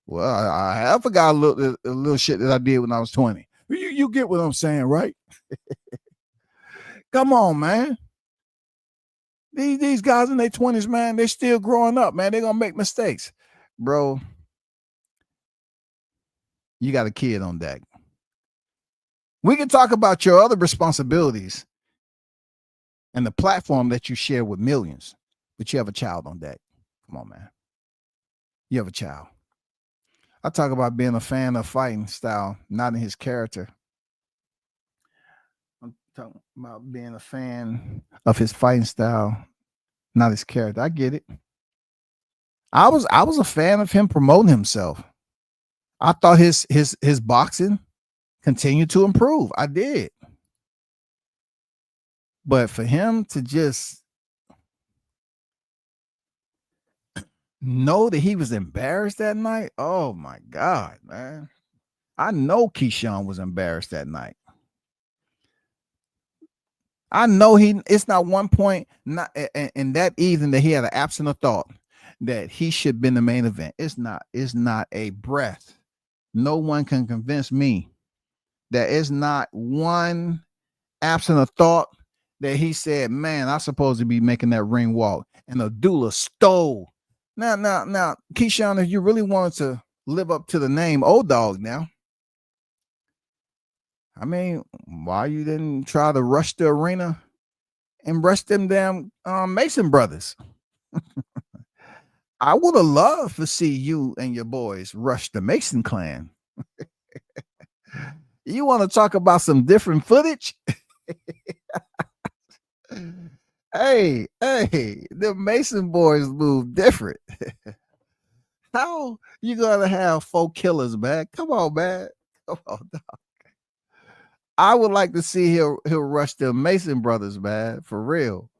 Speaker 2: Well, I have forgot a little shit that I did when I was 20. You get what I'm saying, right? Come on, man. These guys in their 20s, man, they still growing up, man. They're gonna make mistakes. Bro, you got a kid on deck. We can talk about your other responsibilities and the platform that you share with millions, but you have a child on deck. Come on, man. You have a child. I talk about being a fan of fighting style, not in his character. I'm talking about being a fan of his fighting style, not his character. I get it. I was a fan of him promoting himself. I thought his boxing continued to improve. I did. But for him to just know that he was embarrassed that night, oh my God, man. I know Keyshawn was embarrassed that night. I know it's not one point not in that evening that he had an absent of thought that he should have been the main event. It's not a breath. No one can convince me that it's not one absent of thought that he said, man, I'm supposed to be making that ring walk. And Abdullah stole. Now, Keyshawn, if you really wanted to live up to the name Old Dog now, I mean, why you didn't try to rush the arena and rush them damn Mason brothers? I would have loved to see you and your boys rush the Mason clan. You want to talk about some different footage? Hey, the Mason boys move different. How you gonna have 4 killers, man? Come on, man. Come on, dog. I would like to see he'll rush the Mason brothers, man, for real.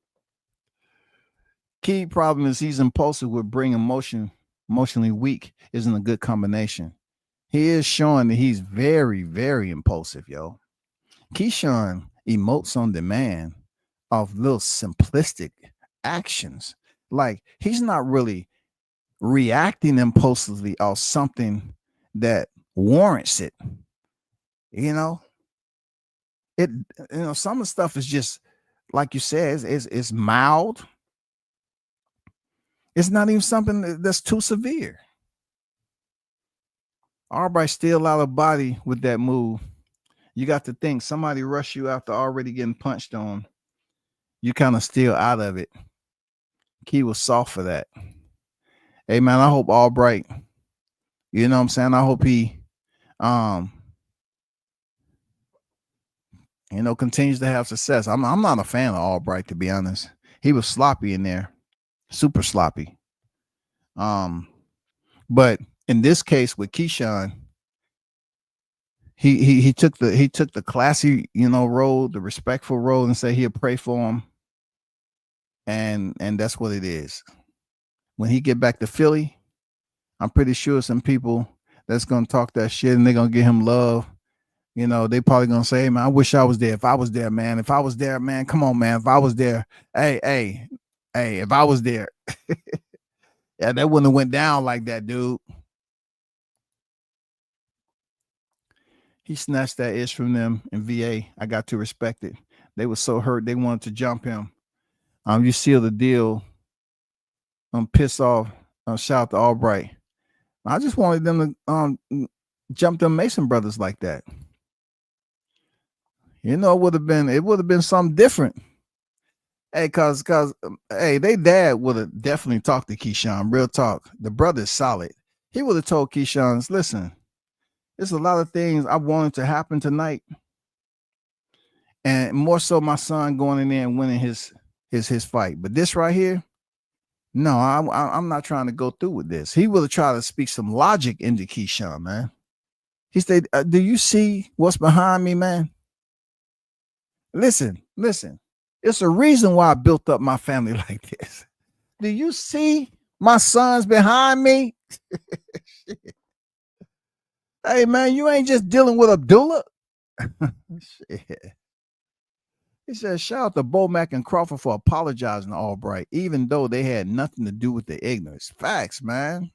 Speaker 2: Key problem is he's impulsive with bring emotion emotionally weak isn't a good combination. He is showing that he's very, very impulsive, yo. Keyshawn emotes on demand of little simplistic actions. Like he's not really reacting impulsively or something that warrants it. You know, it some of the stuff is just like you said, it's mild. It's not even something that's too severe. Albright still out of body with that move. You got to think somebody rush you after already getting punched on. You kind of still out of it. Key was soft for that. Hey man, I hope Albright, you know what I'm saying? I hope he continues to have success. I'm not a fan of Albright, to be honest. He was sloppy in there, super sloppy. But in this case with Keyshawn, he took the classy, road, the respectful road, and said he'll pray for him. And that's what it is. When he get back to Philly, I'm pretty sure some people that's gonna talk that shit and they're gonna give him love. They probably gonna say, hey, man, I wish I was there. If I was there, man. If I was there, man, come on, man. If I was there, hey, if I was there. Yeah, that wouldn't have went down like that, dude. He snatched that ish from them in VA. I got to respect it. They were so hurt they wanted to jump him. You seal the deal. I'm pissed off. Shout out to Albright. I just wanted them to jump them Mason brothers like that. It would have been something different. Hey, cause they dad would have definitely talked to Keyshawn. Real talk. The brother is solid. He would have told Keyshawn, listen, there's a lot of things I wanted to happen tonight. And more so my son going in there and winning his fight. But this right here, no, I'm not trying to go through with this. He would have tried to speak some logic into Keyshawn, man. He said, do you see what's behind me, man? Listen. It's a reason why I built up my family like this. Do you see my sons behind me? Hey, man, you ain't just dealing with Abdullah. Shit. He said, shout out to Bomack and Crawford for apologizing to Albright, even though they had nothing to do with the ignorance. Facts, man.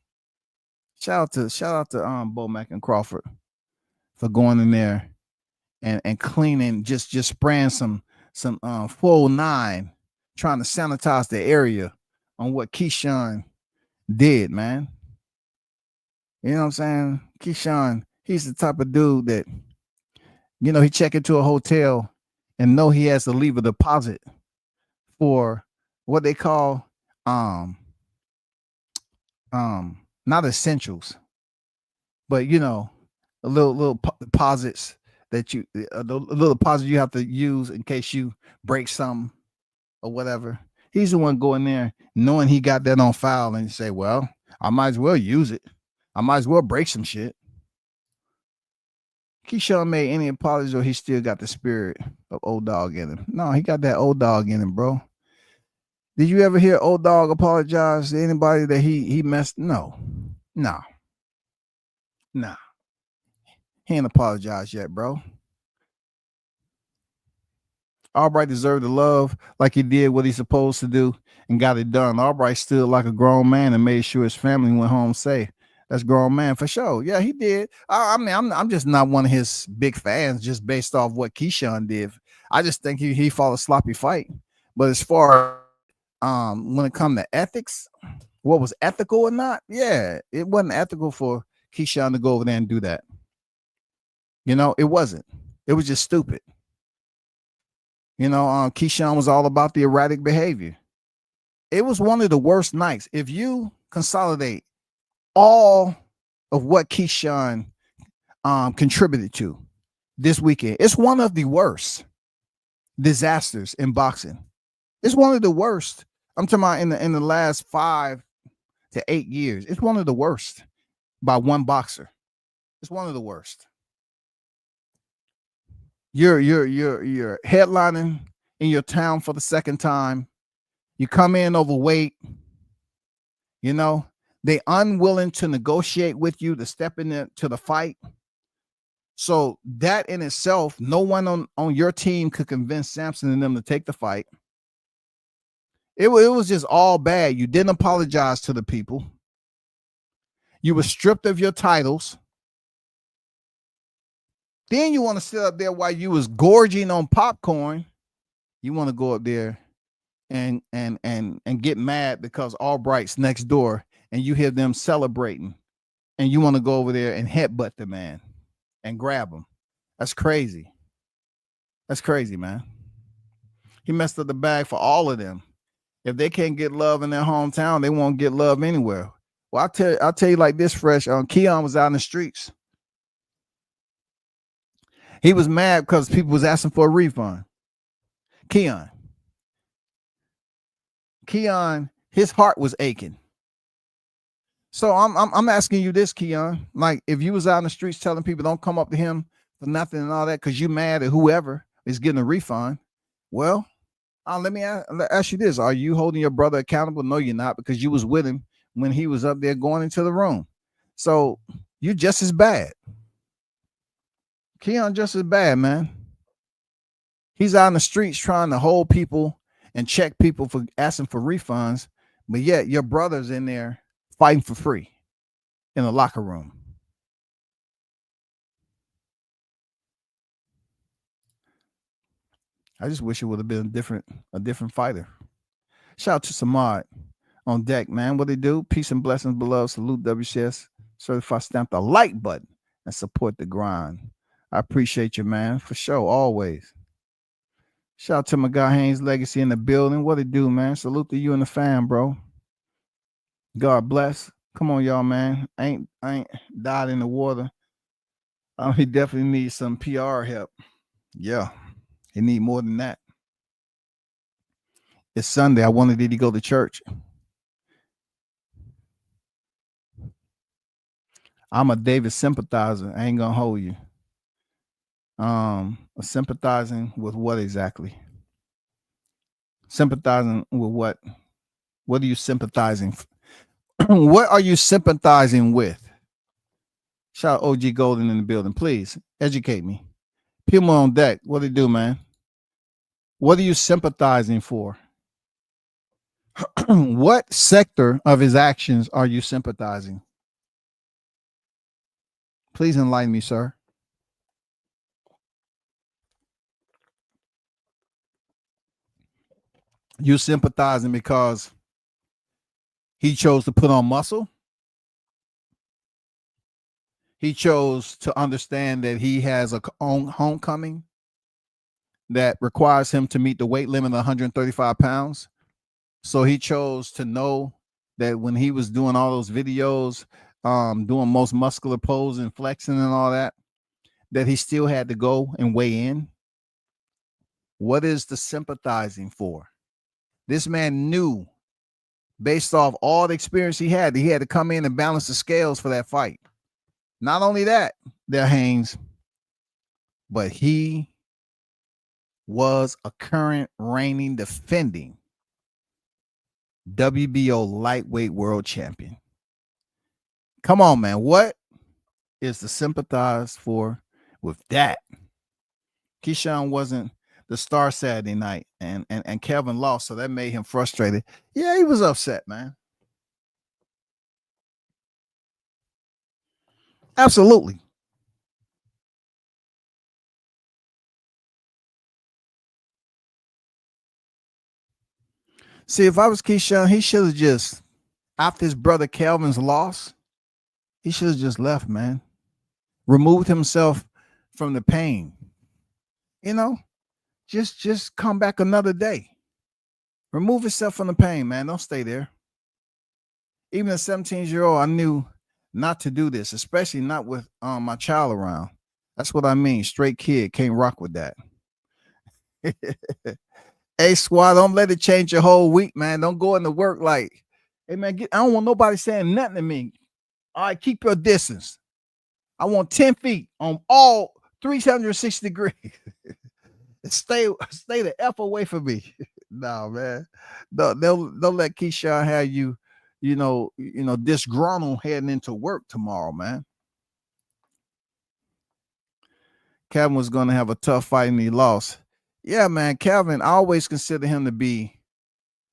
Speaker 2: Shout out to Bomack and Crawford for going in there and cleaning, just spraying some 409, trying to sanitize the area on what Keyshawn did, man. You know what I'm saying? Keyshawn, he's the type of dude that, he check into a hotel and know he has to leave a deposit for what they call not essentials, but a little deposits that a little deposit you have to use in case you break something or whatever. He's the one going there knowing he got that on file and say, well, I might as well use it. I might as well break some shit. Keyshawn made any apologies or he still got the spirit of old dog in him? No, he got that old dog in him, bro. Did you ever hear old dog apologize to anybody that he messed? No. Nah. He ain't apologized yet, bro. Albright deserved the love like he did what he's supposed to do and got it done. Albright stood like a grown man and made sure his family went home safe. That's grown man for sure. Yeah, he did. I mean, I'm just not one of his big fans just based off what Keyshawn did. I just think he fought a sloppy fight. But as far when it comes to ethics, what was ethical or not? Yeah, it wasn't ethical for Keyshawn to go over there and do that. It wasn't. It was just stupid. Keyshawn was all about the erratic behavior. It was one of the worst nights. If you consolidate all of what Keyshawn contributed to this weekend, it's one of the worst disasters in boxing. It's one of the worst. I'm talking about in the last 5 to 8 years. It's one of the worst by one boxer. It's one of the worst. You're headlining in your town for the second time. You come in overweight. They unwilling to negotiate with you to step into the fight. So that in itself, no one on your team could convince Samson and them to take the fight. It was just all bad. You didn't apologize to the people. You were stripped of your titles. Then you want to sit up there while you was gorging on popcorn. You want to go up there and get mad because Albright's next door and you hear them celebrating, and you want to go over there and headbutt the man and grab him. That's crazy. That's crazy, man. He messed up the bag for all of them. If they can't get love in their hometown, they won't get love anywhere. Well, I'll tell you like this, Fresh. Keon was out in the streets. He was mad because people was asking for a refund. Keon, his heart was aching. So I'm asking you this, Keon. Like, if you was out in the streets telling people don't come up to him for nothing and all that because you mad at whoever is getting a refund, well, let me ask you this: are you holding your brother accountable? No, you're not, because you was with him when he was up there going into the room. So you're just as bad. Keon just as bad, man. He's out in the streets trying to hold people and check people for asking for refunds, but yet your brother's in there fighting for free in the locker room. I just wish it would have been a different fighter. Shout out to Samad on deck, man. What they do? Peace and blessings below. Salute WCS. Certified, stamp the like button and support the grind. I appreciate you, man, for sure, always. Shout out to my guy Haynes Legacy in the building. What it do, man? Salute to you and the fam, bro. God bless. Come on, y'all, man. I ain't died in the water. He definitely needs some PR help. Yeah, he need more than that. It's Sunday. I wondered, did he go to church? I'm a David sympathizer. I ain't gonna hold you. Sympathizing with what exactly? Sympathizing with what? What are you sympathizing? What are you sympathizing with? Shout out OG Golden in the building. Please educate me. People on deck. What do you do, man? What are you sympathizing for? What sector of his actions are you sympathizing? Please enlighten me, sir. You sympathizing because he chose to put on muscle? He chose to understand that he has a own homecoming that requires him to meet the weight limit of 135 pounds. So he chose to know that when he was doing all those videos, doing most muscular pose and flexing and all that, that he still had to go and weigh in. What is the sympathizing for? This man knew, based off all the experience he had to come in and balance the scales for that fight. Not only that, there Haynes, but he was a current reigning defending WBO lightweight world champion. Come on, man. What is to sympathize for with that? Keyshawn wasn't the star Saturday night, and Kevin lost, so that made him frustrated. Yeah, he was upset, man. Absolutely. See, if I was Keyshawn, he should have just, after his brother Kelvin's loss, he should have just left, man. Removed himself from the pain. You know, just come back another day. Remove yourself from the pain, man. Don't stay there. Even at 17-year-old, I knew not to do this, especially not with my child around. That's what I mean. Straight kid, can't rock with that. Hey, squad, don't let it change your whole week, man. Don't go into work like, hey, man, I don't want nobody saying nothing to me. All right, keep your distance. I want 10 feet on all 360 degrees. Stay the F away from me. No, man. Don't let Keyshawn have you disgruntled heading into work tomorrow, man. Kevin was going to have a tough fight and he lost. Yeah, man. Kevin, I always consider him to be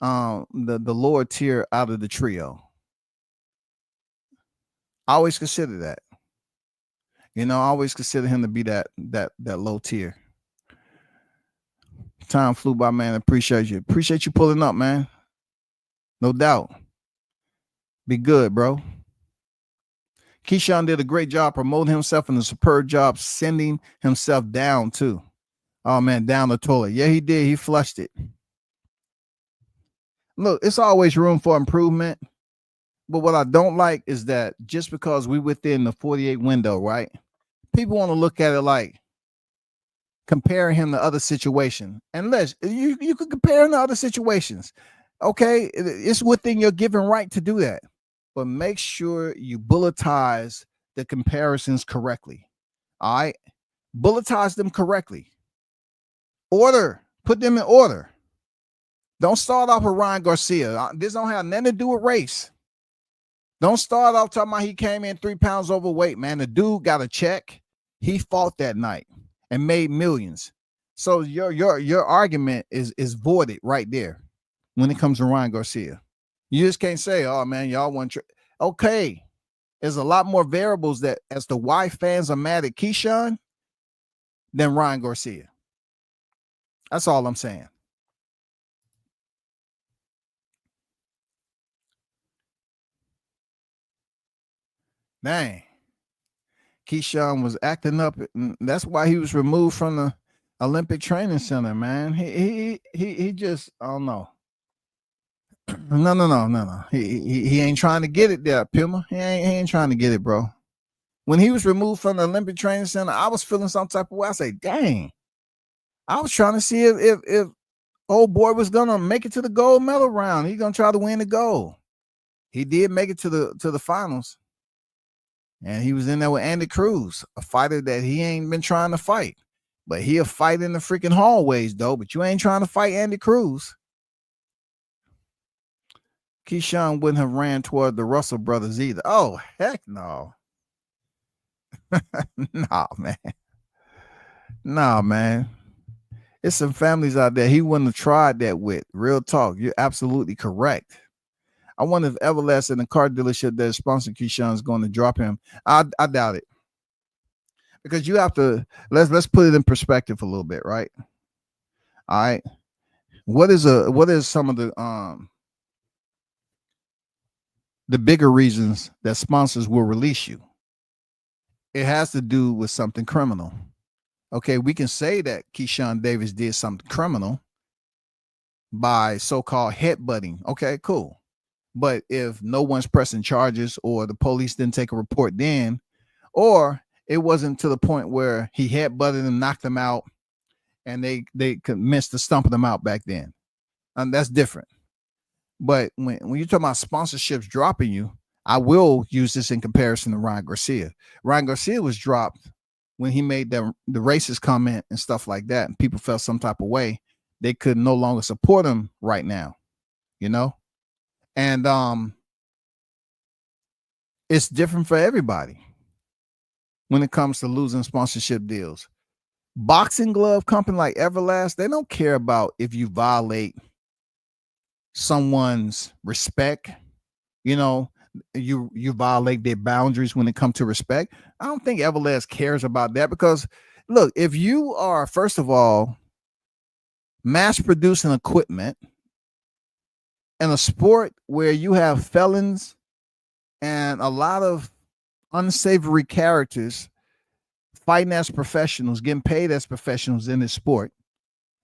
Speaker 2: the lower tier out of the trio. I always consider that. I always consider him to be that low tier. Time flew by, man. Appreciate you. Appreciate you pulling up, man. No doubt. Be good, bro. Keyshawn did a great job promoting himself and a superb job sending himself down too. Oh man, down the toilet. Yeah, he did. He flushed it. Look, it's always room for improvement. But what I don't like is that just because we within the 48 window, right? People want to look at it like comparing him to other situations. Unless you could compare him to other situations. Okay, it's within your given right to do that. But make sure you bulletize the comparisons correctly. All right? Bulletize them correctly. Put them in order. Don't start off with Ryan Garcia. This don't have nothing to do with race. Don't start off talking about he came in 3 pounds overweight, man. The dude got a check. He fought that night and made millions. So your argument is voided right there when it comes to Ryan Garcia. You just can't say, oh man, y'all want okay. There's a lot more variables that as to why fans are mad at Keyshawn than Ryan Garcia. That's all I'm saying. Dang. Keyshawn was acting up. That's why he was removed from the Olympic Training Center, man. He just, I don't know. No. He ain't trying to get it there, Pima. He ain't trying to get it, bro. When he was removed from the Olympic Training Center, I was feeling some type of way. I say, dang. I was trying to see if old boy was gonna make it to the gold medal round. He's gonna try to win the gold. He did make it to the finals. And he was in there with Andy Cruz, a fighter that he ain't been trying to fight. But he'll fight in the freaking hallways, though. But you ain't trying to fight Andy Cruz. Keyshawn wouldn't have ran toward the Russell brothers either. Oh, heck no. Nah, man. It's some families out there he wouldn't have tried that with. Real talk. You're absolutely correct. I wonder if Everlast and the car dealership that is sponsoring Keyshawn is going to drop him. I doubt it. Because you have to, let's put it in perspective a little bit, right? All right. What is some of the bigger reasons that sponsors will release you? It has to do with something criminal. Okay, we can say that Keyshawn Davis did something criminal by so-called headbutting. Okay, cool. But if no one's pressing charges or the police didn't take a report then, or it wasn't to the point where he headbutted him, knocked him out, and they commenced to stumping him out back then. And that's different. But when you're talking about sponsorships dropping you, I will use this in comparison to Ryan Garcia. Ryan Garcia was dropped when he made the racist comment and stuff like that, and people felt some type of way. They could no longer support him right now, you know? And it's different for everybody when it comes to losing sponsorship deals. Boxing glove company like Everlast, they don't care about if you violate someone's respect. You know, you violate their boundaries when it comes to respect. I don't think Everlast cares about that because, look, if you are, first of all, mass producing equipment in a sport where you have felons and a lot of unsavory characters fighting as professionals, getting paid as professionals in this sport,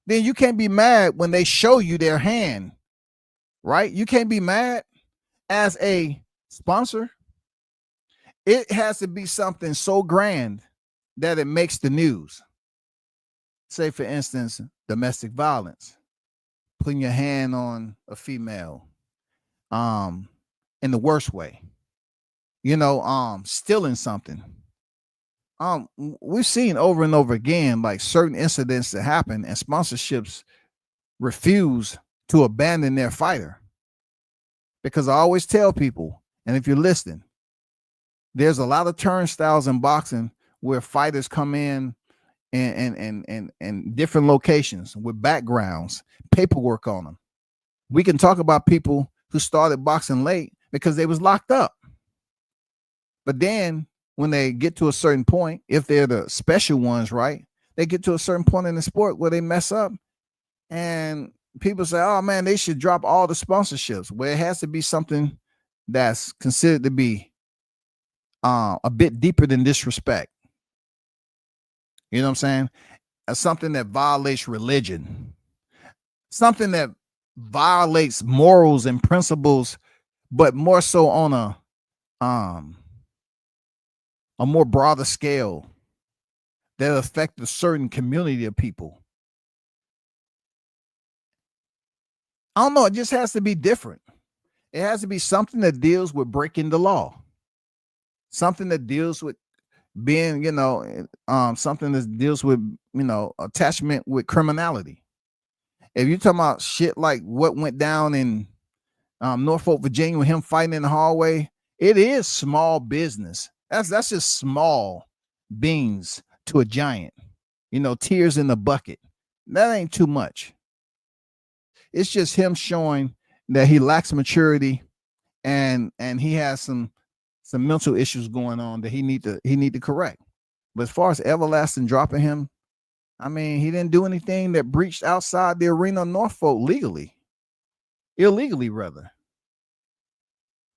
Speaker 2: then you can't be mad when they show you their hand, right? You can't be mad as a sponsor. It has to be something so grand that it makes the news. Say, for instance, domestic violence, putting your hand on a female in the worst way, you know, stealing something. We've seen over and over again, like certain incidents that happen and sponsorships refuse to abandon their fighter. Because I always tell people, and if you're listening, there's a lot of turnstiles in boxing where fighters come in and different locations with backgrounds, paperwork on them. We can talk about people who started boxing late because they was locked up. But then when they get to a certain point, if they're the special ones, right, they get to a certain point in the sport where they mess up and people say, oh man, they should drop all the sponsorships. Well, it has to be something that's considered to be a bit deeper than disrespect. You know what I'm saying? Something that violates religion, something that violates morals and principles, but more so on a more broader scale that affect a certain community of people. I don't know. It just has to be different. It has to be something that deals with breaking the law, something that deals with being, something that deals with, attachment with criminality. If you're talking about shit like what went down in Norfolk, Virginia, with him fighting in the hallway, it is small business. That's just small beans to a giant. Tears in the bucket. That ain't too much. It's just him showing that he lacks maturity and he has some mental issues going on that he need to correct. But as far as Everlasting dropping him, I mean, he didn't do anything that breached outside the arena of Norfolk illegally rather.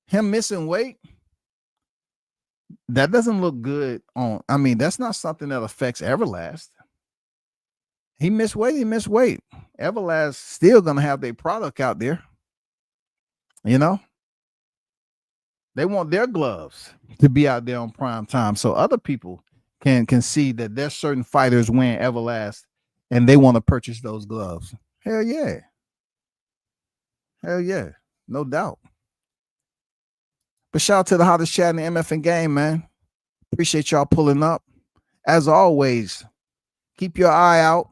Speaker 2: Him missing weight, that doesn't look good on. I mean, that's not something that affects Everlast. He missed weight. Everlast still gonna have their product out there. They want their gloves to be out there on prime time, so other people can see that there's certain fighters wearing Everlast, and they want to purchase those gloves. Hell yeah, no doubt. But shout out to the hottest chat in the MFN game, man. Appreciate y'all pulling up. As always, keep your eye out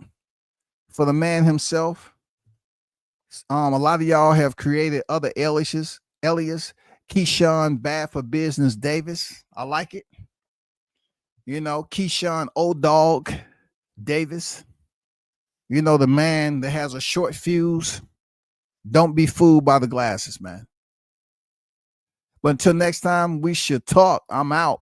Speaker 2: for the man himself. A lot of y'all have created other aliases. Keyshawn Bad for Business Davis. I like it. Keyshawn Old Dog Davis. The man that has a short fuse. Don't be fooled by the glasses, man. But until next time, we should talk. I'm out.